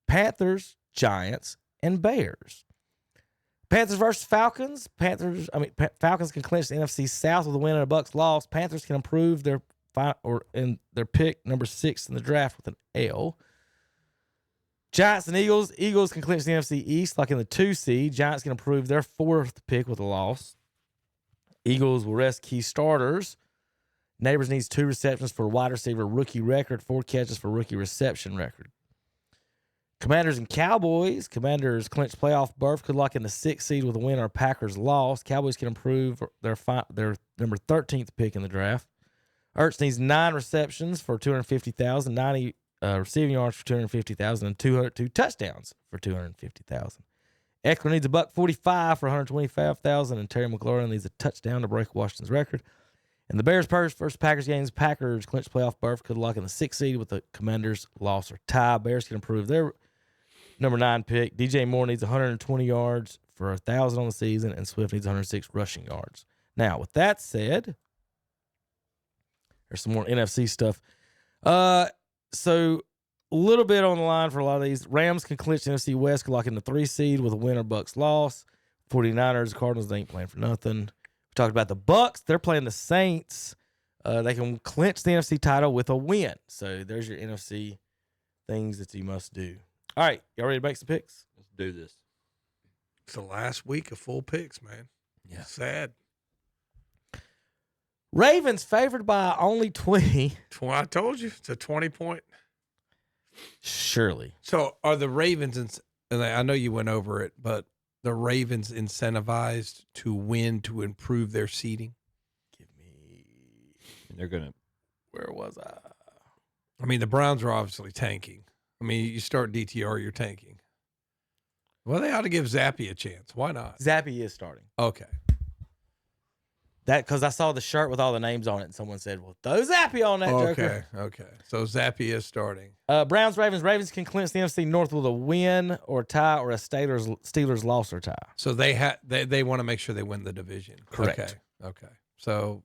Panthers, Giants, and Bears. Panthers versus Falcons. Falcons can clinch the NFC South with a win and a Bucs loss. Panthers can improve their pick number 6 in the draft with an L. Giants and Eagles. Eagles can clinch the NFC East like in the 2 seed. Giants can improve their 4th pick with a loss. Eagles will rest key starters. Neighbors needs 2 receptions for wide receiver rookie record, 4 catches for rookie reception record. Commanders and Cowboys. Commanders clinch playoff berth, could lock in the 6th seed with a win or Packers loss. Cowboys can improve their number 13th pick in the draft. Ertz needs 9 receptions for $250,000, 90 receiving yards for $250,000, and 2 touchdowns for $250,000. Eckler needs $145 for $125,000, and Terry McLaurin needs a touchdown to break Washington's record. And the Bears versus Packers games, Packers clinch playoff berth, could lock in the 6th seed with the Commanders loss or tie. Bears can improve their number 9 pick. DJ Moore needs 120 yards for 1,000 on the season, and Swift needs 106 rushing yards. Now, with that said, There's some more NFC stuff. So a little bit on the line for a lot of these. Rams can clinch the NFC West, lock in the 3 seed with a win or Bucks loss. 49ers, Cardinals, they ain't playing for nothing. We talked about the Bucks. They're playing the Saints. They can clinch the NFC title with a win. So there's your NFC things that you must do. All right, y'all ready to make some picks? Let's do this. It's the last week of full picks, man. Yeah. Sad. Ravens favored by only 20. I told you, it's a 20-point. Surely. So are the Ravens, and I know you went over it, but the Ravens incentivized to win to improve their seeding? They're going to. Where was I? I mean, the Browns are obviously tanking. I mean, you start DTR, you're tanking. Well, they ought to give Zappy a chance. Why not? Zappy is starting. Okay. That because I saw the shirt with all the names on it, and someone said, "Well, throw Zappy on that Joker." Okay. So Zappy is starting. Browns, Ravens. Ravens can clinch the NFC North with a win or tie, or a Steelers loss or tie. So they want to make sure they win the division. Correct. Okay. So,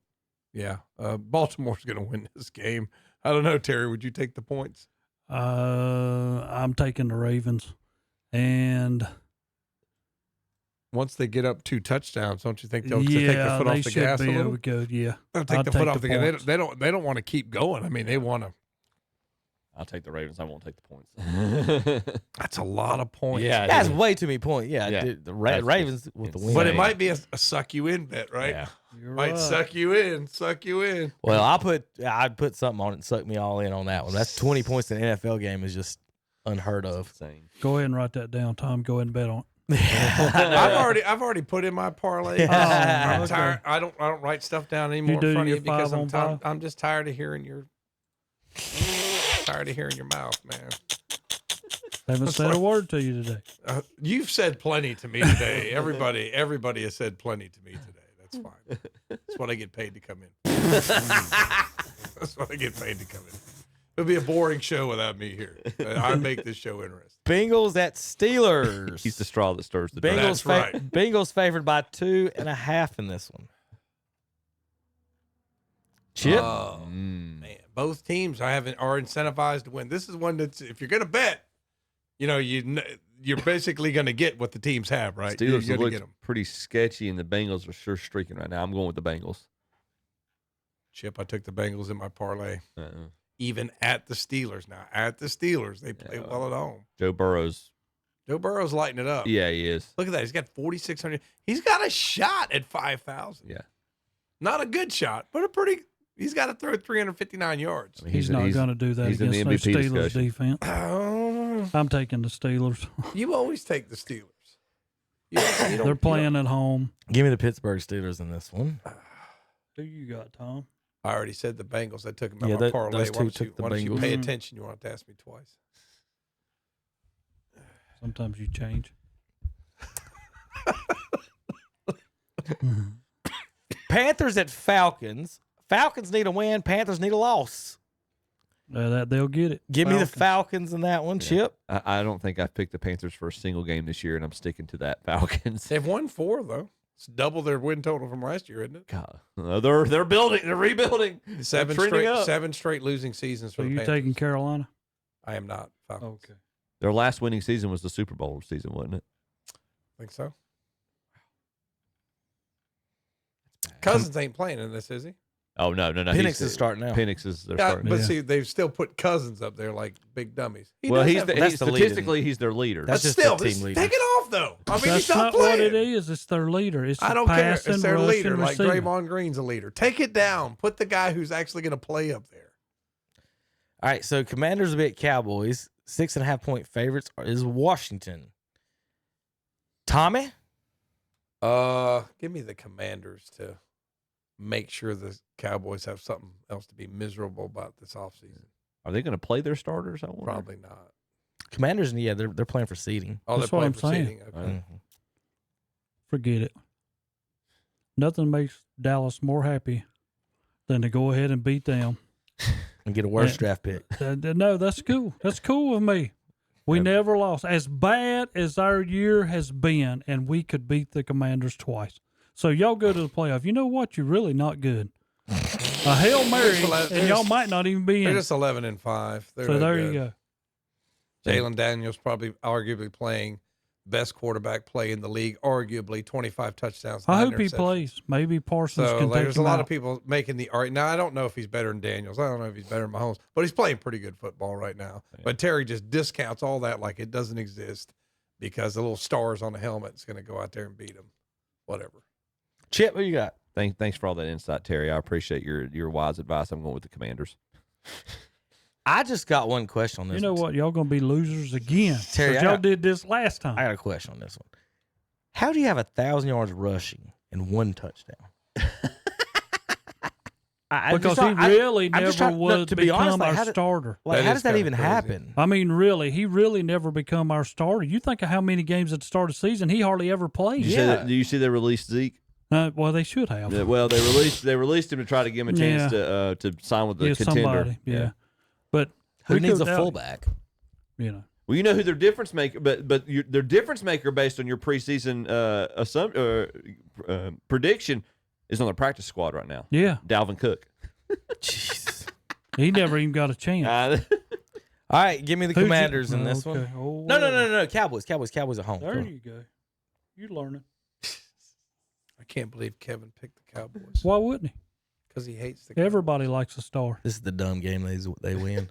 yeah, Baltimore's going to win this game. I don't know, Terry. Would you take the points? I'm taking the Ravens, and once they get up 2 touchdowns, don't you think they'll take the foot off the gas a little? Yeah, they'll take the foot off the gas. They don't want to keep going. I mean, they want to. I'll take the Ravens. I won't take the points. That's a lot of points. Yeah, that's way too many points. Yeah, dude, the Ravens with the win. But it might be a suck you in bet, right? Yeah, might suck you in. Well, I'd put something on it and suck me all in on that one. That's 20 points in an NFL game is just unheard of. Go ahead and write that down, Tom. Go ahead and bet on it. I've already put in my parlay. I'm tired. I don't write stuff down anymore in front of you because I'm just tired of hearing your mouth, man. Haven't said a word to you today. You've said plenty to me today. Everybody has said plenty to me today. That's fine. That's what I get paid to come in. That's what I get paid to come in. It'll be a boring show without me here. I make this show interesting. Bengals at Steelers. He's the straw that stirs the drink. That's right. Bengals favored by 2.5 in this one. Chip? Oh, man. Both teams are incentivized to win. This is one that's, if you're going to bet, you're basically going to get what the teams have, right? Steelers you're look pretty sketchy, and the Bengals are sure streaking right now. I'm going with the Bengals. Chip, I took the Bengals in my parlay. Even at the Steelers. Now, at the Steelers, they play well at home. Joe Burrow's lighting it up. Yeah, he is. Look at that. He's got 4,600. He's got a shot at 5,000. Yeah. Not a good shot, but he's got to throw 359 yards. I mean, he's not going to do that against the Steelers defense. I'm taking the Steelers. You always take the Steelers. They're playing at home. Give me the Pittsburgh Steelers in this one. Who you got, Tom? I already said the Bengals. I took them in my parlay. Those two took the why don't you Bengals. pay attention? You want to ask me twice. Sometimes you change. Panthers at Falcons. Falcons need a win. Panthers need a loss. They'll get it. Give me the Falcons in that one, Chip. I don't think I've picked the Panthers for a single game this year, and I'm sticking to that Falcons. They've won 4, though. It's double their win total from last year, isn't it? God, they're building. They're rebuilding. 7 straight losing seasons for So the you Panthers. taking Carolina? I am not. Falcons. Okay. Their last winning season was the Super Bowl season, wasn't it? Think so. Cousins ain't playing in this, is he? Oh no. Penix is starting now. Penix is starting. But see, they've still put Cousins up there like big dummies. Statistically he's their leader. That's just still, the team leader. take it off though. I mean, That's he's not what playing. it is. It's their leader. It's I don't care. passing, It's their rushing, leader. Like receiving. Draymond Green's a leader. Take it down. Put the guy who's actually going to play up there. All right, so Commanders will be at Cowboys. 6.5-point favorites is Washington. Tommy? Give me the Commanders to make sure the Cowboys have something else to be miserable about this offseason. Are they going to play their starters? I wonder. Probably not. Commanders, yeah, they're playing for seeding. Oh, That's they're what playing I'm for saying. seeding. Okay. Mm-hmm. Forget it. Nothing makes Dallas more happy than to go ahead and beat them. And get a worse draft pick. No, that's cool. That's cool with me. We never lost. As bad as our year has been, and we could beat the Commanders twice. So y'all go to the playoff. You know what? You're really not good. A Hail Mary, Just and y'all might not even be They're in. just 11-5. They're So no there good. you go. Jalen Daniels probably arguably playing best quarterback play in the league, arguably 25 touchdowns. I 9 hope he interceptions. plays. Maybe Parsons So can take there's him a lot out. of people making the argument. Now, I don't know if he's better than Daniels. I don't know if he's better than Mahomes, but he's playing pretty good football right now. But Terry just discounts all that like it doesn't exist because the little stars on the helmet is going to go out there and beat him. Whatever. Chip, what you got? Thanks for all that insight, Terry. I appreciate your wise advice. I'm going with the Commanders. I just got one question on this. You know what? Y'all going to be losers again. Terry, Terry, y'all did this last time. I got a question on this one. How do you have 1,000 yards rushing and 1 touchdown? Because he really never was to be honest, become like, our starter. Like, how does that even happen? I mean, really, he really never become our starter. You think of how many games at the start of the season he hardly ever played. Do you see they released Zeke? Well, they should have. Yeah, well, they released him to try to give him a chance to sign with the contender. Somebody, yeah. But who needs a fullback? You know. Well, you know who their difference maker, but their difference maker based on your preseason prediction is on the practice squad right now. Yeah, Dalvin Cook. Jesus, he never even got a chance. All right, give me the Commanders in this one. Oh, No. Cowboys at home. There you go. You learning. I can't believe Kevin picked the Cowboys. Why wouldn't he? Because he hates the Everybody likes a star. This is the dumb game they win.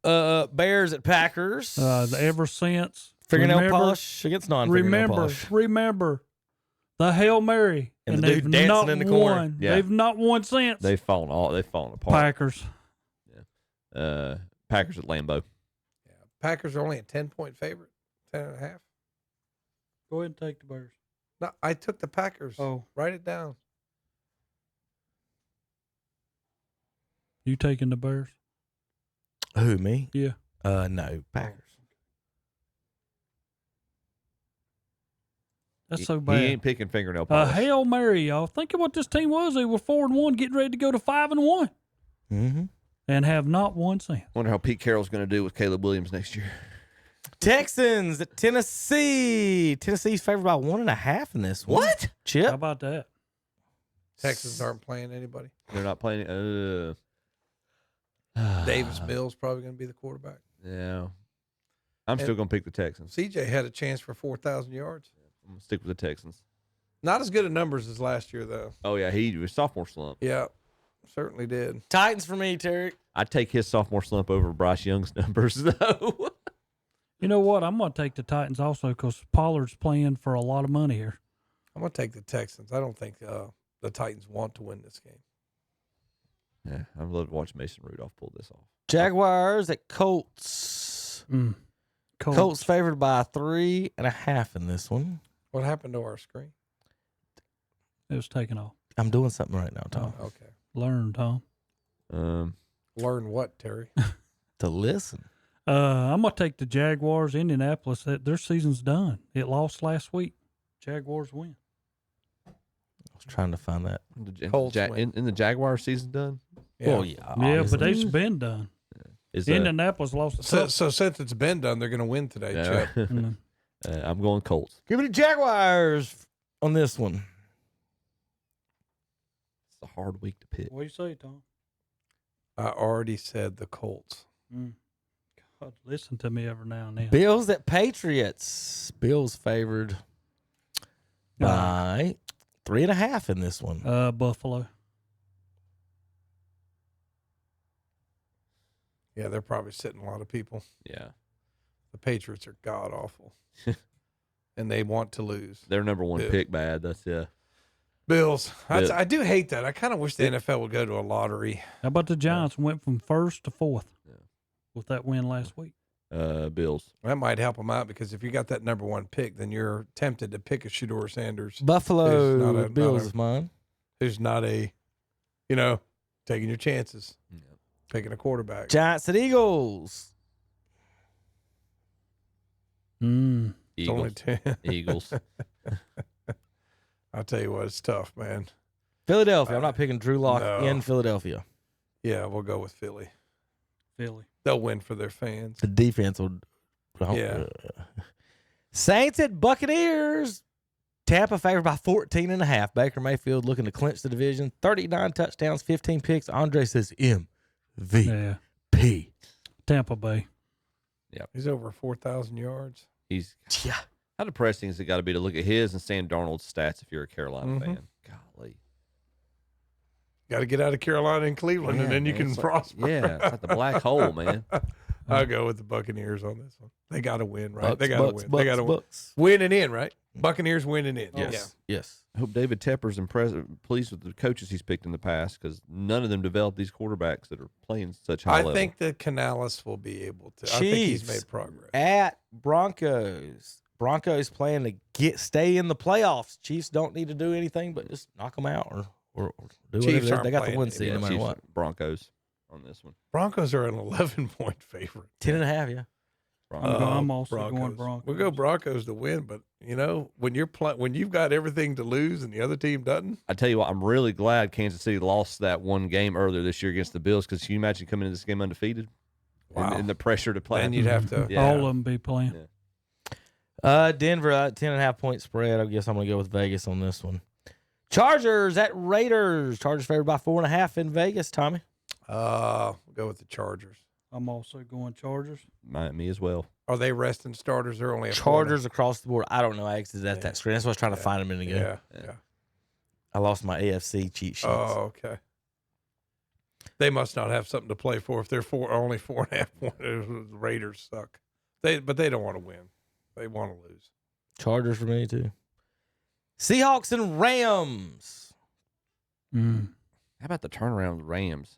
Bears at Packers. Ever since fingernail polish against non-fingernail polish. Remember the Hail Mary and the they've dude dancing not in the corner. won. Yeah. They've not won since. They've fallen apart. Packers. Yeah. Packers at Lambeau. Yeah. Packers are only a 10-point favorite. 10.5. Go ahead and take the Bears. No, I took the Packers. Oh, write it down. You taking the Bears? Who, me? Yeah. No, Packers. That's so bad. He ain't picking fingernail polish. Hail Mary, y'all. Think of what this team was. They were 4-1, getting ready to go to 5-1, and have not won since. Wonder how Pete Carroll's going to do with Caleb Williams next year. Texans at Tennessee. Tennessee's favored by 1.5 in this one. What? Chip? How about that? Texans aren't playing anybody. They're not playing. Davis Mills probably going to be the quarterback. Yeah. I'm still going to pick the Texans. CJ had a chance for 4,000 yards. I'm going to stick with the Texans. Not as good at numbers as last year, though. Oh, yeah. He was sophomore slump. Yeah, certainly did. Titans for me, Terry. I'd take his sophomore slump over Bryce Young's numbers, though. You know what? I'm going to take the Titans also because Pollard's playing for a lot of money here. I'm going to take the Texans. I don't think the Titans want to win this game. Yeah, I'd love to watch Mason Rudolph pull this off. Jaguars at Colts. Colts favored by 3.5 in this one. What happened to our screen? It was taken off. I'm doing something right now, Tom. Oh, okay. Learn, Tom. Learn what, Terry? To listen. I'm going to take the Jaguars. Indianapolis, their season's done. It lost last week. Jaguars win. I was trying to find that. In the Jaguar season done? Yeah. Well, yeah. Yeah, but they've been done. Indianapolis lost. So since it's been done, they're going to win today, Chip. I'm going Colts. Give me the Jaguars on this one. It's a hard week to pick. What do you say, Tom? I already said the Colts. God, listen to me every now and then. Bills at Patriots. Bills favored by 3.5 in this one. Buffalo. Yeah, they're probably sitting a lot of people. Yeah. The Patriots are god awful. And they want to lose. Their number one pick bad. That's Bills. Bill. I do hate that. I kind of wish the NFL would go to a lottery. How about the Giants went from 1st to 4th with that win last week? Bills. That might help them out because if you got that number one pick, then you're tempted to pick a Shedeur Sanders. Buffalo Bills is mine. Who's not taking your chances. Yeah. Picking a quarterback. Giants at Eagles. Eagles. It's only 10. Eagles. I'll tell you what, it's tough, man. Philadelphia. I'm not picking Drew Lock in Philadelphia. Yeah, we'll go with Philly. Philly. They'll win for their fans. The defense will. Yeah. Saints at Buccaneers. Tampa favored by 14.5. Baker Mayfield looking to clinch the division. 39 touchdowns, 15 picks. Andre says MVP. Yeah. Tampa Bay. Yep. He's over 4,000 yards. Yeah. How depressing has it got to be to look at his and Sam Darnold's stats if you're a Carolina fan? Golly. Got to get out of Carolina and Cleveland, and then you can prosper. Yeah, it's like the black hole, man. I'll go with the Buccaneers on this one. They got to win, right? Bucks, they got to Bucks, win. Bucks, They got to win. Bucks. Win and in, right? Buccaneers win and in. Yes. Yes. I hope David Tepper's pleased with the coaches he's picked in the past because none of them developed these quarterbacks that are playing such high level. I think that Canales will be able to. I think he's made progress. At Broncos. Broncos playing to stay in the playoffs. Chiefs don't need to do anything but just knock them out or do Chiefs whatever. They got the playing one seed no matter Chiefs, what. Broncos on this one. Broncos are an 11-point favorite. 10.5, yeah. I'm also going Broncos. We'll go Broncos to win, but when you've got everything to lose and the other team doesn't. I tell you what, I'm really glad Kansas City lost that one game earlier this year against the Bills because can you imagine coming into this game undefeated? Wow. And the pressure to play. And you'd have to. All of them be playing. Denver, 10.5 point spread. I guess I'm going to go with Vegas on this one. Chargers at Raiders. Chargers favored by 4.5 in Vegas, Tommy. We'll go with the Chargers. I'm also going Chargers. Me as well. Are they resting starters? They're only a Chargers across the board. I don't know. I exited at that screen. That's what I was trying to find a minute ago. Yeah. I lost my AFC cheat sheets. Oh, okay. They must not have something to play for if they're only 4.5 points. The Raiders suck. But they don't want to win. They want to lose. Chargers for me too. Seahawks and Rams. How about the turnaround of the Rams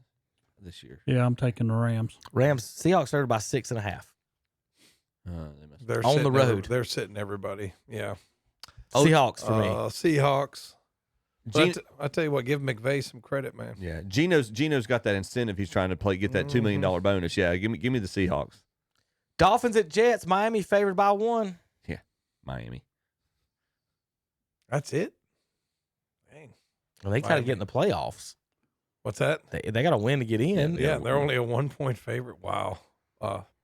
this year? Yeah, I'm taking the Rams. Seahawks started by 6.5. They're on the road. They're sitting everybody. Yeah. Seahawks for me. Seahawks. I tell you what, give McVay some credit, man. Yeah, Geno's got that incentive. He's trying to get that $2 million bonus. Yeah, give me the Seahawks. Dolphins at Jets. Miami favored by 1. Yeah, Miami. That's it. Dang. Well, they got to get in the playoffs. What's that? They got to win to get in. Yeah, they're only a 1-point favorite. Wow.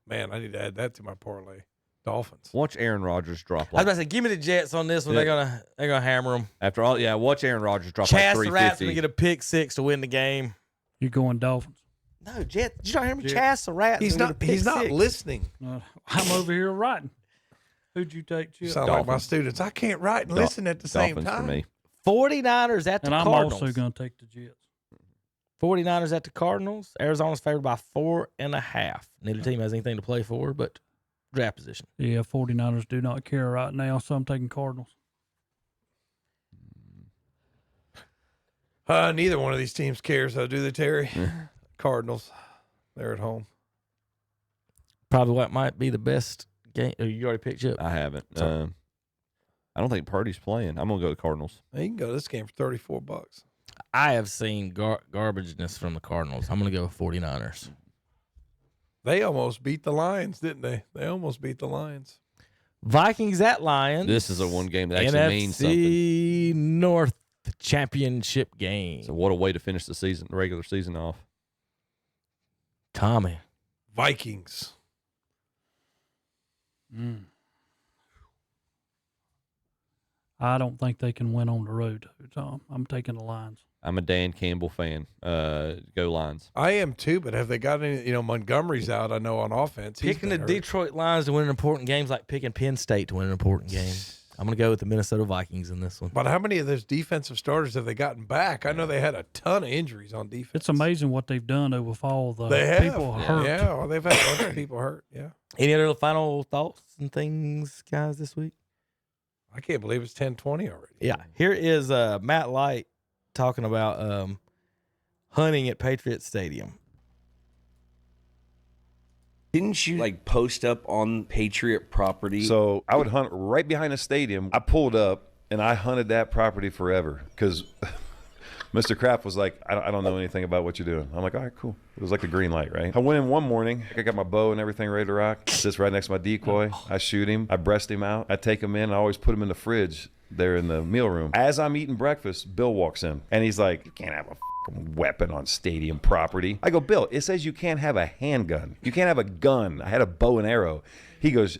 Man, I need to add that to my parlay. Dolphins. Watch Aaron Rodgers drop. I was about to say, give me the Jets on this one. Yeah. They're gonna hammer them. After all, yeah, watch Aaron Rodgers drop Chaz like the Rat's 350. gonna get a pick 6 to win the game. You're going Dolphins. No, Jets. Did you not hear me? Chaz the Rat. He's not listening. I'm over here writing. Who'd you take, Chip? Sound like my students. I can't write and listen at the same Dolphins time. for me. 49ers at the and I'm Cardinals. also going to take the Jets. 49ers at the Cardinals. Arizona's favored by 4.5. Neither team has anything to play for, but draft position. Yeah, 49ers do not care right now, so I'm taking Cardinals. Neither one of these teams cares, though, do they, Terry? Cardinals. They're at home. Probably what might be the best game. You already picked Chip? I haven't. I don't think Purdy's playing. I'm gonna go to the Cardinals. You can go to this game for $34. I have seen garbageness from the Cardinals. I'm going to go with 49ers. They almost beat the Lions, didn't they? They almost beat the Lions. Vikings at Lions. This is a one game that actually means something. NFC North championship game. So what a way to finish the regular season off. Tommy. Vikings. I don't think they can win on the road, Tom. I'm taking the Lions. I'm a Dan Campbell fan. Go Lions. I am too, but have they got any? Montgomery's out, I know, on offense. Picking the Detroit Lions to win important games like picking Penn State to win an important game. I'm going to go with the Minnesota Vikings in this one. But how many of those defensive starters have they gotten back? I know they had a ton of injuries on defense. It's amazing what they've done with all the people hurt. Yeah, well, they've had a bunch of people hurt. Yeah. Any other final thoughts and things, guys, this week? I can't believe it's 10:20 already. Yeah. Here is Matt Light talking about hunting at Patriot Stadium. Didn't you post up on Patriot property? So I would hunt right behind the stadium. I pulled up and I hunted that property forever because Mr. Kraft was like, I don't know anything about what you're doing. I'm like, all right, cool. It was like a green light, right? I went in one morning. I got my bow and everything ready to rock. Sits right next to my decoy. I shoot him. I breast him out. I take him in. I always put him in the fridge there in the meal room. As I'm eating breakfast, Bill walks in and he's like, you can't have a weapon on stadium property. I go, Bill, it says you can't have a handgun. You can't have a gun. I had a bow and arrow. He goes,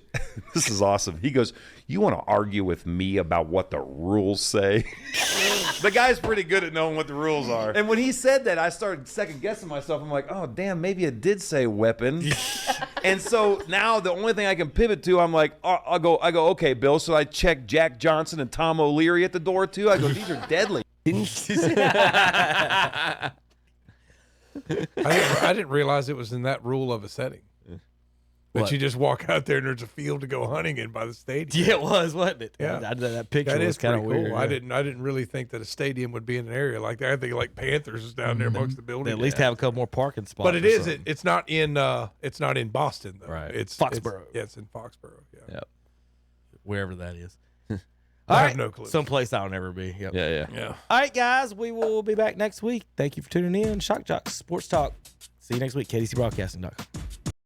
this is awesome. He goes, you want to argue with me about what the rules say? The guy's pretty good at knowing what the rules are. And when he said that, I started second guessing myself. I'm like, oh, damn, maybe it did say weapon. And so now the only thing I can pivot to, I'm like, I go, okay, Bill. So I check Jack Johnson and Tom O'Leary at the door too. I go, these are deadly. I didn't realize it was in that rule of a setting. That What? you just walk out there and there's a field to go hunting in by the stadium. Yeah, it was, wasn't it? Yeah, That picture that was is kind of pretty weird. cool. I didn't really think that a stadium would be in an area like that. I think like Panthers is down there amongst the buildings. They at least have a couple more parking spots. But it or is. something. It's not in. It's not in Boston though. Right. It's Foxborough. It's in Foxborough. Yeah. Yep. Wherever that is. I All have right. no clue. Someplace I'll never be. Yep. Yeah. All right, guys. We will be back next week. Thank you for tuning in. Shock Joxx Sports Talk. See you next week. KDCBroadcasting.com.